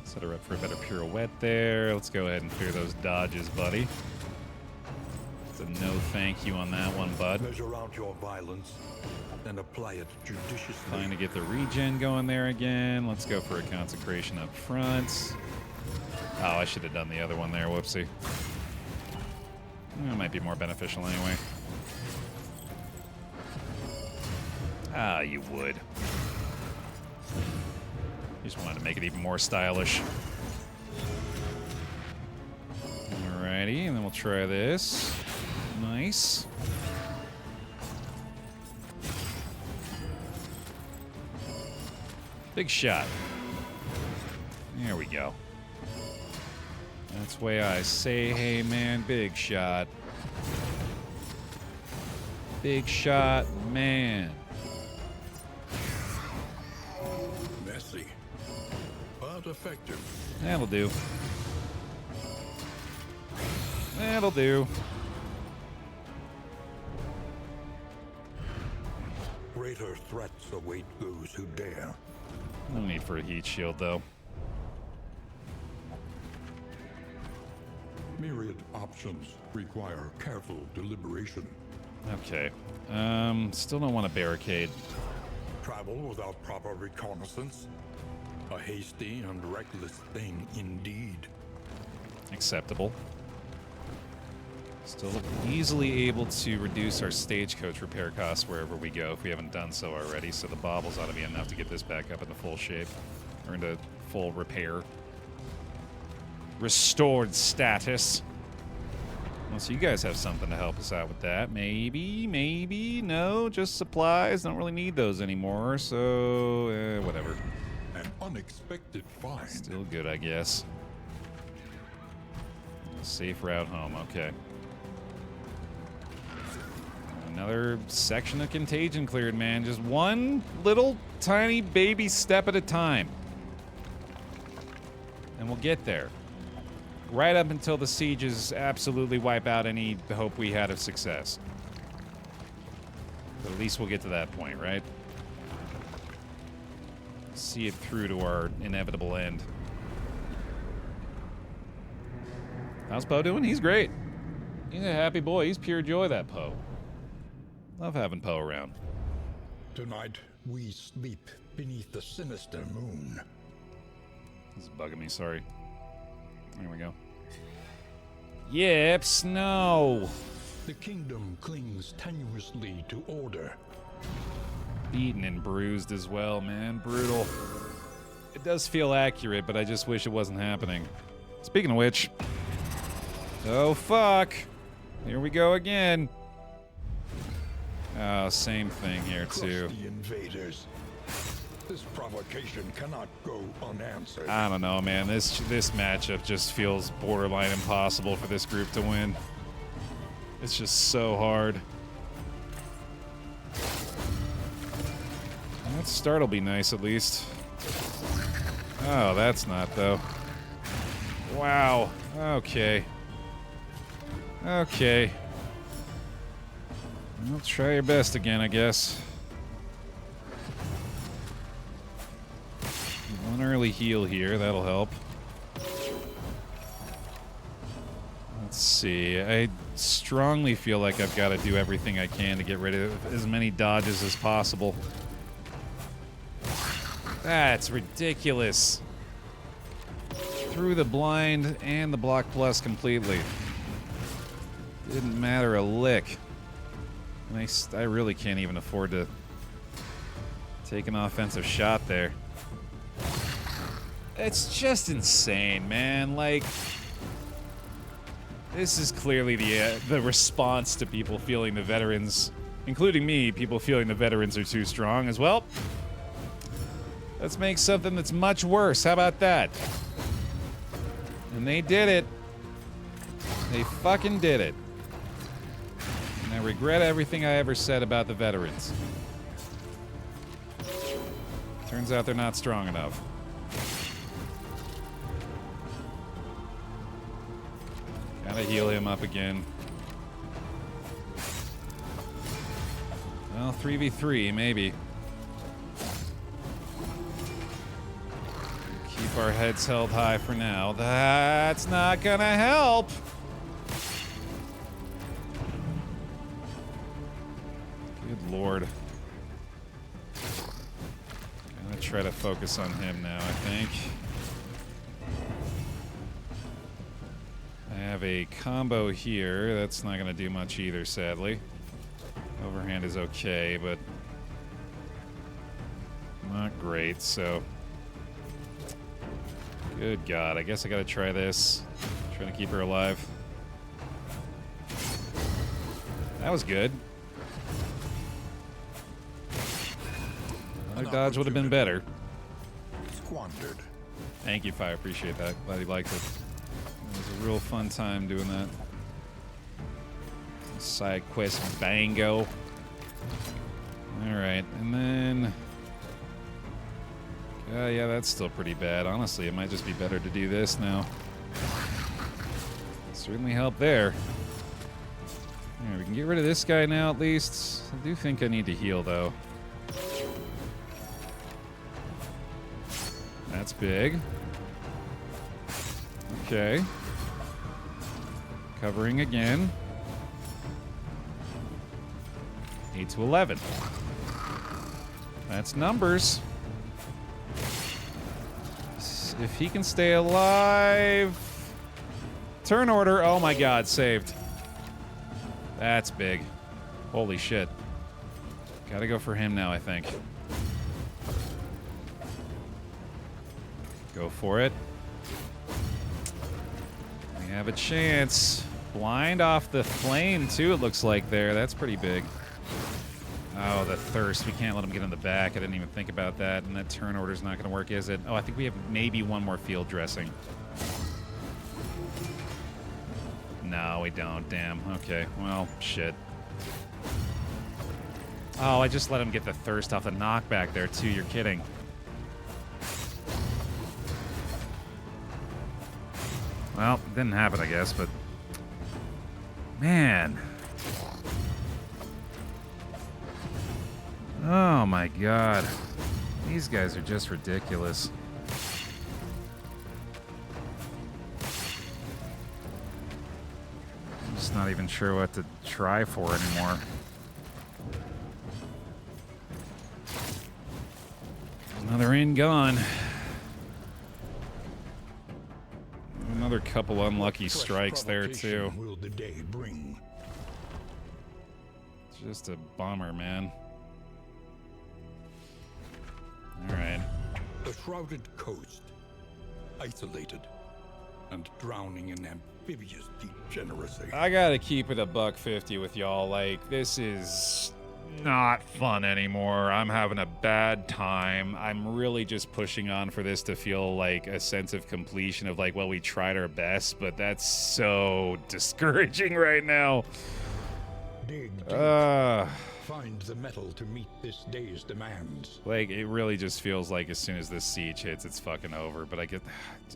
Set her up for a better pirouette there. Let's go ahead and clear those dodges, buddy. It's a no thank you on that one, bud. Measure out your violence and apply it judiciously. Trying to get the regen going there again. Let's go for a consecration up front. Oh, I should have done the other one there. Whoopsie. It might be more beneficial anyway. Ah, you would. Just wanted to make it even more stylish. Alrighty, and then we'll try this. Nice. Big shot. There we go. That's the way I say, hey man, big shot. Big shot, man. Messy, but effective. That'll do. That'll do. Greater threats await those who dare. No need for a heat shield, though. Myriad options require careful deliberation. Okay. Still don't want a barricade. Travel without proper reconnaissance. A hasty and reckless thing indeed. Acceptable. Still easily able to reduce our stagecoach repair costs wherever we go if we haven't done so already, so the baubles ought to be enough to get this back up into full shape. Or into full repair. Restored status. Unless you guys have something to help us out with that. Maybe, no, just supplies. Don't really need those anymore, so whatever. An unexpected find. Still good, I guess. Safe route home, okay. Another section of contagion cleared, man. Just one little tiny baby step at a time. And we'll get there. Right up until the sieges absolutely wipe out any hope we had of success. But at least we'll get to that point, right? See it through to our inevitable end. How's Poe doing? He's great. He's a happy boy. He's pure joy, that Poe. Love having Poe around. Tonight, we sleep beneath the sinister moon. This is bugging me, sorry. There we go. Yips, no. The kingdom clings tenuously to order. Beaten and bruised as well, man. Brutal. It does feel accurate, but I just wish it wasn't happening. Speaking of which... Oh, fuck. Here we go again. Oh, same thing here, too. Crusty invaders. This provocation cannot go unanswered. I don't know, man. This matchup just feels borderline impossible for this group to win. It's just so hard. That start will be nice, at least. Oh, that's not, though. Wow. Okay. Okay. Well, try your best again, I guess. One early heal here, that'll help. Let's see. I strongly feel like I've got to do everything I can to get rid of as many dodges as possible. That's ridiculous. Through the blind and the block plus completely. Didn't matter a lick. And I really can't even afford to take an offensive shot there. It's just insane, man. Like, this is clearly the response to people feeling the veterans, including me, people feeling the veterans are too strong as well. Let's make something that's much worse. How about that? And they did it. They fucking did it. And I regret everything I ever said about the veterans. Turns out they're not strong enough. Gotta heal him up again. Well, 3v3, maybe. Keep our heads held high for now. That's not gonna help! Good lord. Gonna try to focus on him now, I think. I have a combo here. That's not going to do much either, sadly. Overhand is okay, but not great, so... Good God, I guess I got to try this. Trying to keep her alive. That was good. Another dodge would have been better. Squandered. Thank you, Fi. Appreciate that. Glad you liked it. It was a real fun time doing that. Side quest bango. Alright, and then... yeah, that's still pretty bad. Honestly, it might just be better to do this now. Certainly help there. Alright, we can get rid of this guy now at least. I do think I need to heal, though. That's big. Okay. Covering again. 8 to 11. That's numbers. If he can stay alive... Turn order. Oh my god, saved. That's big. Holy shit. Gotta go for him now, I think. Go for it. We have a chance. Blind off the flame, too, it looks like there. That's pretty big. Oh, the thirst. We can't let him get in the back. I didn't even think about that. And that turn order's not going to work, is it? Oh, I think we have maybe one more field dressing. No, we don't. Damn. Okay. Well, shit. Oh, I just let him get the thirst off the knockback there, too. You're kidding. Well, didn't happen, I guess, but... Man. Oh, my God. These guys are just ridiculous. I'm just not even sure what to try for anymore. Another in gone. Another couple unlucky Fresh strikes there, too. provocation will the day bring? It's just a bummer, man. Alright. The shrouded coast, isolated and drowning in amphibious degeneracy. I gotta keep it a $150 with y'all. Like, this is not fun anymore. I'm having a bad time. I'm really just pushing on for this to feel like a sense of completion of like, well, we tried our best, but that's so discouraging right now. Dig deep. Find the metal to meet this day's demands. Like, it really just feels like as soon as this siege hits, it's fucking over. But I get,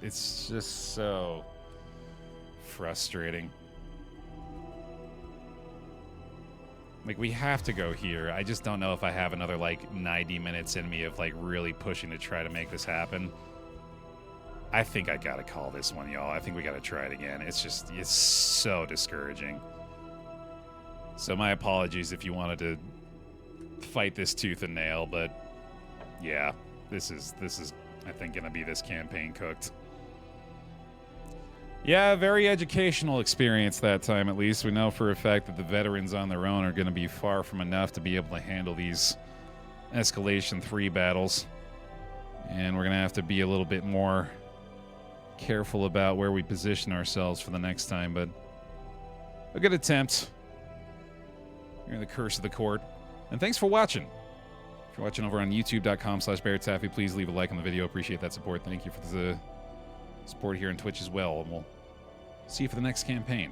it's just so frustrating. Like, we have to go here. I just don't know if I have another, like, 90 minutes in me of, like, really pushing to try to make this happen. I think I gotta call this one, y'all. I think we gotta try it again. It's just, it's so discouraging. So my apologies if you wanted to fight this tooth and nail, but yeah, this is I think gonna be this campaign cooked. Yeah, very educational experience that time, at least. We know for a fact that the veterans on their own are gonna be far from enough to be able to handle these Escalation 3 battles. And we're gonna have to be a little bit more careful about where we position ourselves for the next time, but a good attempt. You're the curse of the court. And thanks for watching. If you're watching over on youtube.com/BaerTaffy, please leave a like on the video. Appreciate that support. Thank you for the support here on Twitch as well. And we'll see you for the next campaign.